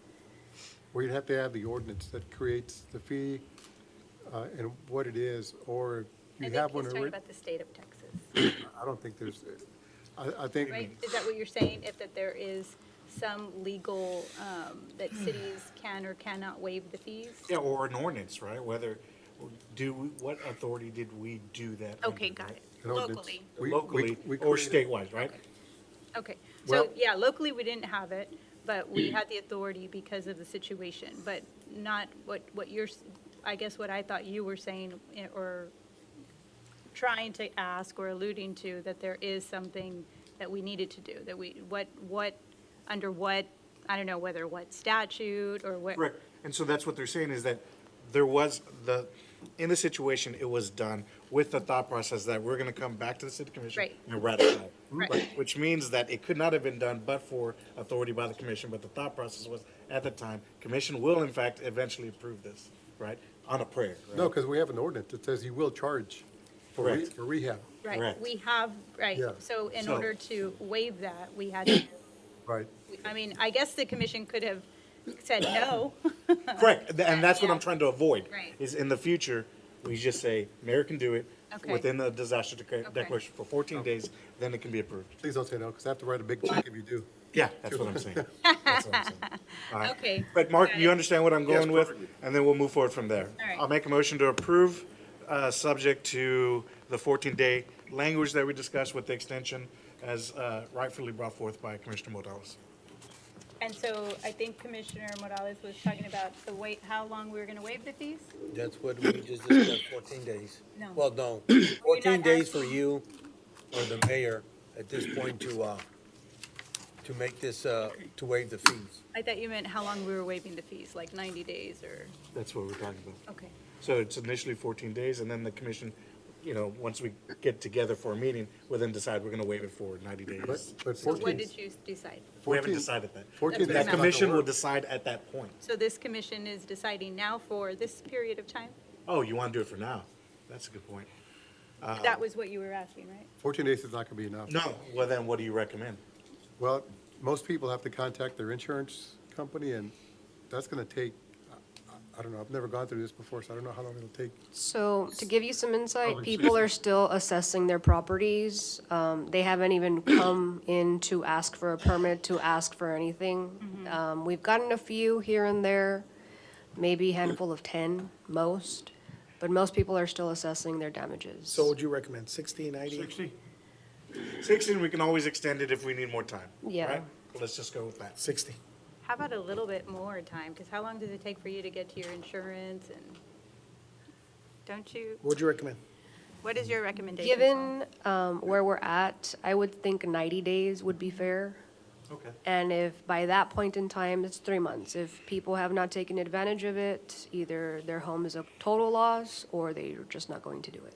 [SPEAKER 11] Well, you'd have to have the ordinance that creates the fee and what it is, or
[SPEAKER 1] I
[SPEAKER 11] you
[SPEAKER 1] think
[SPEAKER 11] have one
[SPEAKER 1] he's talking
[SPEAKER 11] already.
[SPEAKER 1] about the state of Texas,
[SPEAKER 11] I don't think there's, I think.
[SPEAKER 1] right? Is that what you're saying, that there is some legal, that cities can or cannot waive the fees?
[SPEAKER 10] Yeah, or an ordinance, right? What authority did we do that?
[SPEAKER 1] Okay,
[SPEAKER 10] under,
[SPEAKER 1] got
[SPEAKER 10] right?
[SPEAKER 1] it. Locally.
[SPEAKER 10] Locally
[SPEAKER 11] we
[SPEAKER 10] or
[SPEAKER 11] created-
[SPEAKER 10] statewide, right?
[SPEAKER 1] Okay,
[SPEAKER 10] Well-
[SPEAKER 1] so, yeah, locally, we didn't have it, but we had the authority because of the situation, but not what you're, I guess what I thought you were saying, or trying to ask or alluding to, that there is something that we needed to do, that under what, I don't know whether what statute or what.
[SPEAKER 10] Correct. And so that's what they're saying is that there was in the situation, it was done with the thought process that we're going to come back to the city commission
[SPEAKER 1] Right.
[SPEAKER 10] and ratify. it.
[SPEAKER 1] Right.
[SPEAKER 10] Which means that it could not have been done but for authority by the commission, but the thought process was, at the time, commission will in fact eventually approve this, right? On a prayer, right?
[SPEAKER 11] No, because we have an ordinance that says you will charge for
[SPEAKER 10] Correct.
[SPEAKER 11] for rehab.
[SPEAKER 1] Right,
[SPEAKER 10] Correct.
[SPEAKER 1] we have, right,
[SPEAKER 11] Yeah.
[SPEAKER 1] so in
[SPEAKER 10] So-
[SPEAKER 1] order to waive that, we had to,
[SPEAKER 11] Right.
[SPEAKER 1] I mean, I guess the commission could have said no.
[SPEAKER 10] Correct, and that's what
[SPEAKER 1] Yeah.
[SPEAKER 10] I'm trying to avoid.
[SPEAKER 1] Right.
[SPEAKER 10] Is in the future, we just say, mayor can do it
[SPEAKER 1] Okay.
[SPEAKER 10] within the disaster declaration for 14 days, then it can be approved.
[SPEAKER 11] Please don't say no, because I have to write a big check if you do.
[SPEAKER 10] Yeah, that's what I'm saying. That's what I'm saying. All right.
[SPEAKER 1] Okay.
[SPEAKER 10] But Mark,
[SPEAKER 1] Got
[SPEAKER 10] you
[SPEAKER 1] it.
[SPEAKER 10] understand what I'm
[SPEAKER 21] Yes,
[SPEAKER 10] going with?
[SPEAKER 21] perfectly.
[SPEAKER 10] And then we'll move forward from there.
[SPEAKER 1] All right.
[SPEAKER 10] I'll make a motion to approve, subject to the 14-day language that we discussed with the extension as rightfully brought forth by Commissioner Morales.
[SPEAKER 1] And so I think Commissioner Morales was talking about how long we were going to waive the fees?
[SPEAKER 5] That's what we just discussed, 14 days.
[SPEAKER 1] No.
[SPEAKER 5] Well, no, 14 days for you or the mayor at this point to make this, to waive the fees.
[SPEAKER 1] I thought you meant how long we were waiving the fees, like 90 days or,
[SPEAKER 10] That's what we're talking about.
[SPEAKER 1] okay.
[SPEAKER 10] So it's initially 14 days, and then the commission, once we get together for a meeting, we'll then decide we're going to waive it for 90 days.
[SPEAKER 11] But
[SPEAKER 1] So
[SPEAKER 11] 14.
[SPEAKER 1] what did you decide?
[SPEAKER 10] We haven't
[SPEAKER 11] 14
[SPEAKER 10] decided that.
[SPEAKER 11] 14
[SPEAKER 1] That's
[SPEAKER 10] That
[SPEAKER 1] what I'm
[SPEAKER 10] commission will
[SPEAKER 11] work.
[SPEAKER 10] decide at that point.
[SPEAKER 1] So this commission is deciding now for this period of time?
[SPEAKER 10] Oh, you want to do it for now? That's a good point.
[SPEAKER 1] That was what you were asking, right?
[SPEAKER 11] 14 days is not going to be enough.
[SPEAKER 10] No, well then, what do you recommend?
[SPEAKER 11] Well, most people have to contact their insurance company, and that's going to take I don't know, I've never gone through this before, so I don't know how long it'll take.
[SPEAKER 12] So to give you some insight,
[SPEAKER 11] Oh,
[SPEAKER 12] people are still assessing their properties. They haven't even come in to ask for a permit, to ask for anything. We've gotten a few here and there, maybe a handful of 10, most, but most people are still assessing their damages.
[SPEAKER 3] So would you recommend 60, 90?
[SPEAKER 10] 60? 60, and we can always extend it if we need more time.
[SPEAKER 12] Yeah.
[SPEAKER 10] Right? Let's just go with that.
[SPEAKER 3] 60.
[SPEAKER 1] How about a little bit more time? Because how long does it take for you to get to your insurance and, don't you,
[SPEAKER 3] What would you recommend?
[SPEAKER 1] what is your recommendation?
[SPEAKER 12] Given where we're at, I would think 90 days would be fair.
[SPEAKER 10] Okay.
[SPEAKER 12] And if by that point in time, it's 3 months, if people have not taken advantage of it, either their home is a total loss or they're just not going to do it.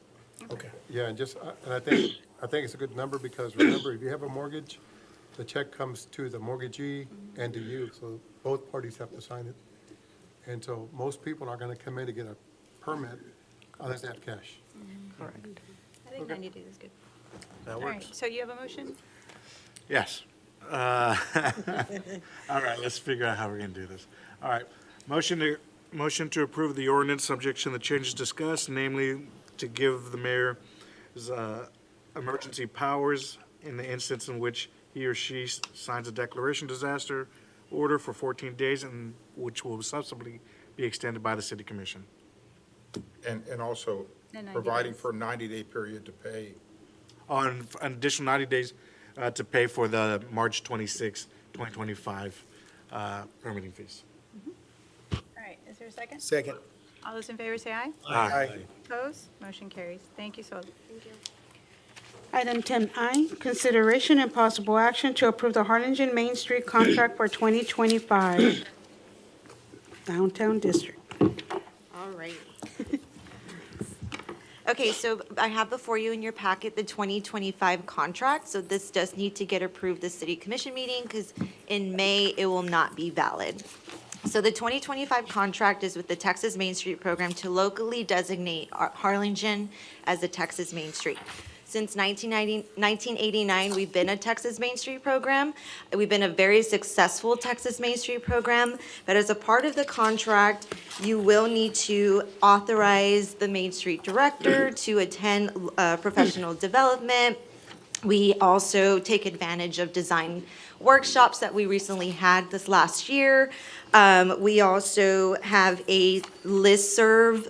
[SPEAKER 3] Okay.
[SPEAKER 11] Yeah, and just, and I think it's a good number because remember, if you have a mortgage, the check comes to the mortgagee and to you, so both parties have to sign it. And so most people are gonna come in to get a permit unless they have cash.
[SPEAKER 12] Correct.
[SPEAKER 1] I think 90 days is good.
[SPEAKER 10] That
[SPEAKER 1] All right,
[SPEAKER 10] works.
[SPEAKER 1] so you have a motion?
[SPEAKER 10] Yes. All right, let's figure out how we're going to do this. All right, motion to approve the ordinance subject to the changes discussed, namely to give the mayor emergency powers in the instance in which he or she signs a declaration disaster order for 14 days, and which will subsequently be extended by the city commission.
[SPEAKER 21] And also
[SPEAKER 1] And 90
[SPEAKER 21] providing
[SPEAKER 1] days.
[SPEAKER 21] for a 90-day period to pay.
[SPEAKER 10] On an additional 90 days to pay for the March 26, 2025 permitting fees.
[SPEAKER 1] All right, is there a second?
[SPEAKER 3] Second.
[SPEAKER 1] All those in favor say aye.
[SPEAKER 10] Aye.
[SPEAKER 1] Opposed? Motion carries. Thank you, Sol. Thank you.
[SPEAKER 6] Item 10I, consideration and possible action to approve the Harlingen Main Street contract for 2025 Downtown District.
[SPEAKER 17] All right. Okay, so I have before you in your packet the 2025 contract. So this does need to get approved the city commission meeting because in May it will not be valid. So the 2025 contract is with the Texas Main Street Program to locally designate Harlingen as a Texas Main Street. Since 1989, we've been a Texas Main Street program. We've been a very successful Texas Main Street program, but as a part of the contract, you will need to authorize the Main Street Director to attend professional development. We also take advantage of design workshops that we recently had this last year. We also have a listserv,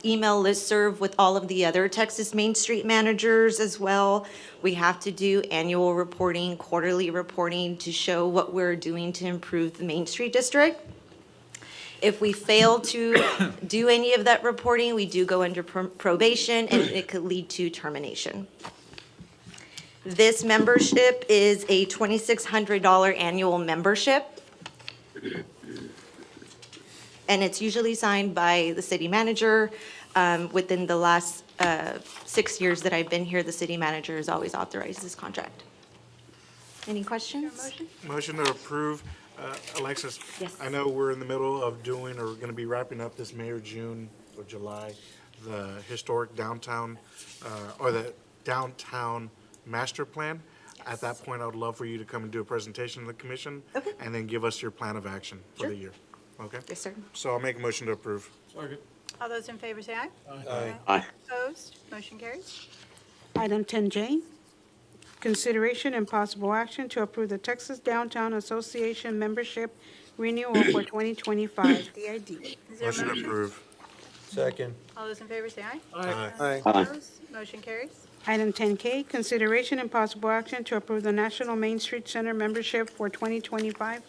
[SPEAKER 17] email listserv with all of the other Texas Main Street managers as well. We have to do annual reporting, quarterly reporting to show what we're doing to improve the Main Street District. If we fail to do any of that reporting, we do go under probation and it could lead to termination. This membership is a $2,600 annual membership. And it's usually signed by the city manager. Within the last 6 years that I've been here, the city manager has always authorized this contract. Any questions?
[SPEAKER 10] Motion to approve. Alexis?
[SPEAKER 17] Yes.
[SPEAKER 10] I know we're in the middle of doing, or going to be wrapping up this May or June or July, the historic downtown, or the downtown master plan. At that point, I would love for you to come and do a presentation to the commission.
[SPEAKER 17] Okay.
[SPEAKER 10] And then give us your plan of action for
[SPEAKER 17] Sure.
[SPEAKER 10] the year. Okay?
[SPEAKER 17] Yes, sir.
[SPEAKER 10] So I'll make a motion to approve.
[SPEAKER 1] All those in favor say aye.
[SPEAKER 10] Aye.
[SPEAKER 13] Aye.
[SPEAKER 1] Opposed? Motion carries.
[SPEAKER 6] Item 10J, consideration and possible action to approve the Texas Downtown Association membership renewal for 2025, DID.
[SPEAKER 1] Is there a
[SPEAKER 10] Motion to approve.
[SPEAKER 5] Second.
[SPEAKER 1] All those in favor say aye.
[SPEAKER 10] Aye.
[SPEAKER 17] Aye.
[SPEAKER 1] Opposed? Motion carries.
[SPEAKER 6] Item 10K, consideration and possible action to approve the National Main Street Center membership for 2025.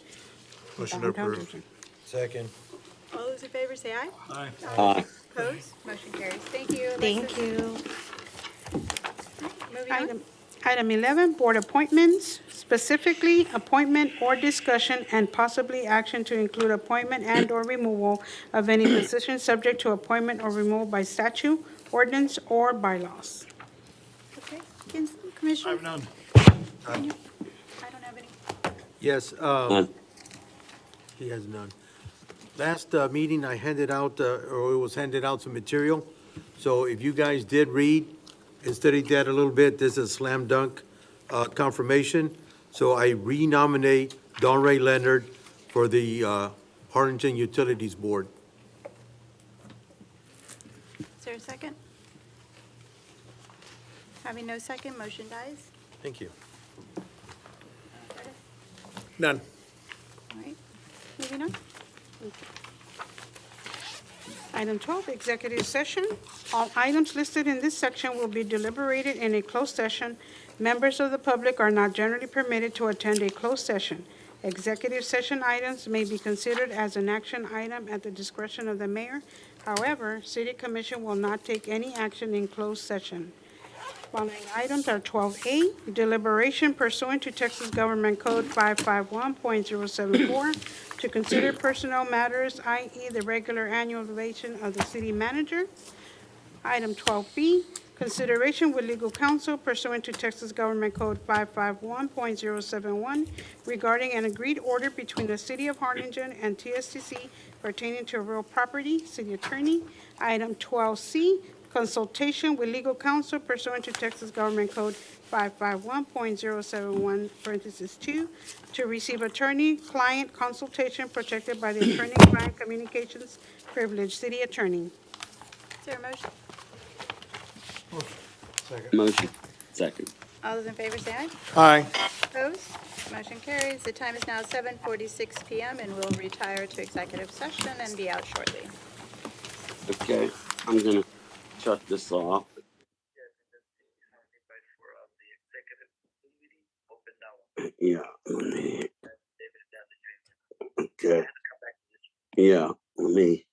[SPEAKER 10] Motion to
[SPEAKER 6] Downtown
[SPEAKER 10] approve.
[SPEAKER 6] District.
[SPEAKER 5] Second.
[SPEAKER 1] All those in favor say aye.
[SPEAKER 10] Aye.
[SPEAKER 13] Aye.
[SPEAKER 1] Opposed? Motion carries. Thank you.
[SPEAKER 17] Thank you.
[SPEAKER 1] Moving on.
[SPEAKER 6] Item 11, board appointments, specifically appointment or discussion and possibly action to include appointment and/or removal of any position subject to appointment or removal by statute, ordinance, or bylaws.
[SPEAKER 1] Okay, Commissioner?
[SPEAKER 5] I have none.
[SPEAKER 1] I don't have any.
[SPEAKER 5] Yes,
[SPEAKER 13] None.
[SPEAKER 5] he has none. Last meeting, I handed out, or it was handed out some material. So if you guys did read and studied that a little bit, this is slam dunk confirmation. So I renominate Don Ray Leonard for the Harlingen Utilities Board.
[SPEAKER 1] a second? Having no second, motion dies.
[SPEAKER 5] Thank you.
[SPEAKER 10] None.
[SPEAKER 1] All right, moving on.
[SPEAKER 6] Item 12, executive session. All items listed in this section will be deliberated in a closed session. Members of the public are not generally permitted to attend a closed session. Executive session items may be considered as an action item at the discretion of the mayor. However, city commission will not take any action in closed session. Following items are 12A, deliberation pursuant to Texas Government Code 551.074 to consider personnel matters, i.e. the regular annual evaluation of the city manager. Item 12B, consideration with legal counsel pursuant to Texas Government Code 551.071 regarding an agreed order between the City of Harlingen and TSTC pertaining to real property, city attorney. Item 12C, consultation with legal counsel pursuant to Texas Government Code 551.071, parentheses 2, to receive attorney-client consultation protected by the attorney-client communications privilege. City attorney.
[SPEAKER 1] Is there a motion?
[SPEAKER 13] Motion. Second.
[SPEAKER 1] All those in favor say aye.
[SPEAKER 10] Aye.
[SPEAKER 1] Opposed? Motion carries. The time is now 7:46 PM, and we'll retire to executive session and be out shortly.
[SPEAKER 13] Okay, I'm gonna shut this off. Yeah, let me. Okay. Yeah, let me.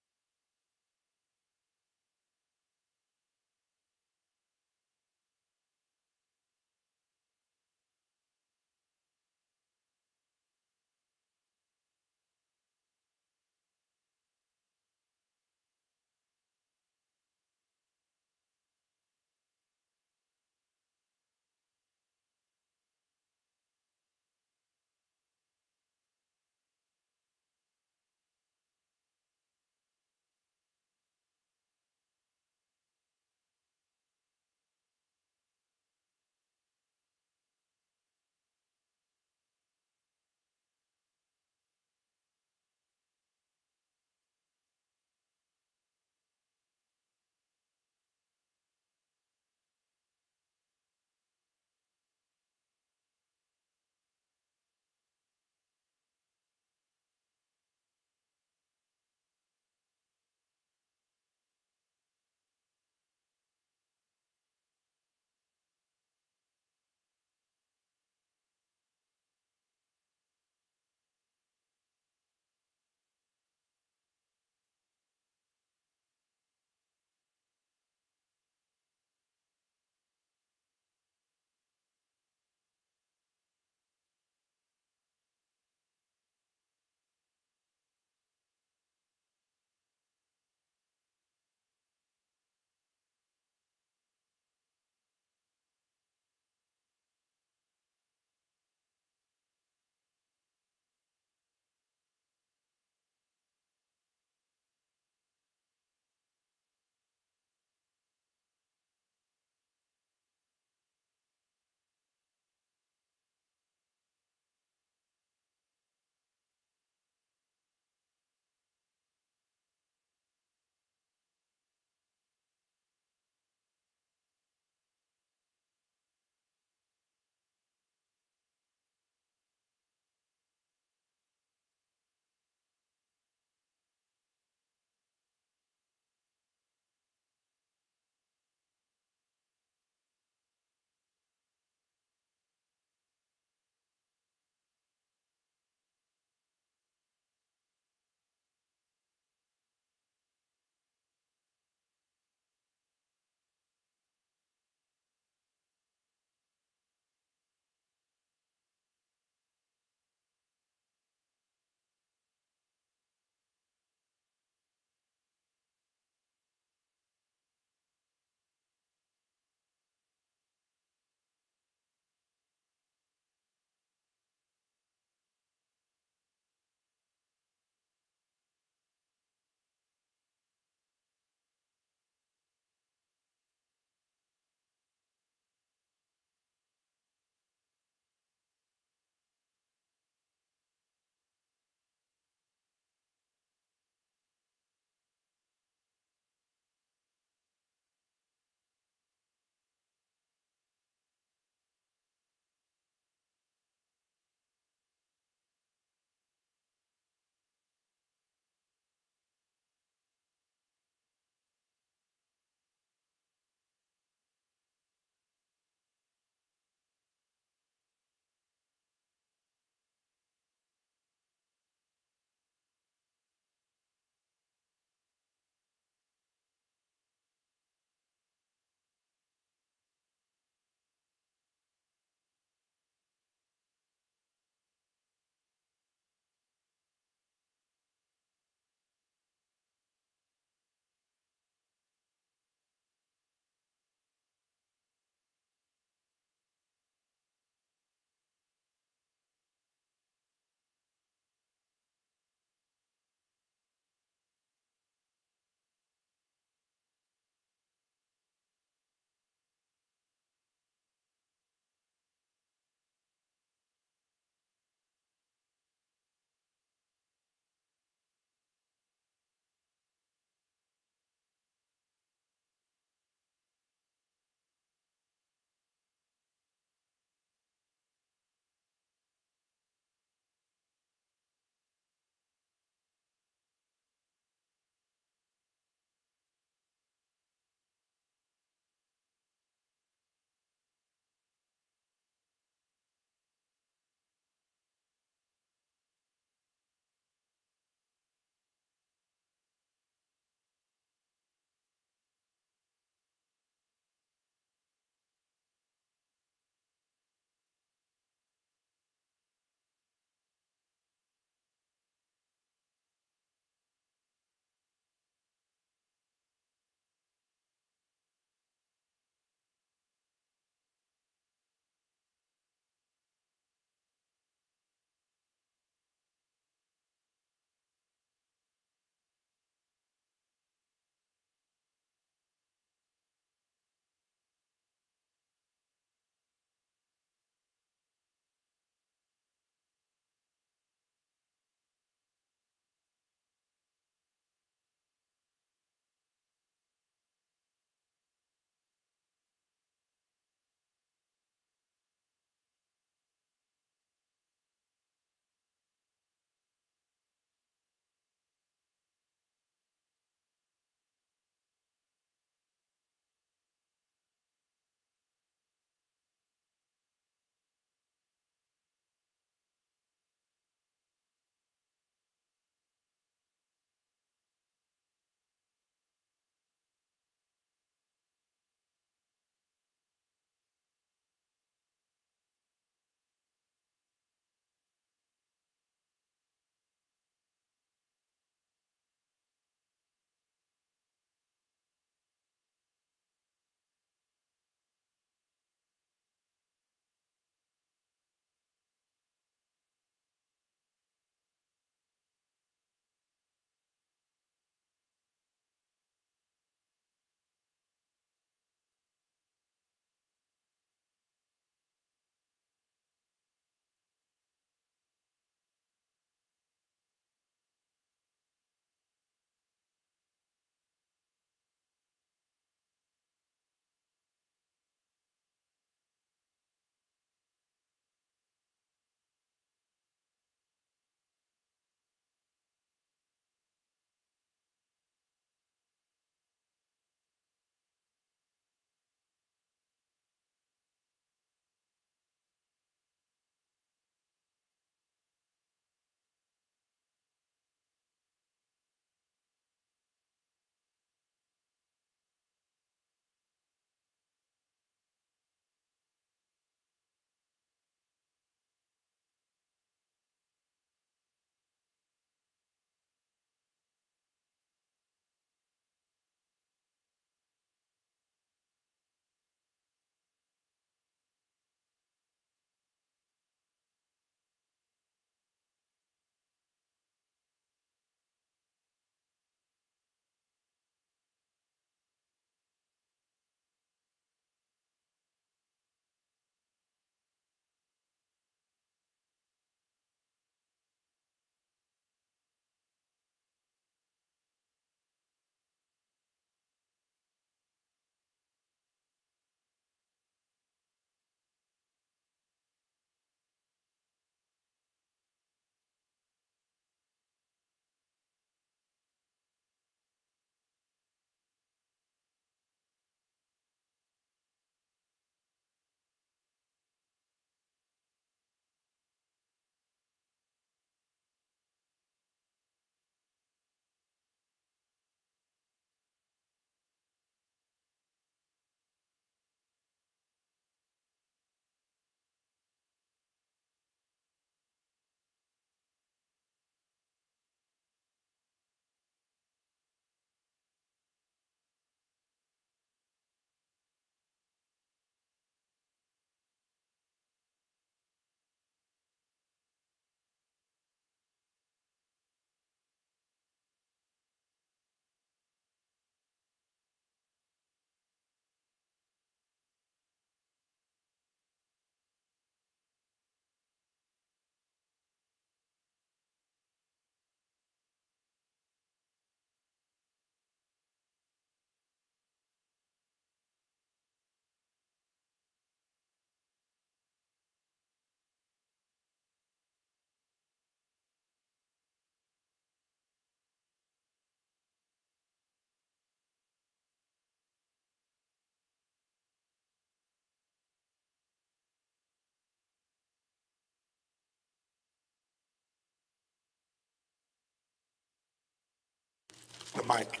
[SPEAKER 10] The mic.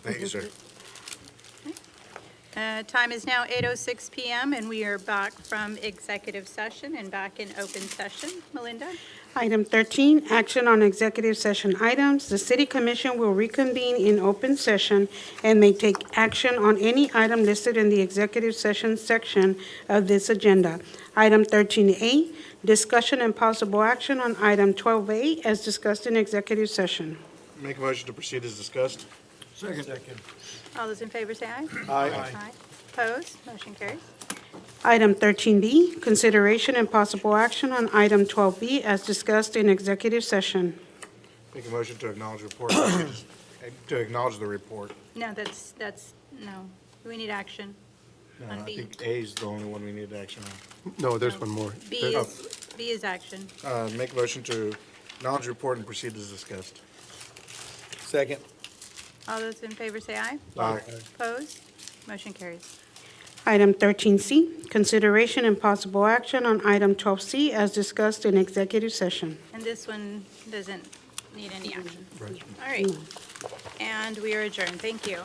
[SPEAKER 10] Thank you, sir.
[SPEAKER 1] Time is now 8:06 PM, and we are back from executive session and back in open session. Melinda?
[SPEAKER 6] Item 13, action on executive session items. The city commission will reconvene in open session and may take action on any item listed in the executive session section of this agenda. Item 13A, discussion and possible action on item 12A as discussed in executive session.
[SPEAKER 10] Make a motion to proceed as discussed.
[SPEAKER 5] Second.
[SPEAKER 1] All those in favor say aye.
[SPEAKER 10] Aye.
[SPEAKER 1] Opposed? Motion carries.
[SPEAKER 6] Item 13B, consideration and possible action on item 12B as discussed in executive session.
[SPEAKER 10] Make a motion to acknowledge report, to acknowledge the report.
[SPEAKER 1] No, no, we need action
[SPEAKER 10] No,
[SPEAKER 1] on
[SPEAKER 10] I
[SPEAKER 1] B.
[SPEAKER 10] think A is the only one we need action on.
[SPEAKER 11] No, there's one more.
[SPEAKER 1] B is action.
[SPEAKER 10] Make a motion to acknowledge report and proceed as discussed.
[SPEAKER 5] Second.
[SPEAKER 1] All those in favor say aye.
[SPEAKER 10] Aye.
[SPEAKER 1] Opposed? Motion carries.
[SPEAKER 6] Item 13C, consideration and possible action on item 12C as discussed in executive session.
[SPEAKER 1] And this one doesn't need any action. All right. And we are adjourned. Thank you.